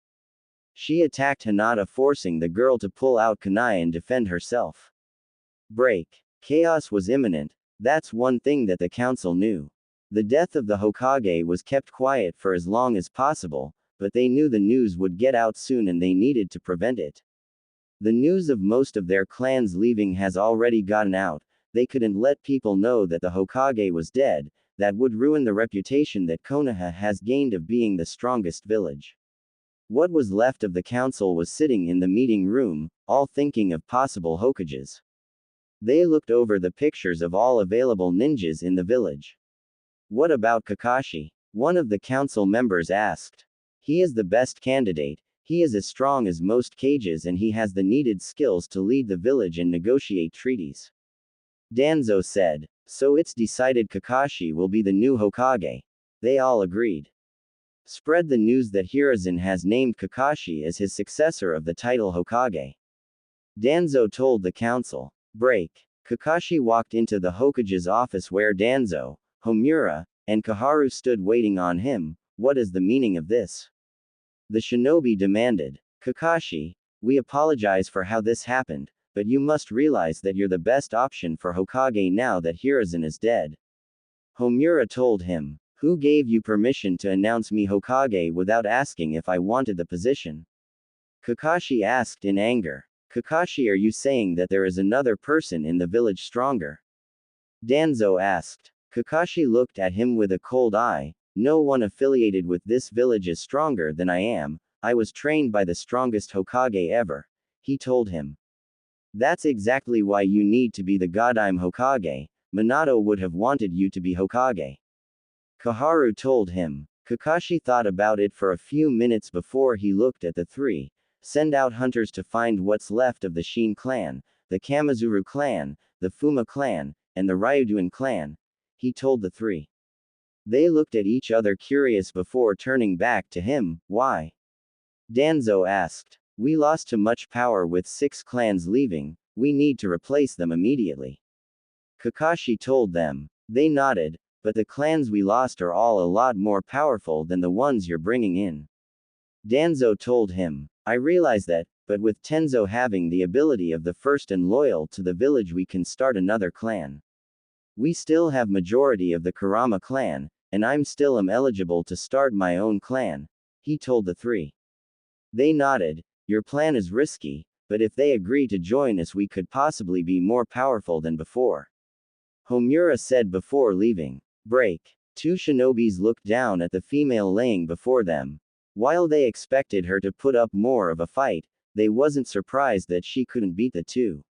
She attacked Hinata, forcing the girl to pull out kunai and defend herself. Break. Chaos was imminent. That's one thing that the council knew. The death of the Hokage was kept quiet for as long as possible, but they knew the news would get out soon and they needed to prevent it. The news of most of their clans leaving has already gotten out. They couldn't let people know that the Hokage was dead. That would ruin the reputation that Konoha has gained of being the strongest village. What was left of the council was sitting in the meeting room, all thinking of possible Hokages. They looked over the pictures of all available ninjas in the village. What about Kakashi? One of the council members asked. He is the best candidate. He is as strong as most Kages and he has the needed skills to lead the village and negotiate treaties. Danzo said. So it's decided Kakashi will be the new Hokage. They all agreed. Spread the news that Hiruzen has named Kakashi as his successor of the title Hokage. Danzo told the council. Break. Kakashi walked into the Hokage's office where Danzo, Homura, and Kaharu stood waiting on him. What is the meaning of this? The shinobi demanded. Kakashi, we apologize for how this happened, but you must realize that you're the best option for Hokage now that Hiruzen is dead. Homura told him. Who gave you permission to announce me Hokage without asking if I wanted the position? Kakashi asked in anger. Kakashi, are you saying that there is another person in the village stronger? Danzo asked. Kakashi looked at him with a cold eye. No one affiliated with this village is stronger than I am. I was trained by the strongest Hokage ever. He told him. That's exactly why you need to be the Godime Hokage. Minato would have wanted you to be Hokage. Kaharu told him. Kakashi thought about it for a few minutes before he looked at the three. Send out hunters to find what's left of the Shin clan, the Kamizuru clan, the Fuma clan, and the Ryuduin clan. He told the three. They looked at each other curious before turning back to him. Why? Danzo asked. We lost too much power with 6 clans leaving. We need to replace them immediately. Kakashi told them. They nodded, but the clans we lost are all a lot more powerful than the ones you're bringing in. Danzo told him. I realize that, but with Tenzo having the ability of the first and loyal to the village, we can start another clan. We still have majority of the Kurama clan, and I'm still eligible to start my own clan, he told the three. They nodded. Your plan is risky, but if they agree to join us we could possibly be more powerful than before. Homura said before leaving. Break. 2 shinobis looked down at the female laying before them. While they expected her to put up more of a fight, they wasn't surprised that she couldn't beat the 2.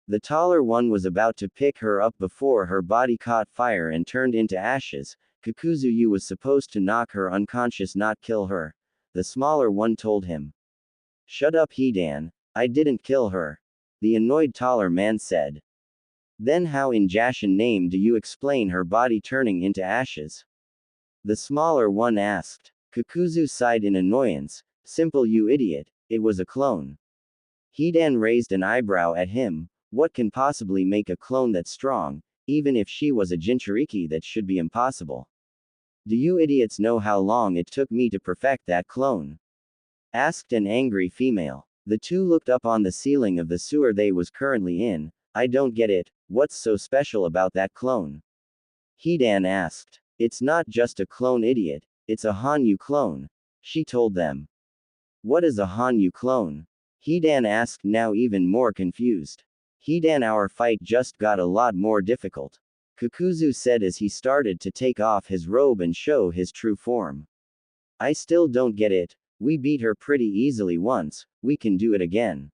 The taller one was about to pick her up before her body caught fire and turned into ashes. Kakuzuyu was supposed to knock her unconscious, not kill her. The smaller one told him. Shut up, Hidan. I didn't kill her. The annoyed taller man said. Then how in Jashin name do you explain her body turning into ashes? The smaller one asked. Kakuzu sighed in annoyance. Simple, you idiot. It was a clone. Hidan raised an eyebrow at him. What can possibly make a clone that strong? Even if she was a Jinchuriki, that should be impossible. Do you idiots know how long it took me to perfect that clone? Asked an angry female. The 2 looked up on the ceiling of the sewer they was currently in. I don't get it. What's so special about that clone? Hidan asked. It's not just a clone, idiot. It's a Hanyu clone. She told them. What is a Hanyu clone? Hidan asked, now even more confused. Hidan, our fight just got a lot more difficult. Kakuzu said as he started to take off his robe and show his true form. I still don't get it. We beat her pretty easily once, we can do it again.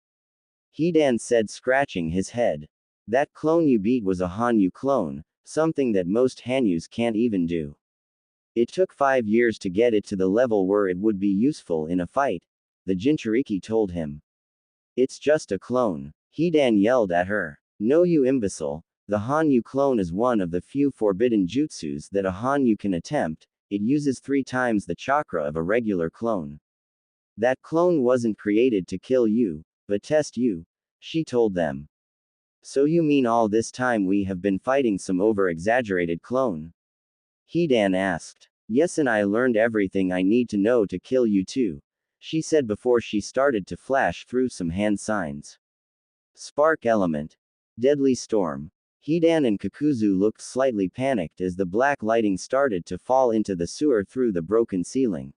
Hidan said, scratching his head. That clone you beat was a Hanyu clone, something that most Hanyus can't even do. It took 5 years to get it to the level where it would be useful in a fight, the Jinchuriki told him. It's just a clone. Hidan yelled at her. No, you imbecile. The Hanyu clone is one of the few forbidden jutsus that a Hanyu can attempt. It uses 3 times the chakra of a regular clone. That clone wasn't created to kill you, but test you, she told them. So you mean all this time we have been fighting some over-exaggerated clone? Hidan asked. Yes, and I learned everything I need to know to kill you too, she said before she started to flash through some hand signs. Spark element. Deadly storm. Hidan and Kakuzu looked slightly panicked as the black lighting started to fall into the sewer through the broken ceiling.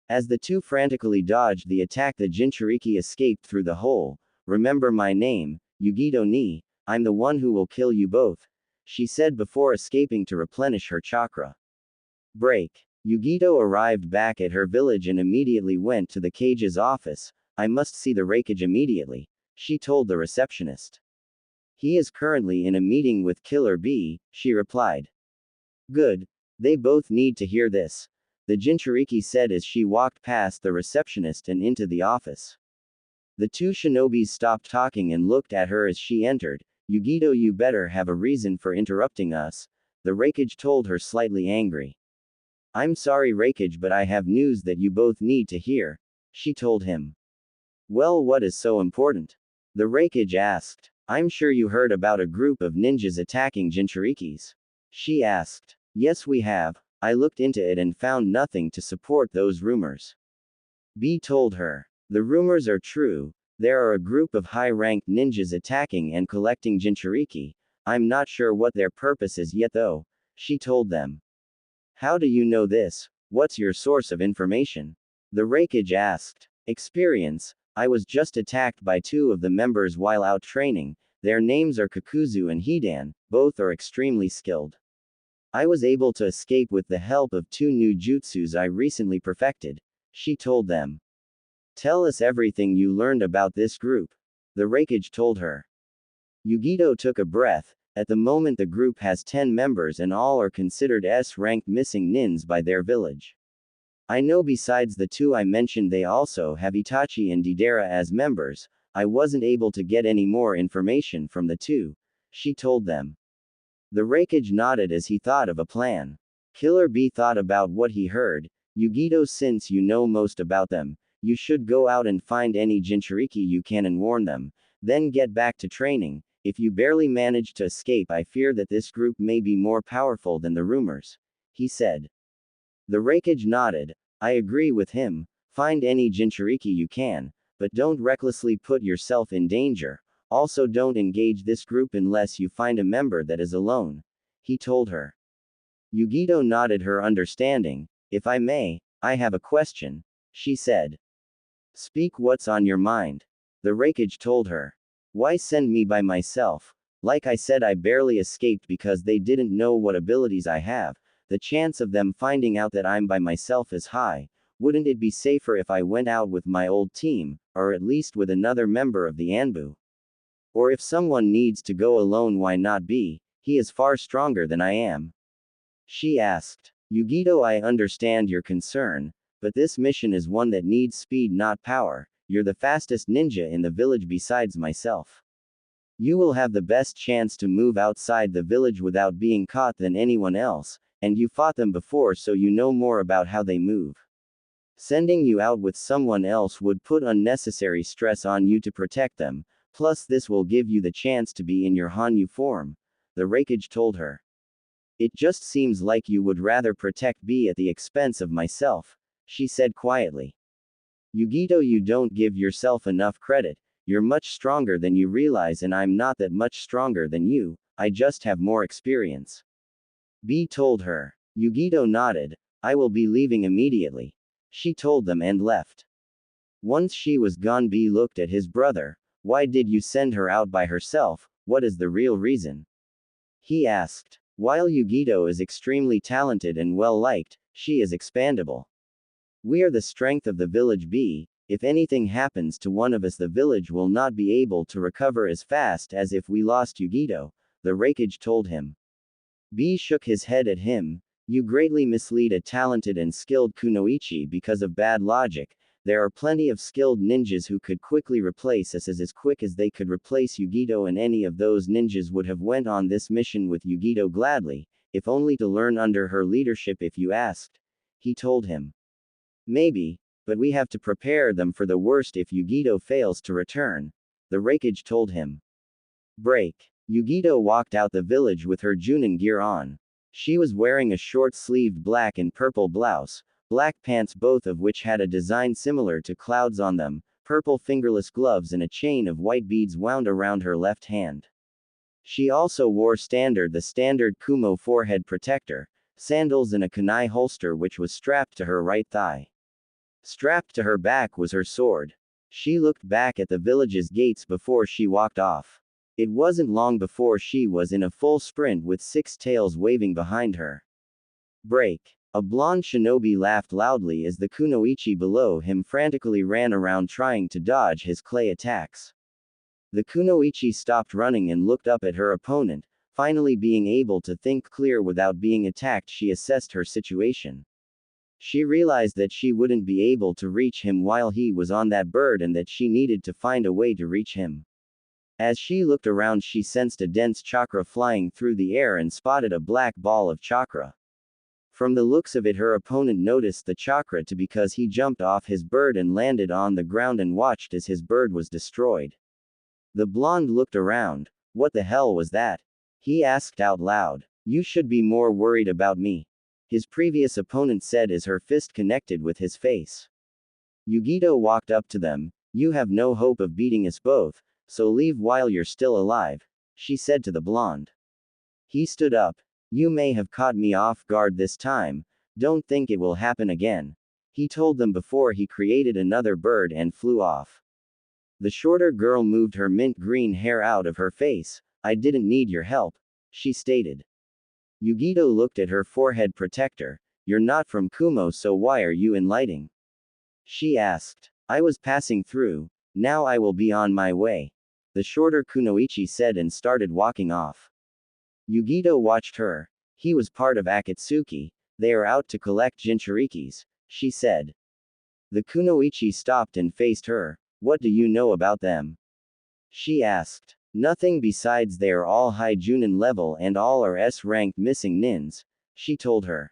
As the two frantically dodged the attack, the Jinchuriki escaped through the hole. Remember my name, Yugito ni, I'm the one who will kill you both, she said before escaping to replenish her chakra. Break. Yugito arrived back at her village and immediately went to the cage's office. I must see the Raikage immediately, she told the receptionist. He is currently in a meeting with Killer B, she replied. Good. They both need to hear this, the Jinchuriki said as she walked past the receptionist and into the office. The two shinobis stopped talking and looked at her as she entered. Yugito, you better have a reason for interrupting us, the Raikage told her, slightly angry. I'm sorry Raikage, but I have news that you both need to hear, she told him. Well, what is so important? The Raikage asked. I'm sure you heard about a group of ninjas attacking Jinchurikis, she asked. Yes, we have. I looked into it and found nothing to support those rumors, B told her. The rumors are true. There are a group of high-ranked ninjas attacking and collecting Jinchuriki. I'm not sure what their purpose is yet though, she told them. How do you know this? What's your source of information? The Raikage asked. Experience. I was just attacked by two of the members while out training. Their names are Kakuzu and Hidan, both are extremely skilled. I was able to escape with the help of two new jutsus I recently perfected, she told them. Tell us everything you learned about this group, the Raikage told her. Yugito took a breath. At the moment the group has 10 members and all are considered S-ranked missing nins by their village. I know besides the two I mentioned they also have Itachi and Deidara as members. I wasn't able to get any more information from the two, she told them. The Raikage nodded as he thought of a plan. Killer B thought about what he heard. Yugito, since you know most about them, you should go out and find any Jinchuriki you can and warn them, then get back to training. If you barely manage to escape, I fear that this group may be more powerful than the rumors, he said. The Raikage nodded. I agree with him. Find any Jinchuriki you can, but don't recklessly put yourself in danger. Also don't engage this group unless you find a member that is alone, he told her. Yugito nodded her understanding. If I may, I have a question, she said. Speak, what's on your mind? The Raikage told her. Why send me by myself? Like I said, I barely escaped because they didn't know what abilities I have. The chance of them finding out that I'm by myself is high. Wouldn't it be safer if I went out with my old team, or at least with another member of the Anbu? Or if someone needs to go alone, why not be? He is far stronger than I am, she asked. Yugito, I understand your concern, but this mission is one that needs speed, not power. You're the fastest ninja in the village besides myself. You will have the best chance to move outside the village without being caught than anyone else, and you fought them before so you know more about how they move. Sending you out with someone else would put unnecessary stress on you to protect them, plus this will give you the chance to be in your Hanyu form, the Raikage told her. It just seems like you would rather protect B at the expense of myself, she said quietly. Yugito, you don't give yourself enough credit. You're much stronger than you realize and I'm not that much stronger than you, I just have more experience, B told her. Yugito nodded. I will be leaving immediately, she told them and left. Once she was gone, B looked at his brother. Why did you send her out by herself? What is the real reason? He asked. While Yugito is extremely talented and well liked, she is expandable. We are the strength of the village B. If anything happens to one of us, the village will not be able to recover as fast as if we lost Yugito, the Raikage told him. B shook his head at him. You greatly mislead a talented and skilled kunoichi because of bad logic. There are plenty of skilled ninjas who could quickly replace us as quick as they could replace Yugito, and any of those ninjas would have went on this mission with Yugito gladly, if only to learn under her leadership if you asked, he told him. Maybe, but we have to prepare them for the worst if Yugito fails to return, the Raikage told him. Break. Yugito walked out the village with her Junin gear on. She was wearing a short-sleeved black and purple blouse, black pants, both of which had a design similar to clouds on them, purple fingerless gloves, and a chain of white beads wound around her left hand. She also wore the standard Kumo forehead protector, sandals, and a kunai holster which was strapped to her right thigh. Strapped to her back was her sword. She looked back at the village's gates before she walked off. It wasn't long before she was in a full sprint with 6 tails waving behind her. Break. A blonde shinobi laughed loudly as the kunoichi below him frantically ran around trying to dodge his clay attacks. The kunoichi stopped running and looked up at her opponent, finally being able to think clear without being attacked. She assessed her situation. She realized that she wouldn't be able to reach him while he was on that bird and that she needed to find a way to reach him. As she looked around, she sensed a dense chakra flying through the air and spotted a black ball of chakra. From the looks of it, her opponent noticed the chakra too because he jumped off his bird and landed on the ground and watched as his bird was destroyed. The blonde looked around. What the hell was that? He asked out loud. You should be more worried about me, his previous opponent said as her fist connected with his face. Yugito walked up to them. You have no hope of beating us both, so leave while you're still alive, she said to the blonde. He stood up. You may have caught me off guard this time, don't think it will happen again, he told them before he created another bird and flew off. The shorter girl moved her mint green hair out of her face. I didn't need your help, she stated. Yugito looked at her forehead protector. You're not from Kumo, so why are you in lighting? She asked. I was passing through, now I will be on my way, the shorter kunoichi said and started walking off. Yugito watched her. He was part of Akatsuki, they are out to collect jinchurikis, she said. The kunoichi stopped and faced her. What do you know about them? She asked. Nothing besides they are all high Junin level and all are S-ranked missing nins, she told her.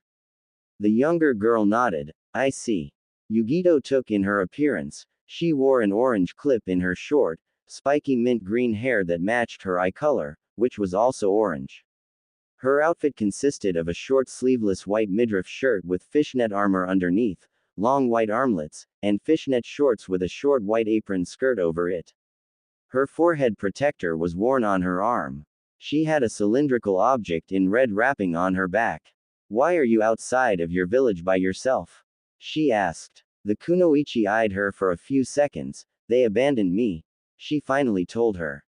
The younger girl nodded. I see. Yugito took in her appearance. She wore an orange clip in her short, spiky mint green hair that matched her eye color, which was also orange. Her outfit consisted of a short sleeveless white midriff shirt with fishnet armor underneath, long white armlets, and fishnet shorts with a short white apron skirt over it. Her forehead protector was worn on her arm. She had a cylindrical object in red wrapping on her back. Why are you outside of your village by yourself? She asked. The kunoichi eyed her for a few seconds. They abandoned me, she finally told her.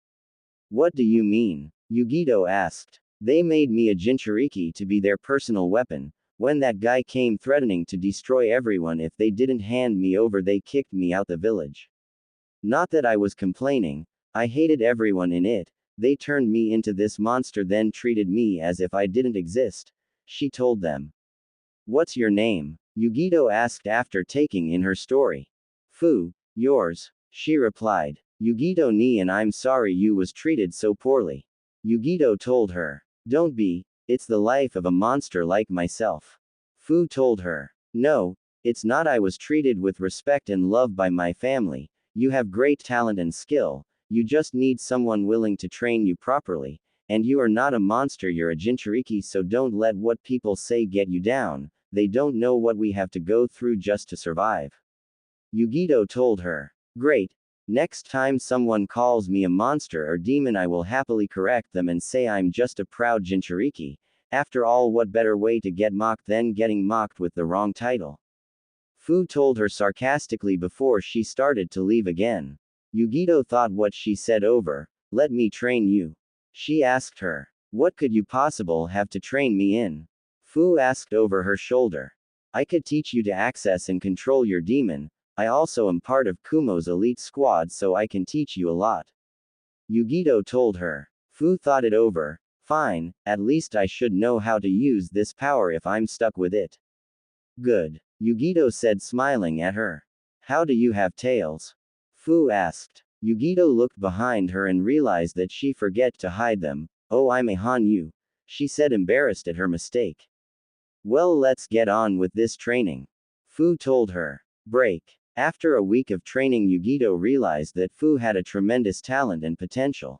What do you mean? Yugito asked. They made me a jinchuriki to be their personal weapon. When that guy came threatening to destroy everyone if they didn't hand me over, they kicked me out the village. Not that I was complaining. I hated everyone in it. They turned me into this monster, then treated me as if I didn't exist, she told them. What's your name? Yugito asked after taking in her story. Fu, yours, she replied. Yugito ni, and I'm sorry you was treated so poorly. Yugito told her. Don't be, it's the life of a monster like myself. Fu told her. No, it's not. I was treated with respect and love by my family. You have great talent and skill, you just need someone willing to train you properly, and you are not a monster, you're a jinchuriki, so don't let what people say get you down, they don't know what we have to go through just to survive. Yugito told her. Great. Next time someone calls me a monster or demon, I will happily correct them and say I'm just a proud jinchuriki. After all, what better way to get mocked than getting mocked with the wrong title? Fu told her sarcastically before she started to leave again. Yugito thought what she said over. Let me train you. She asked her. What could you possibly have to train me in? Fu asked over her shoulder. I could teach you to access and control your demon. I also am part of Kumo's elite squad, so I can teach you a lot. Yugito told her. Fu thought it over. Fine, at least I should know how to use this power if I'm stuck with it. Good. Yugito said, smiling at her. How do you have tails? Fu asked. Yugito looked behind her and realized that she forgot to hide them. Oh, I'm a Hanyu, she said, embarrassed at her mistake. Well, let's get on with this training. Fu told her. Break. After a week of training, Yugito realized that Fu had a tremendous talent and potential.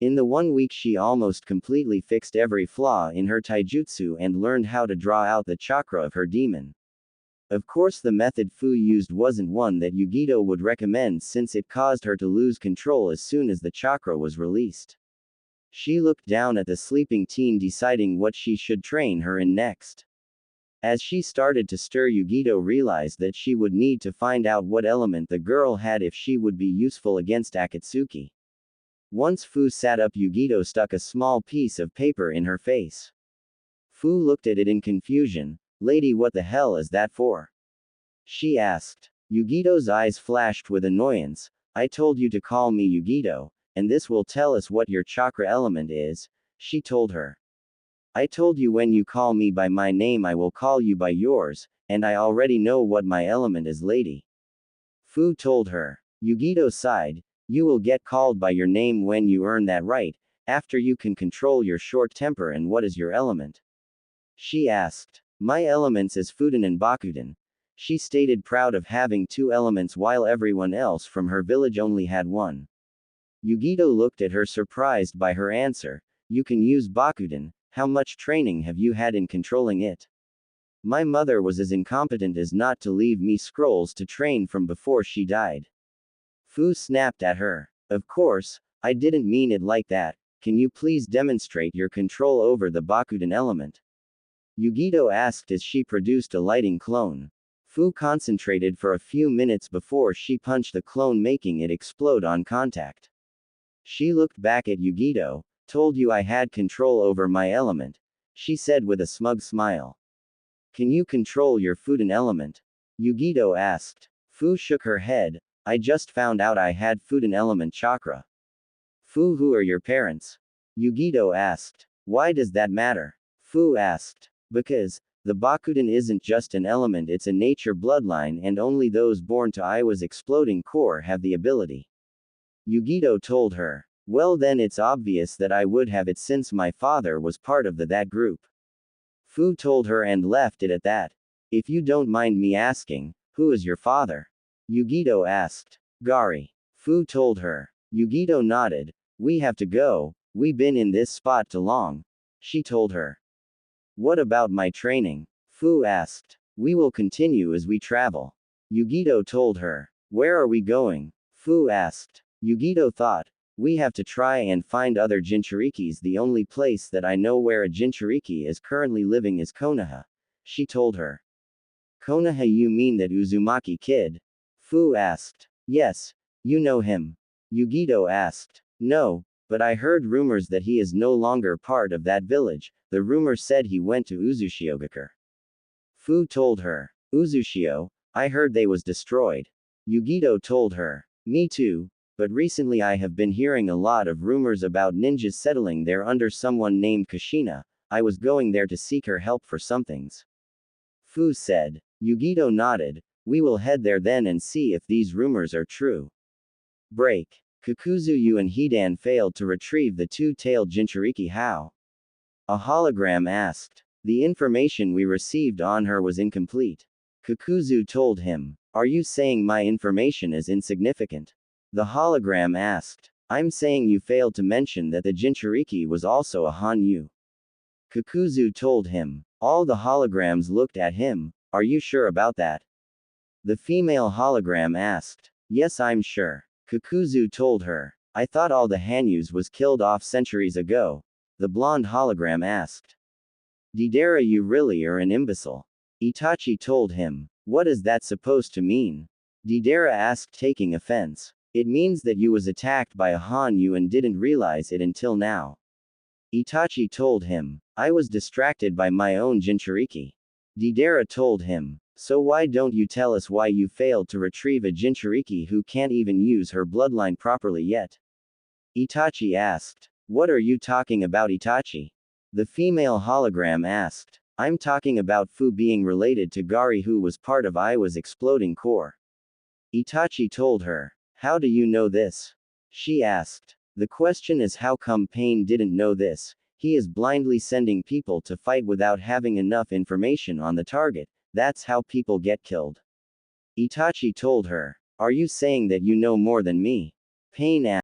In the 1 week she almost completely fixed every flaw in her taijutsu and learned how to draw out the chakra of her demon. Of course the method Fu used wasn't one that Yugito would recommend since it caused her to lose control as soon as the chakra was released. She looked down at the sleeping teen deciding what she should train her in next. As she started to stir, Yugito realized that she would need to find out what element the girl had if she would be useful against Akatsuki. Once Fu sat up, Yugito stuck a small piece of paper in her face. Fu looked at it in confusion. "Lady, what the hell is that for?" she asked. Yugito's eyes flashed with annoyance. "I told you to call me Yugito, and this will tell us what your chakra element is," she told her. "I told you when you call me by my name I will call you by yours, and I already know what my element is, lady," Fu told her. Yugito sighed. "You will get called by your name when you earn that right, after you can control your short temper. And what is your element?" she asked. "My elements is Fuden and Bakuden," she stated, proud of having 2 elements while everyone else from her village only had 1. Yugito looked at her, surprised by her answer. "You can use Bakuden, how much training have you had in controlling it?" "My mother was as incompetent as not to leave me scrolls to train from before she died," Fu snapped at her. "Of course, I didn't mean it like that. Can you please demonstrate your control over the Bakuden element?" Yugito asked as she produced a lighting clone. Fu concentrated for a few minutes before she punched the clone, making it explode on contact. She looked back at Yugito. "Told you I had control over my element," she said with a smug smile. "Can you control your Fuden element?" Yugito asked. Fu shook her head. "I just found out I had Fuden element chakra." "Fu, who are your parents?" Yugito asked. "Why does that matter?" Fu asked. "Because the Bakuden isn't just an element, it's a nature bloodline, and only those born to Iwa's exploding core have the ability," Yugito told her. "Well, then it's obvious that I would have it since my father was part of that group," Fu told her and left it at that. "If you don't mind me asking, who is your father?" Yugito asked. "Gari," Fu told her. Yugito nodded. "We have to go, we been in this spot too long," she told her. "What about my training?" Fu asked. "We will continue as we travel," Yugito told her. "Where are we going?" Fu asked. Yugito thought. "We have to try and find other Jinchurikis. The only place that I know where a Jinchuriki is currently living is Konoha," she told her. "Konoha, you mean that Uzumaki kid?" Fu asked. "Yes. You know him?" Yugito asked. "No, but I heard rumors that he is no longer part of that village. The rumor said he went to Uzushiogakure," Fu told her. "Uzushio? I heard they was destroyed," Yugito told her. "Me too, but recently I have been hearing a lot of rumors about ninjas settling there under someone named Kushina. I was going there to seek her help for some things," Fu said. Yugito nodded. "We will head there then and see if these rumors are true." Break. Kukuzuyu and Hidan failed to retrieve the 2-tailed Jinchuriki. How? A hologram asked. "The information we received on her was incomplete," Kukuzu told him. "Are you saying my information is insignificant?" The hologram asked. "I'm saying you failed to mention that the Jinchuriki was also a Hanyu," Kukuzu told him. All the holograms looked at him. "Are you sure about that?" The female hologram asked. "Yes, I'm sure," Kukuzu told her. "I thought all the Hanyus was killed off centuries ago," the blonde hologram asked. "Deidara, you really are an imbecile," Itachi told him. "What is that supposed to mean?" Deidara asked, taking offense. "It means that you was attacked by a Hanyu and didn't realize it until now," Itachi told him. "I was distracted by my own Jinchuriki," Deidara told him. "So why don't you tell us why you failed to retrieve a Jinchuriki who can't even use her bloodline properly yet?" Itachi asked. "What are you talking about, Itachi?" The female hologram asked. "I'm talking about Fu being related to Gari, who was part of Iwa's exploding core," Itachi told her. "How do you know this?" she asked. "The question is, how come Pain didn't know this? He is blindly sending people to fight without having enough information on the target. That's how people get killed," Itachi told her. "Are you saying that you know more than me?" Pain asked.